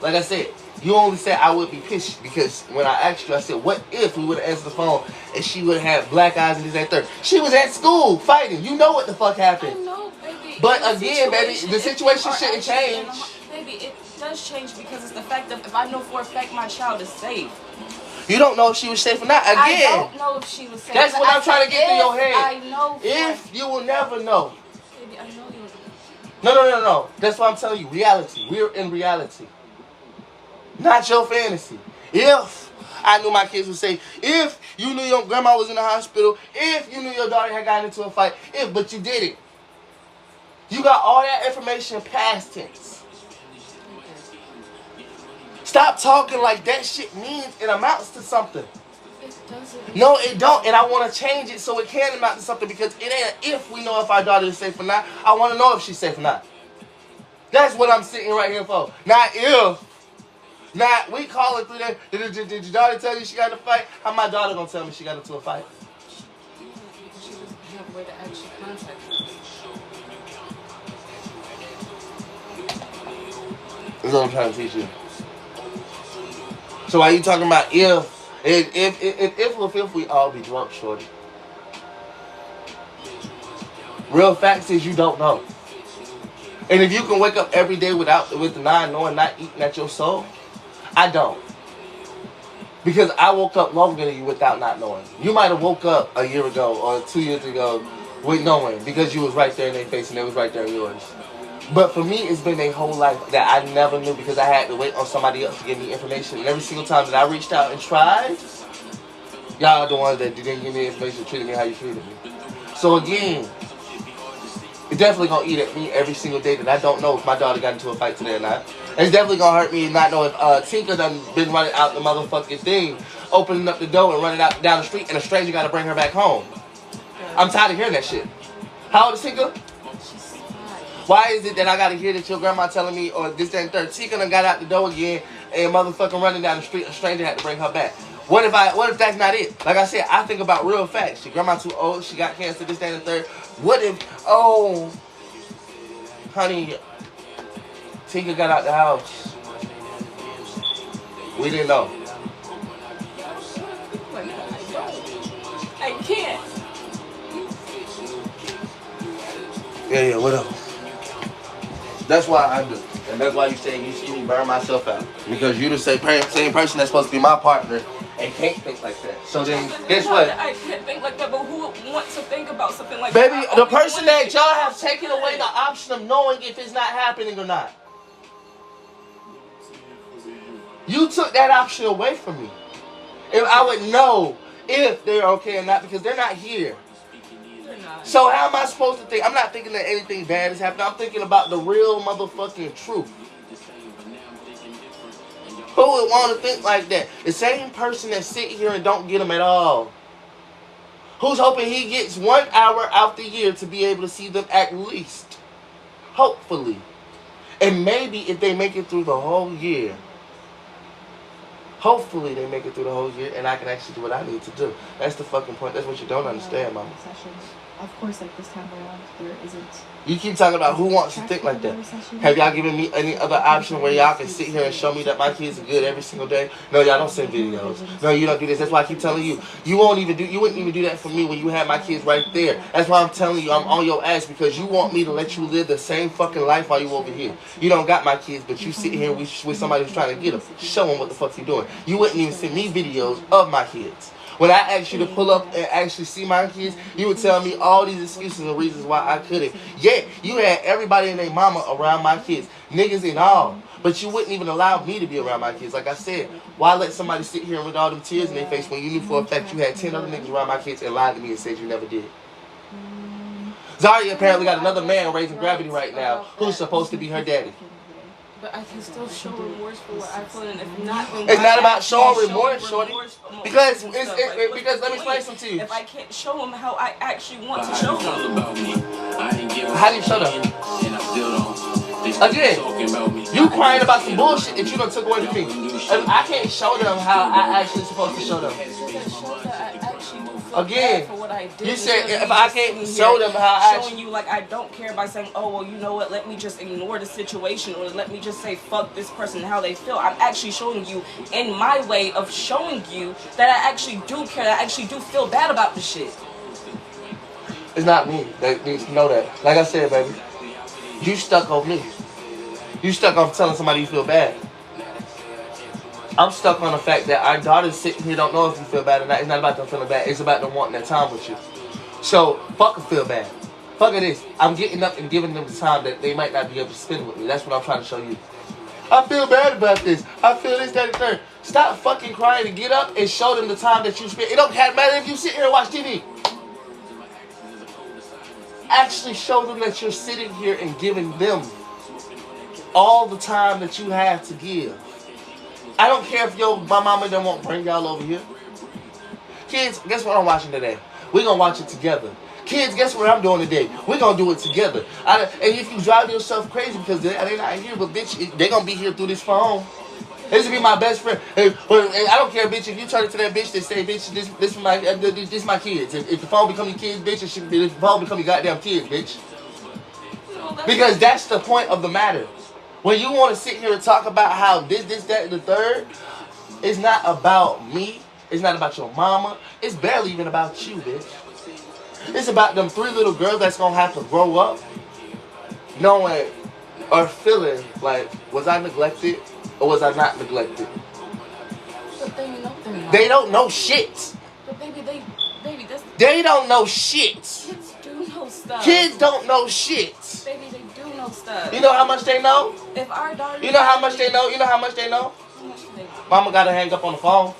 like I said, you only said I would be pissed because when I asked you, I said, what if we would have answered the phone and she would have had black eyes and this, that, third? She was at school fighting. You know what the fuck happened. I know, baby. But again, baby, the situation shouldn't change. Baby, it does change because it's the fact that if I know for a fact my child is safe. You don't know if she was safe or not. Again, I don't know if she was safe. That's what I'm trying to get through your head. I know. If you will never know. Baby, I know you. No. That's what I'm telling you. Reality. We're in reality. Not your fantasy. If I knew my kids would say, if you knew your grandma was in the hospital, if you knew your daughter had gotten into a fight, but you did it. You got all that information past tense. Stop talking like that shit means it amounts to something. It doesn't. No, it don't, and I want to change it so it can amount to something because it ain't if we know if our daughter is safe or not. I want to know if she's safe or not. That's what I'm sitting right here for. Not if. Not we call it through that. Did your daughter tell you she got in a fight? How my daughter gonna tell me she got into a fight? She doesn't have a way to actually contact us. That's what I'm trying to teach you. So why you talking about if we all be drunk, shorty? Real facts is you don't know. And if you can wake up every day with the not knowing, not eating at your soul, I don't. Because I woke up longer than you without not knowing. You might have woke up a year ago or 2 years ago with knowing because you was right there in their face and they was right there in yours. But for me, it's been a whole life that I never knew because I had to wait on somebody else to give me information. And every single time that I reached out and tried, y'all are the ones that didn't give me information, treated me how you treated me. So again, it's definitely going to eat at me every single day that I don't know if my daughter got into a fight today or not. It's definitely going to hurt me not know if Tinker done been running out the motherfucking thing, opening up the door and running out down the street and a stranger got to bring her back home. I'm tired of hearing that shit. How old is Tinker? Why is it that I got to hear that your grandma telling me or this, that, and third? Tinker done got out the door again and motherfucking running down the street, a stranger had to bring her back. What if that's not it? Like I said, I think about real facts. Your grandma too old, she got cancer, this, that, and the third. What if, oh, honey, Tika got out the house. We didn't know. I can't. Yeah, whatever. That's why I do. And that's why you say you see me burn myself out. Because you the same person that's supposed to be my partner and can't think like that. So then, guess what? I can't think like that, but who would want to think about something like Baby, that? the person that y'all have taken away the option of knowing if it's not happening or not. You took that option away from me. If I would know if they're okay or not, because they're not here. So how am I supposed to think? I'm not thinking that anything bad is happening. I'm thinking about the real motherfucking truth. Who would want to think like that? The same person that sit here and don't get them at all. Who's hoping he gets 1 hour out the year to be able to see them at least. Hopefully. And maybe if they make it through the whole year. Hopefully they make it through the whole year and I can actually do what I need to do. That's the fucking point. That's what you don't understand, mama. Of course, like this time around, there isn't. You keep talking about who wants to think like that. Have y'all given me any other option where y'all can sit here and show me that my kids are good every single day? No, y'all don't send videos. No, you don't do this. That's why I keep telling you. You wouldn't even do that for me when you had my kids right there. That's why I'm telling you I'm on your ass because you want me to let you live the same fucking life while you over here. You don't got my kids, but you sit here with somebody who's trying to get them. Show them what the fuck you doing. You wouldn't even send me videos of my kids. When I asked you to pull up and actually see my kids, you would tell me all these excuses and reasons why I couldn't. Yet, you had everybody and their mama around my kids. Niggas and all. But you wouldn't even allow me to be around my kids. Like I said, why let somebody sit here with all them tears in their face when you knew for a fact you had 10 other niggas around my kids and lied to me and said you never did? Zaria apparently got another man raising gravity right now who's supposed to be her daddy. But I can still show remorse for what I feel, and if not, then it's not about showing show remorse, shorty. Because because let me explain something to you. If I can't show them how I actually want to show them, how do you show them? Again, you crying about some bullshit that you done took away from me. And I can't show them how I actually supposed to show them. Again, you said if I can't show them how I showing you like I don't care by saying, oh well, you know what, let me just ignore the situation or let me just say fuck this person and how they feel. I'm actually showing you in my way of showing you that I actually do care, that I actually do feel bad about this shit. It's not me that needs to know that. Like I said, baby, you stuck on me. You stuck on telling somebody you feel bad. I'm stuck on the fact that our daughters sitting here don't know if you feel bad or not. It's not about them feeling bad. It's about them wanting that time with you. So, fuck them feel bad. Fuck it is. I'm getting up and giving them the time that they might not be able to spend with me. That's what I'm trying to show you. I feel bad about this. I feel this, that, and third. Stop fucking crying and get up and show them the time that you spend. It don't matter if you sit here and watch TV. Actually show them that you're sitting here and giving them all the time that you have to give. I don't care if my mama don't want to bring y'all over here. Kids, guess what I'm watching today? We're going to watch it together. Kids, guess what I'm doing today? We're going to do it together. And if you drive yourself crazy because they're not here, but bitch, they're going to be here through this phone. This will be my best friend. And I don't care, bitch, if you turn it to that bitch that say, bitch, this my kids. If the phone become your kids, bitch, if the phone become your goddamn kids, bitch. Because that's the point of the matter. When you want to sit here and talk about how this, that, and the third, it's not about me. It's not about your mama. It's barely even about you, bitch. It's about them 3 little girls that's going to have to grow up knowing or feeling like, was I neglected or was I not neglected? But they know they're not. They don't know shit. But baby, that's... They don't know shit. Kids do know stuff. Kids don't know shit. Baby, they do know stuff. You know how much they know? If our daughter... You know how much they know? You know how much they know? Mama got to hang up on the phone.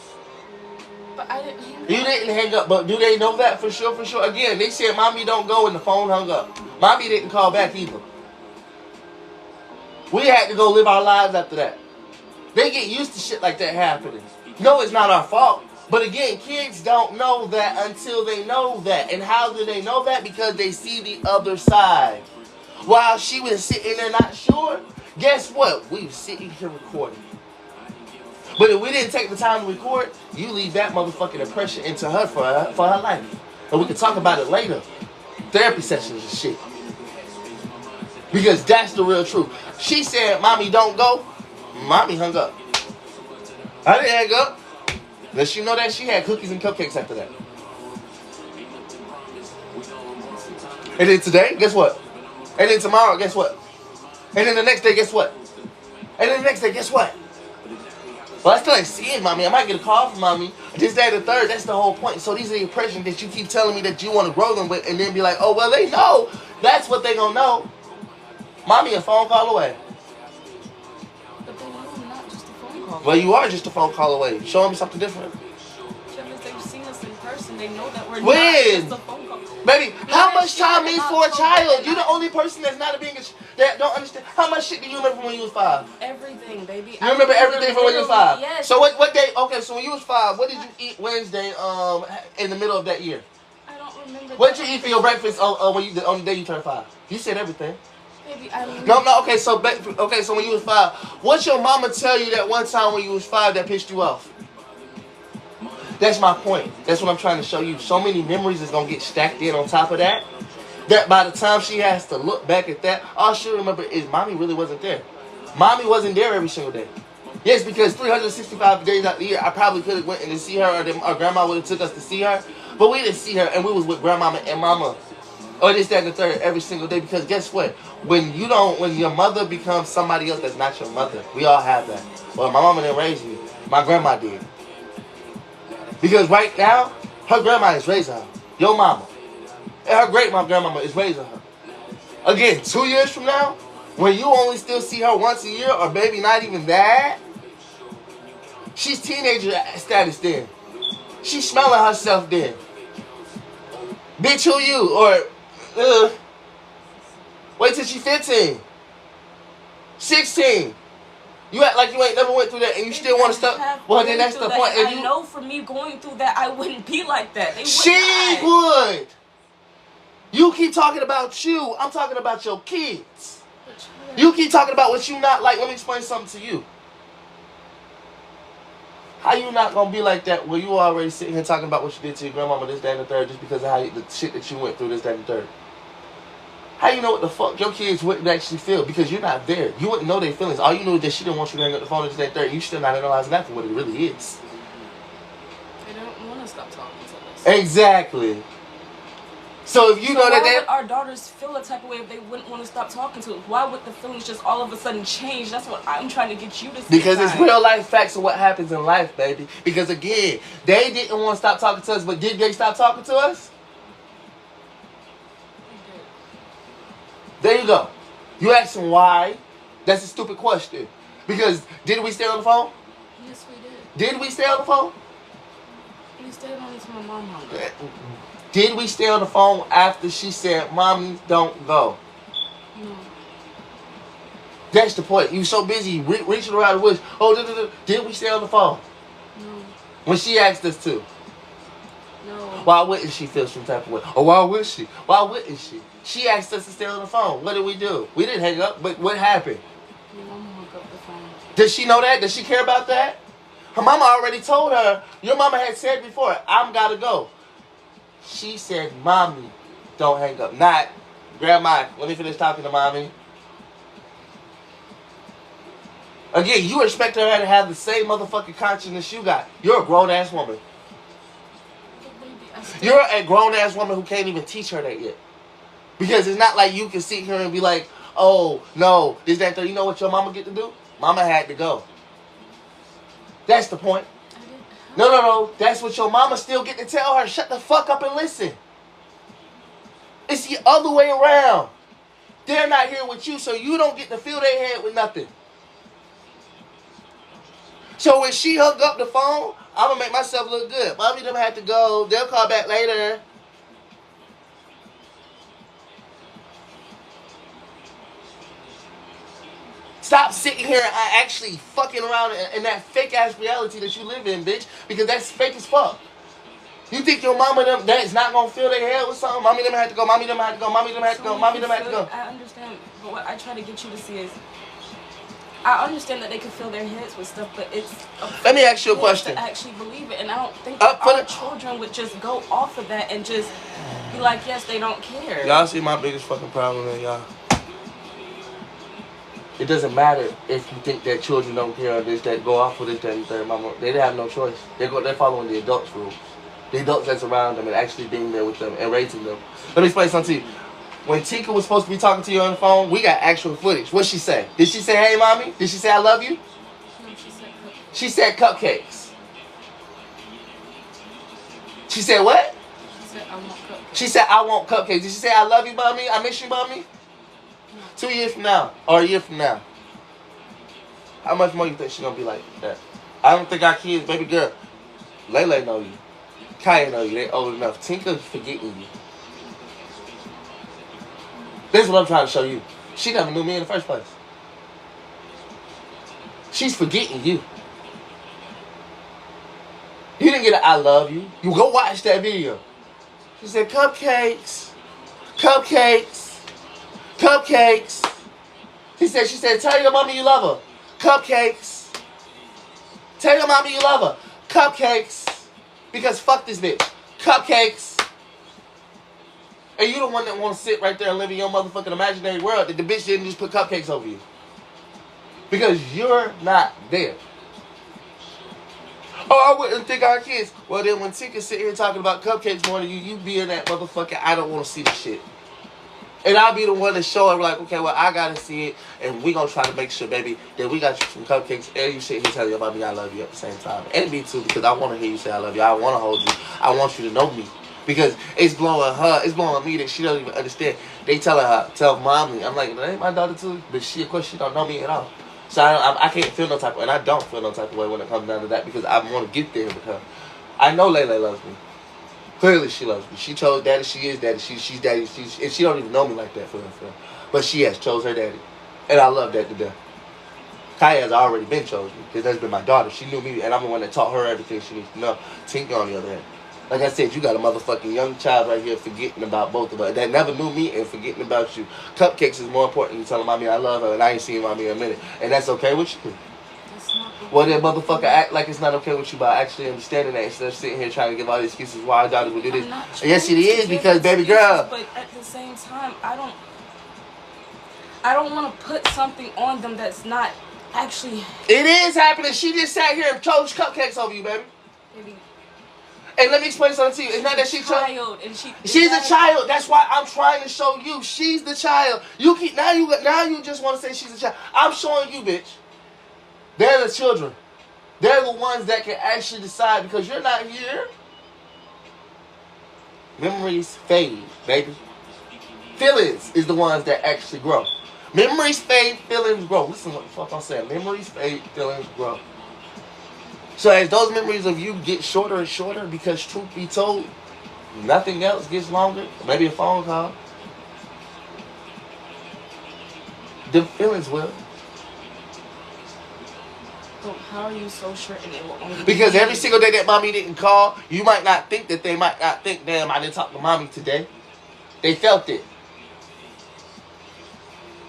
But I didn't hang up. You didn't hang up, but do they know that for sure, for sure? Again, they said mommy don't go and the phone hung up. Mommy didn't call back either. We had to go live our lives after that. They get used to shit like that happening. No, it's not our fault. But again, kids don't know that until they know that. And how do they know that? Because they see the other side. While she was sitting there not sure, guess what? We were sitting here recording. But if we didn't take the time to record, you leave that motherfucking impression into her for her life. And we can talk about it later. Therapy sessions and shit. Because that's the real truth. She said, Mommy, don't go. Mommy hung up. I didn't hang up. Does she know that? She had cookies and cupcakes after that. And then today, guess what? And then tomorrow, guess what? And then the next day, guess what? And then the next day, guess what? Well, I still ain't seeing Mommy. I might get a call from Mommy. This, that, and the third. That's the whole point. So these are the impressions that you keep telling me that you want to grow them with, and then be like, oh, well, they know. That's what they gonna know. Mommy a phone call away. But they know I'm not just a phone call. Well, you are just a phone call away. Show me something different. If they've seen us in person, they know that we're When? not just a phone call. Baby, how Yeah, much time shit, means not for a so child? bad. You're the only person that's not being that don't understand. How much shit do you remember from when you was 5? Everything, baby. You remember everything from when you was 5? Yes. So what day? Okay, so when you was 5, what did you eat Wednesday in the middle of that year? I don't remember. What did you eat for your breakfast on the day you turned 5? You said everything. Baby, I don't No. Okay, so when you was 5, what's your mama tell you that one time when you was 5 that pissed you off? That's my point. That's what I'm trying to show you. So many memories is gonna get stacked in on top of that. That by the time she has to look back at that, all she'll remember is Mommy really wasn't there. Mommy wasn't there every single day. Yes, because 365 days out of the year, I probably could have went in to see her, or grandma would have took us to see her, but we didn't see her, and we was with grandmama and mama, or this, that, and the third every single day. Because guess what? When your mother becomes somebody else that's not your mother, we all have that. Well, my mama didn't raise me. My grandma did. Because right now, her grandma is raising her. Your mama. And her grandmama is raising her. Again, 2 years from now, when you only still see her once a year, or maybe not even that, she's teenager status then. She's smelling herself then. Bitch, who you? Or, wait till she's 15. 16. You act like you ain't never went through that and you still want to stop. Well, then that's the point. I know for me going through that, I wouldn't be like that. She would. You keep talking about you. I'm talking about your kids. You keep talking about what you not like. Let me explain something to you. How you not going to be like that when you already sitting here talking about what you did to your grandmama, this, that, and the third, just because of the shit that you went through, this, that, and the third? How you know what the fuck your kids wouldn't actually feel? Because you're not there. You wouldn't know their feelings. All you knew is that she didn't want you to hang up the phone, this, that, and the third. You still not analyzing that for what it really is. They don't want to stop talking to us. Exactly. So if you know that why would our daughters feel a type of way if they wouldn't want to stop talking to us? Why would the feelings just all of a sudden change? That's what I'm trying to get you to see. Because it's real life facts of what happens in life, baby. Because again, they didn't want to stop talking to us, but did they stop talking to us? There you go. You asking why? That's a stupid question. Because did we stay on the phone? Yes, we did. Did we stay on the phone? We stayed on until my mom hung up. Did we stay on the phone after she said, Mommy, don't go? No. That's the point. You were so busy reaching around the woods. Oh, did we stay on the phone? No. When she asked us to. No. Why wouldn't she feel some type of way? Or why would she? Why wouldn't she? She asked us to stay on the phone. What did we do? We didn't hang up, but what happened? Your mama hung up the phone. Does she know that? Does she care about that? Her mama already told her, your mama had said before, I'm gotta go. She said, Mommy, don't hang up. Not, Grandma, let me finish talking to Mommy. Again, you expect her to have the same motherfucking consciousness you got. You're a grown-ass woman. You're a grown-ass woman who can't even teach her that yet. Because it's not like you can sit here and be like, oh, no, this, that, that. You know what your mama get to do? Mama had to go. That's the point. No. That's what your mama still get to tell her. Shut the fuck up and listen. It's the other way around. They're not here with you, so you don't get to fill their head with nothing. So when she hung up the phone, I'm going to make myself look good. Mommy them had to go. They'll call back later. Stop sitting here and actually fucking around in that fake-ass reality that you live in, bitch. Because that's fake as fuck. You think your mama them that is not going to fill their head with something? Mommy them had to go. Mommy them had to go. Mommy them had to go. Mommy them had to go. I understand. But what I try to get you to see is I understand that they can fill their heads with stuff, but it's Let me ask you a question. To actually believe it, and I don't think For our the- children would just go off of that and just be like, yes, they don't care. Y'all see my biggest fucking problem is y'all. It doesn't matter if you think that children don't care or this, that, go off with this, that, and third. Mama, they have no choice. They're following the adults' rules. The adults that's around them and actually being there with them and raising them. Let me explain something to you. When Tika was supposed to be talking to you on the phone, we got actual footage. What'd she say? Did she say, hey, mommy? Did she say, I love you? No, she said cookies. She said cupcakes. She said what? She said, I want cupcakes. She said, I want cupcakes. Did she say, I love you, mommy? I miss you, mommy? No. 2 years from now or a year from now. How much more you think she's going to be like that? I don't think our kids, baby girl, Lele know you. Kaya know you. They old enough. Tinker's forgetting you. This is what I'm trying to show you. She never knew me in the first place. She's forgetting you. You didn't get an I love you. You go watch that video. She said, cupcakes. Cupcakes. Cupcakes. She said, tell your mommy you love her. Cupcakes. Tell your mommy you love her. Cupcakes. Because fuck this bitch. Cupcakes. And you the one that want to sit right there and live in your motherfucking imaginary world that the bitch didn't just put cupcakes over you. Because you're not there. Oh, I wouldn't think our kids. Well, then when Tika sit here talking about cupcakes more than you be in that motherfucker, I don't want to see the shit. And I'll be the one to show her, like, okay, well, I got to see it, and we going to try to make sure, baby, that we got you some cupcakes, and you sit here telling your mommy I love you at the same time. And me too, because I want to hear you say I love you. I want to hold you. I want you to know me. Because it's blowing her, it's blowing me that she don't even understand. They tell mommy. I'm like, that ain't my daughter too. But she, of course, she don't know me at all. So I can't feel no type of way, and I don't feel no type of way when it comes down to that because I want to get there with her. I know Lele loves me. Clearly she loves me. She chose daddy. She is daddy. She's daddy. And she don't even know me like that for real. But she has chose her daddy. And I love that to death. Kaya has already been chosen because that's been my daughter. She knew me, and I'm the one that taught her everything she needs to know. Tinker, on the other hand. Like I said, you got a motherfucking young child right here forgetting about both of us. That never knew me and forgetting about you. Cupcakes is more important than telling mommy I love her and I ain't seen mommy in a minute. And that's okay with you. Well, that motherfucker act like it's not okay with you by actually understanding that instead of sitting here trying to give all these excuses why our daughter would do this. Yes, it is because, baby girl. But at the same time, I don't want to put something on them that's not actually. It is happening. She just sat here and chose cupcakes over you, baby. Maybe. And let me explain something to you. It's not that she's she's a child. That's why I'm trying to show you. She's the child. You keep now you just want to say she's a child. I'm showing you, bitch. They're the children. They're the ones that can actually decide because you're not here. Memories fade, baby. Feelings is the ones that actually grow. Memories fade, feelings grow. Listen what the fuck I'm saying. Memories fade, feelings grow. So as those memories of you get shorter and shorter, because truth be told, nothing else gets longer. Maybe a phone call. The feelings will. So how are you so sure and it will only because every single day that mommy didn't call, you might not think that they might not think, damn, I didn't talk to mommy today. They felt it.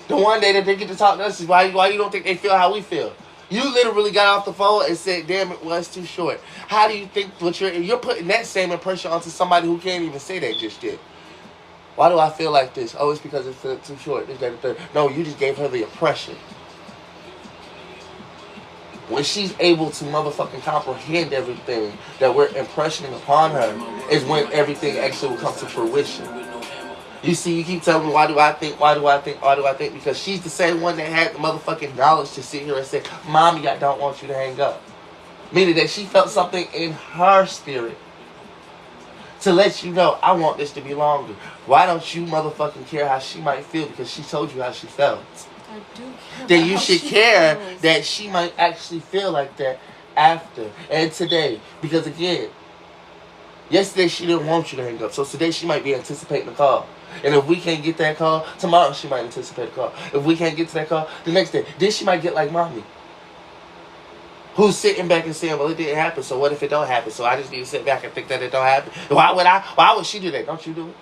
The one day that they get to talk to us is why you don't think they feel how we feel. You literally got off the phone and said, damn, it was too short. How do you think what you're putting that same impression onto somebody who can't even say that just yet? Why do I feel like this? Oh, it's because it felt too short. No, you just gave her the impression. When she's able to motherfucking comprehend everything that we're impressioning upon her is when everything actually will come to fruition. You see, you keep telling me, why do I think? Because she's the same one that had the motherfucking knowledge to sit here and say, Mommy, I don't want you to hang up. Meaning that she felt something in her spirit to let you know, I want this to be longer. Why don't you motherfucking care how she might feel because she told you how she felt? I do care. Then you should care that she might actually feel like that after and today. Because again, yesterday she didn't want you to hang up. So today she might be anticipating the call. And if we can't get that call, tomorrow she might anticipate a call. If we can't get to that call, the next day, then she might get like mommy. Who's sitting back and saying, well, it didn't happen, so what if it don't happen? So I just need to sit back and think that it don't happen. Why would she do that? Don't you do it?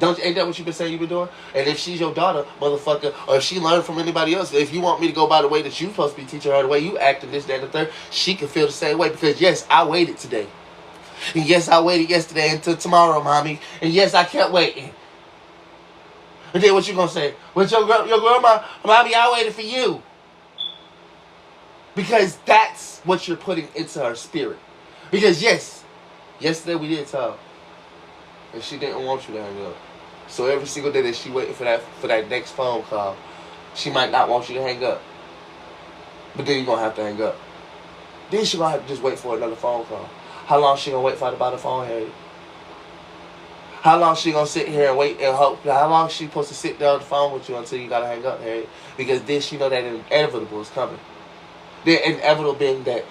Ain't that what you've been saying you've been doing? And if she's your daughter, motherfucker, or if she learned from anybody else, if you want me to go by the way that you supposed to be teaching her, the way you act and this, that, and the third, she can feel the same way. Because yes, I waited today. And yes, I waited yesterday until tomorrow, mommy. And yes, I kept waiting. And then what you gonna say? With your grandma, mommy, I waited for you. Because that's what you're putting into her spirit. Because yes, yesterday we did talk. And she didn't want you to hang up. So every single day that she waiting for that next phone call, she might not want you to hang up. But then you're going to have to hang up. Then she going to have to just wait for another phone call. How long she going to wait for her to buy the phone, Harry? How long she going to sit here and wait and hope? How long she supposed to sit there on the phone with you until you got to hang up, Harry? Because then she know that inevitable is coming. The inevitable being that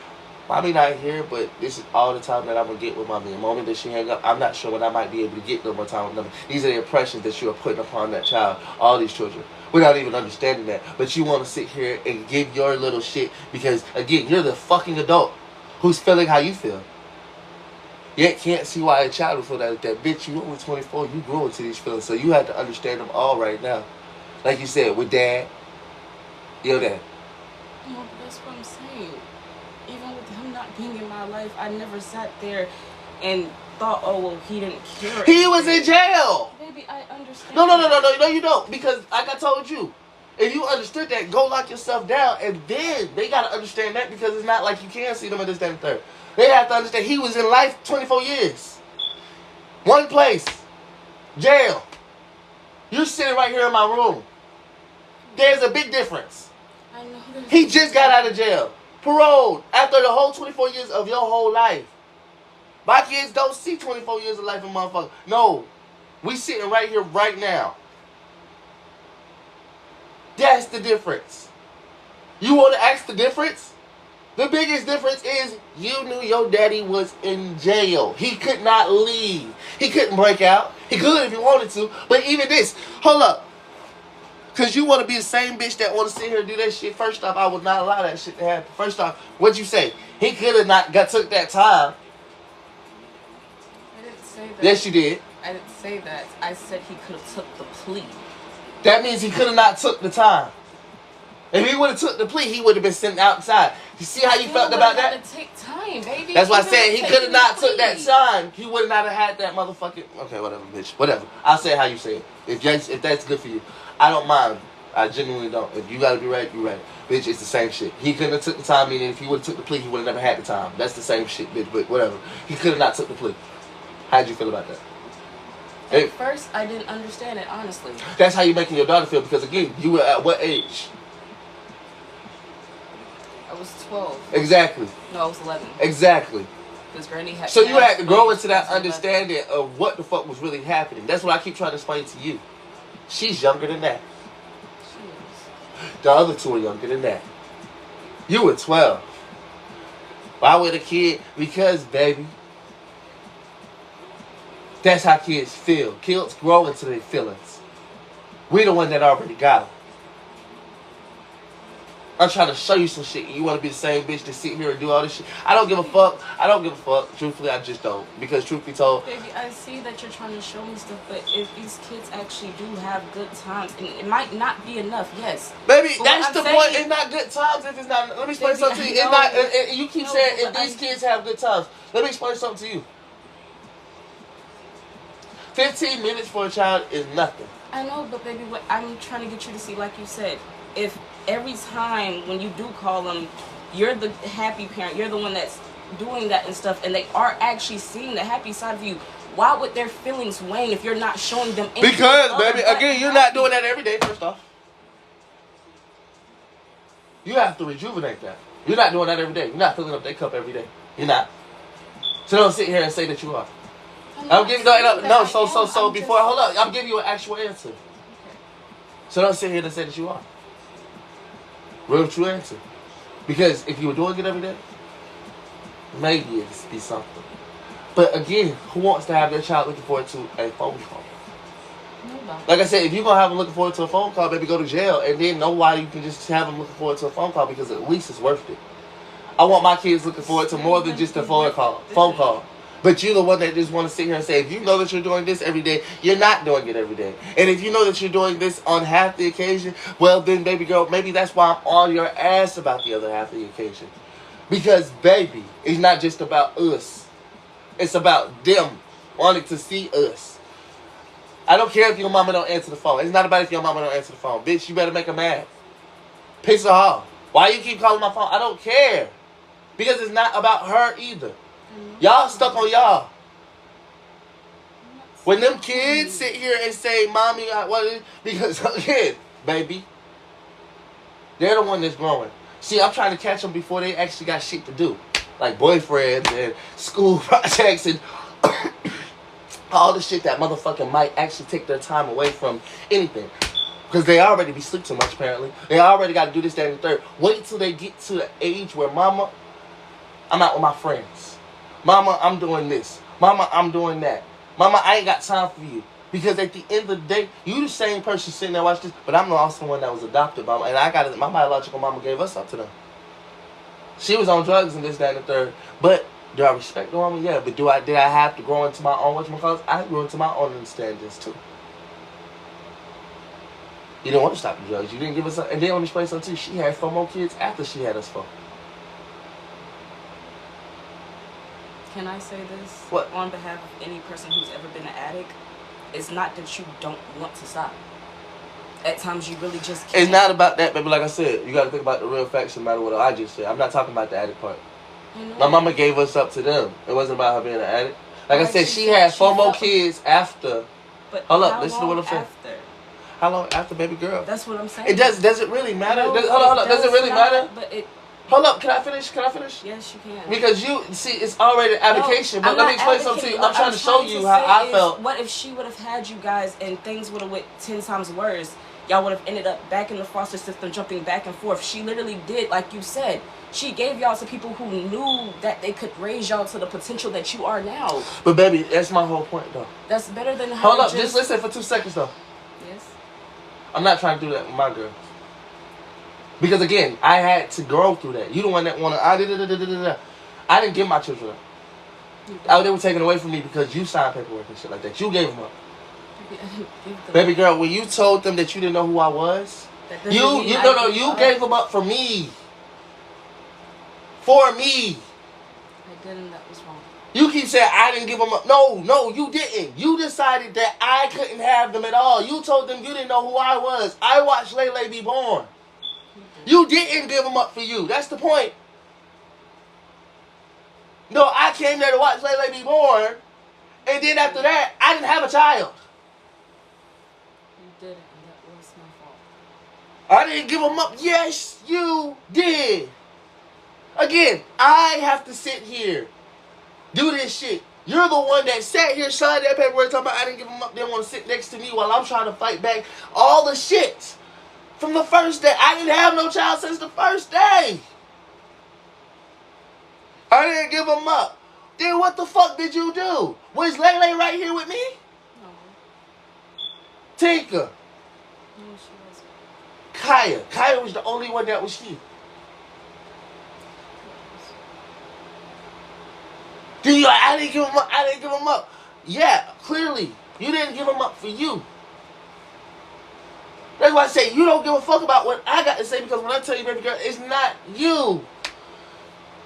mommy not here, but this is all the time that I'm going to get with mommy. The moment that she hang up, I'm not sure when I might be able to get no more time with mommy. These are the impressions that you are putting upon that child, all these children, without even understanding that. But you want to sit here and give your little shit because, again, you're the fucking adult who's feeling how you feel. Yet can't see why a child would feel that. Bitch, you only 24, you grew into these feelings, so you have to understand them all right now. Like you said, with dad, your dad. No, but that's what I'm saying. Even with him not being in my life, I never sat there and thought, oh, well, he didn't care. He was in jail. Baby, I understand. No, you don't. Because, like I told you, if you understood that, go lock yourself down. And then they got to understand that because it's not like you can see them in this, that, and third. They have to understand he was in life 24 years. One place. Jail. You're sitting right here in my room. There's a big difference. I know. He just got out of jail. Paroled after the whole 24 years of your whole life. My kids don't see 24 years of life in motherfucker. No. We sitting right here right now. That's the difference. You want to ask the difference? The biggest difference is you knew your daddy was in jail. He could not leave. He couldn't break out. He could if he wanted to. But even this, hold up. Because you want to be the same bitch that want to sit here and do that shit. First off, I would not allow that shit to happen. First off, what'd you say? He could have not took that time. I didn't say that. Yes, you did. I didn't say that. I said he could have took the plea. That means he could have not took the time. If he would have took the plea, he would have been sent outside. You see how you felt about that? To take time, baby. That's why I said he could have not took that time. He would not have had that motherfucking... Okay, whatever, bitch. Whatever. I'll say it how you say it. If that's good for you. I don't mind. I genuinely don't. If you gotta be right, you right. Bitch, it's the same shit. He couldn't have took the time, meaning if he would have took the plea, he would have never had the time. That's the same shit, bitch, but whatever. He could have not took the plea. How'd you feel about that? At first, I didn't understand it, honestly. That's how you making your daughter feel, because again, you were at what age? I was 12. Exactly. No, I was 11. Exactly. Because Granny had... So you had to grow into that understanding of what the fuck was really happening. That's what I keep trying to explain to you. She's younger than that. She is. The other two are younger than that. You were 12. Why with a kid? Because, baby, that's how kids feel. Kids grow into their feelings. We the one that already got them. I'm trying to show you some shit. You want to be the same bitch that sit here and do all this shit? I don't give a fuck. I don't give a fuck. Truthfully, I just don't. Because truth be told... Baby, I see that you're trying to show me stuff, but if these kids actually do have good times, and it might not be enough, yes. Baby, But that's the point. It's not good times if it's not... Let me explain something to you. It's not... You keep saying if these kids have good times. Let me explain something to you. 15 minutes for a child is nothing. I know, but baby, what I'm trying to get you to see, like you said, if every time when you do call them, you're the happy parent, you're the one that's doing that and stuff, and they are actually seeing the happy side of you, why would their feelings wane if you're not showing them anything? Because, baby, again, you're not doing that every day, first off. You have to rejuvenate that. You're not doing that every day. You're not filling up their cup every day. You're not. So don't sit here and say that you are. I'm giving so before hold up, I'm giving you an actual answer. Okay. So don't sit here and say that you are. Real true answer. Because if you were doing it every day, maybe it'd be something. But again, who wants to have their child looking forward to a phone call? Nobody. Like I said, if you're gonna have them looking forward to a phone call, maybe go to jail and then know why you can just have them looking forward to a phone call because at least it's worth it. I want my kids looking forward to more than just a phone call. But you're the one that just want to sit here and say, if you know that you're doing this every day, you're not doing it every day. And if you know that you're doing this on half the occasion, well then, baby girl, maybe that's why I'm on your ass about the other half of the occasion. Because, baby, it's not just about us. It's about them wanting to see us. I don't care if your mama don't answer the phone. It's not about if your mama don't answer the phone. Bitch, you better make her mad. Piss her off. Why you keep calling my phone? I don't care. Because it's not about her either. Y'all stuck on y'all. When them kids sit here and say, Mommy, what? Because, again, baby, they're the one that's growing. See, I'm trying to catch them before they actually got shit to do. Like boyfriends and school projects and all the shit that motherfucking might actually take their time away from anything. Because they already be sleep too much, apparently. They already got to do this, that, and the third. Wait till they get to the age where, Mama, I'm out with my friends. Mama, I'm doing this. Mama, I'm doing that. Mama, I ain't got time for you. Because at the end of the day, you the same person sitting there watching this, but I'm also one that was adopted by, and I got it. My biological mama gave us up to them. She was on drugs and this, that, and the third. But do I respect the woman? Yeah. But did I have to grow into my own whatchamacallit? I grew into my own understandings too. You didn't want to stop the drugs. You didn't give us up. And then on this place too, she had 4 more kids after she had us 4. Can I say this? What? On behalf of any person who's ever been an addict, it's not that you don't want to stop. At times you really just can't. It's not about that, baby. Like I said, you got to think about the real facts no matter what I just said. I'm not talking about the addict part. My mama gave us up to them. It wasn't about her being an addict. Like I said, she had 4 more kids after. But hold up, listen to what I'm saying. After? How long after, baby girl? That's what I'm saying. Does it really matter? No, hold up. Does it really matter? But it. Hold up, can I finish? Yes, you can. Because you see, it's already an advocation. No, but let me explain something to you. I'm trying to show you how I felt. What if she would have had you guys and things would have went 10 times worse? Y'all would have ended up back in the foster system, jumping back and forth. She literally did, like you said. She gave y'all to people who knew that they could raise y'all to the potential that you are now. But baby, that's my whole point, though. That's better than her. Hold up, just listen for 2 seconds, though. Yes. I'm not trying to do that with my girl. Because again, I had to grow through that. You the one that wanna I didn't give my children up. They were taken away from me because you signed paperwork and shit like that. You gave them up. Baby girl, when you told them that you didn't know who I was, you gave them up for me. For me. I didn't. That was wrong. You keep saying I didn't give them up. No, you didn't. You decided that I couldn't have them at all. You told them you didn't know who I was. I watched Lele be born. You didn't give them up for you. That's the point. No, I came there to watch Lele be born, and then after that, I didn't have a child. You didn't, and that was my fault. I didn't give them up. Yes, you did. Again, I have to sit here, do this shit. You're the one that sat here, signed that paperwork, talking about I didn't give them up. They want to sit next to me while I'm trying to fight back all the shit. From the first day. I didn't have no child since the first day. I didn't give them up. Then what the fuck did you do? Was Lele right here with me? No. Tinka. No, she wasn't. Kaya. Kaya was the only one that was here. I didn't give them up. I didn't give them up. Yeah, clearly. You didn't give them up for you. That's why I say you don't give a fuck about what I got to say, because when I tell you, baby girl, it's not you.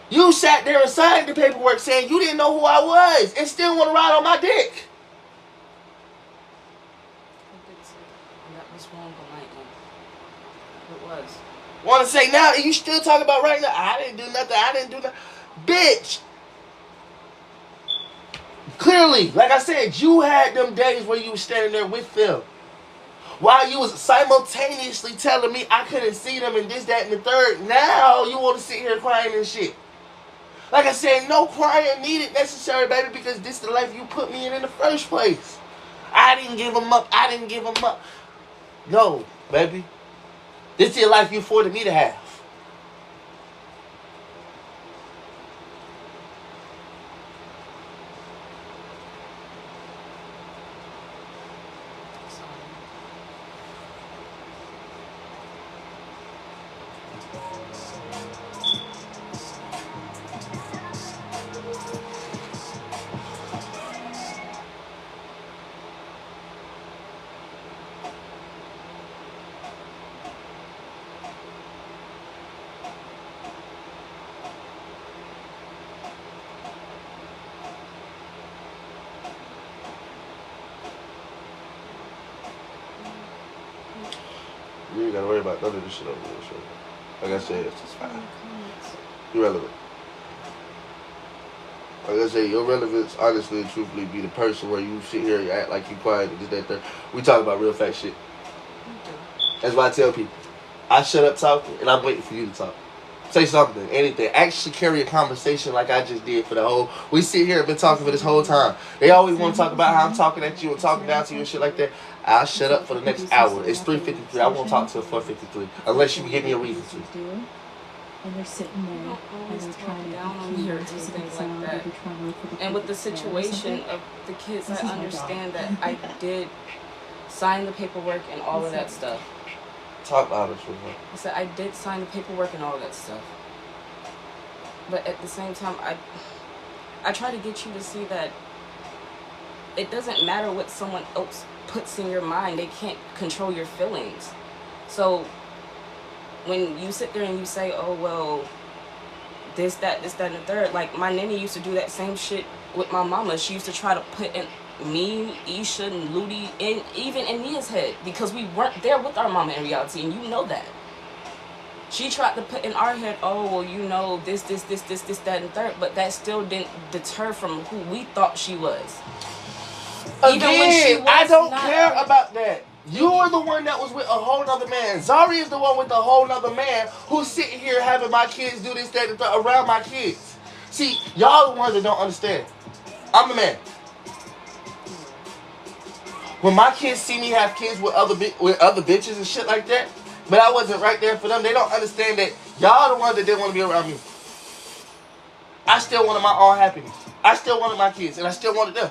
You sat there and signed the paperwork saying you didn't know who I was and still want to ride on my dick. I did say that, and that was wrong on my end. It was. Want to say now, and you still talking about right now, I didn't do nothing, I didn't do nothing. Bitch. Clearly, like I said, you had them days where you were standing there with them. While you was simultaneously telling me I couldn't see them and this, that, and the third. Now you want to sit here crying and shit. Like I said, no crying needed necessary, baby, because this is the life you put me in the first place. I didn't give them up. I didn't give them up. No, baby. This is the life you afforded me to have. You ain't gotta worry about none of this shit over there, sure. Like I said, it's just fine. Irrelevant. Like I say, your relevance, honestly and truthfully, be the person where you sit here and act like you quiet and this, that, that. We talk about real fact shit. That's why I tell people, I shut up talking and I'm waiting for you to talk. Say something, anything. Actually carry a conversation like I just did for the whole. We sit here and been talking for this whole time. They always want to talk about how I'm talking at you and talking down to you and shit like that. I'll shut up for the next hour. It's 3:53. I won't talk till 4:53 unless you give me a reason to. And they're sitting there and they're trying to down on me or anything like that. And with the situation of the kids, I understand that I did sign the paperwork and all of that stuff. Talk about it, sweetheart. I said I did sign the paperwork and all of that stuff. But at the same time, I try to get you to see that it doesn't matter what someone else puts in your mind. They can't control your feelings. So when you sit there and you say, oh, well, this, that, and the third, like my nanny used to do that same shit with my mama. She used to try to put in me, Isha, and Ludi, and even in Nia's head, because we weren't there with our mama in reality, and you know that. She tried to put in our head, oh, well, you know, this, that, and the third, but that still didn't deter from who we thought she was. Again, I don't care about that. You are the one that was with a whole nother man. Zari is the one with a whole nother man who's sitting here having my kids do this, that, and the third around my kids. See, y'all the ones that don't understand. I'm the man. When my kids see me have kids with other bitches and shit like that, but I wasn't right there for them, they don't understand that y'all the ones that didn't want to be around me. I still wanted my own happiness. I still wanted my kids, and I still wanted them.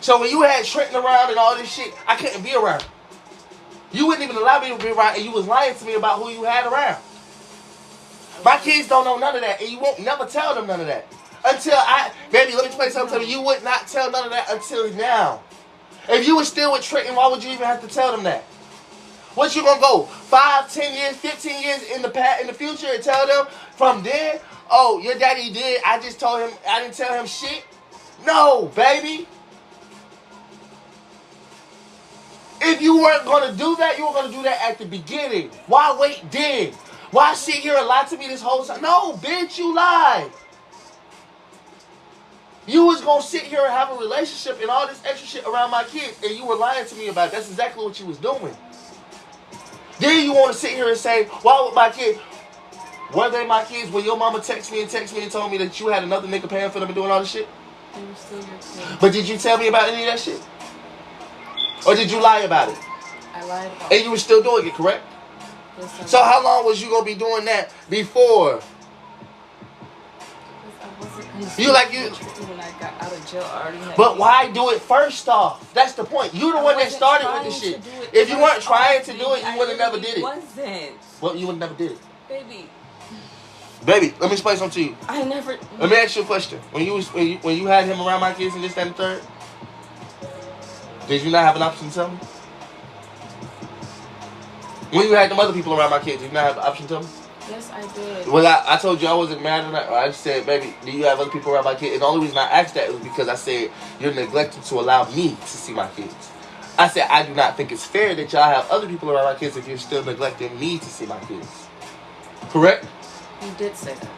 So when you had Trenton around and all this shit, I couldn't be around. You wouldn't even allow me to be around, and you was lying to me about who you had around. My kids don't know none of that, and you won't never tell them none of that. Baby, let me explain something to you. You would not tell none of that until now. If you were still with Trenton, why would you even have to tell them that? What you gonna go 5, 10 years, 15 years in the future and tell them from then, oh, your daddy did, I just told him, I didn't tell him shit? No, baby. If you weren't gonna do that, you were gonna do that at the beginning. Why wait then? Why sit here and lie to me this whole time? No, bitch, you lied. You was going to sit here and have a relationship and all this extra shit around my kids, and you were lying to me about it. That's exactly what you was doing. Then you want to sit here and say, why would my kids? Were they my kids when your mama texted me and told me that you had another nigga paying for them and doing all this shit? They were still your kids. But did you tell me about any of that shit? Or did you lie about it? I lied about it. And you were still doing it, correct? Yes, so how long was you going to be doing that before? You like you. When I got out of jail, I already had. But why do it first off? That's the point. You the one that started with this shit. If you weren't trying to do it, you would have never did it. Wasn't. Well, you would have never did it. Baby, let me explain something to you. I never. Let me ask you a question. When you had him around my kids and this, that, and the third, did you not have an option to tell me? When you had them other people around my kids, did you not have an option to tell me? Yes, I did. Well, I told you I wasn't mad at that. I just said, baby, do you have other people around my kids? And the only reason I asked that was because I said, you're neglecting to allow me to see my kids. I said, I do not think it's fair that y'all have other people around my kids if you're still neglecting me to see my kids. Correct? You did say that.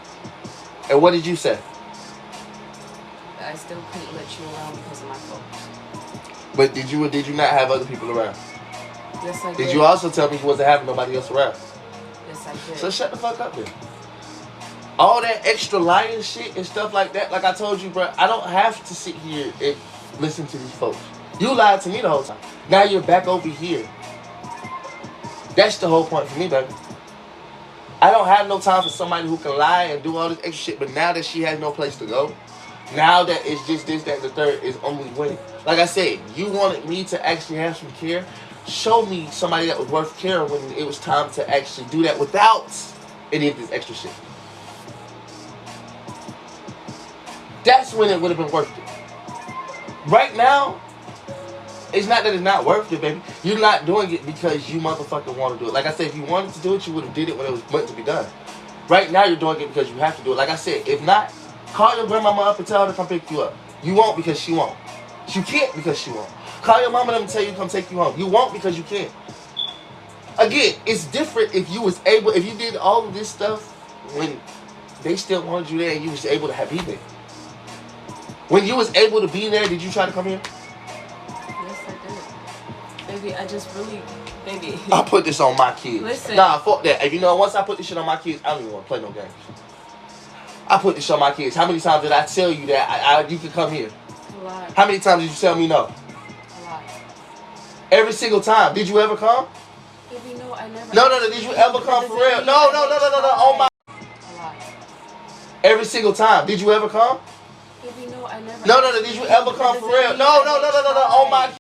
And what did you say? That I still couldn't let you around because of my folks. But did you or did you not have other people around? Yes, I did. Did you also tell me you wasn't having nobody else around? Yes, I did. So shut the fuck up then. All that extra lying shit and stuff like that, like I told you, bro, I don't have to sit here and listen to these folks. You lied to me the whole time. Now you're back over here. That's the whole point for me, baby. I don't have no time for somebody who can lie and do all this extra shit, but now that she has no place to go, now that it's just this, that, and the third is only winning. Like I said, you wanted me to actually have some care. Show me somebody that was worth caring when it was time to actually do that without any of this extra shit. That's when it would have been worth it. Right now, it's not that it's not worth it, baby. You're not doing it because you motherfucking want to do it. Like I said, if you wanted to do it, you would have did it when it was meant to be done. Right now, you're doing it because you have to do it. Like I said, if not, call your grandmama up and tell her to come pick you up. You won't because she won't. You can't because she won't. Call your mama and tell you to come take you home. You won't because you can't. again, it's different if you was able, if you did all of this stuff when they still wanted you there and you was able to be there. When you was able to be there, did you try to come here? Yes, I did. Baby, I just really, baby. I put this on my kids. Listen. Nah, fuck that. And you know, once I put this shit on my kids, I don't even want to play no games. I put this on my kids. How many times did I tell you that you could come here? A lot. How many times did you tell me no? A lot. Every single time. Did you ever come? Baby, no, I never. No. Did you ever come for real? No. Oh my. A lot. Every single time. Did you ever come? Baby, no, I never. No. Did you ever come for real? No.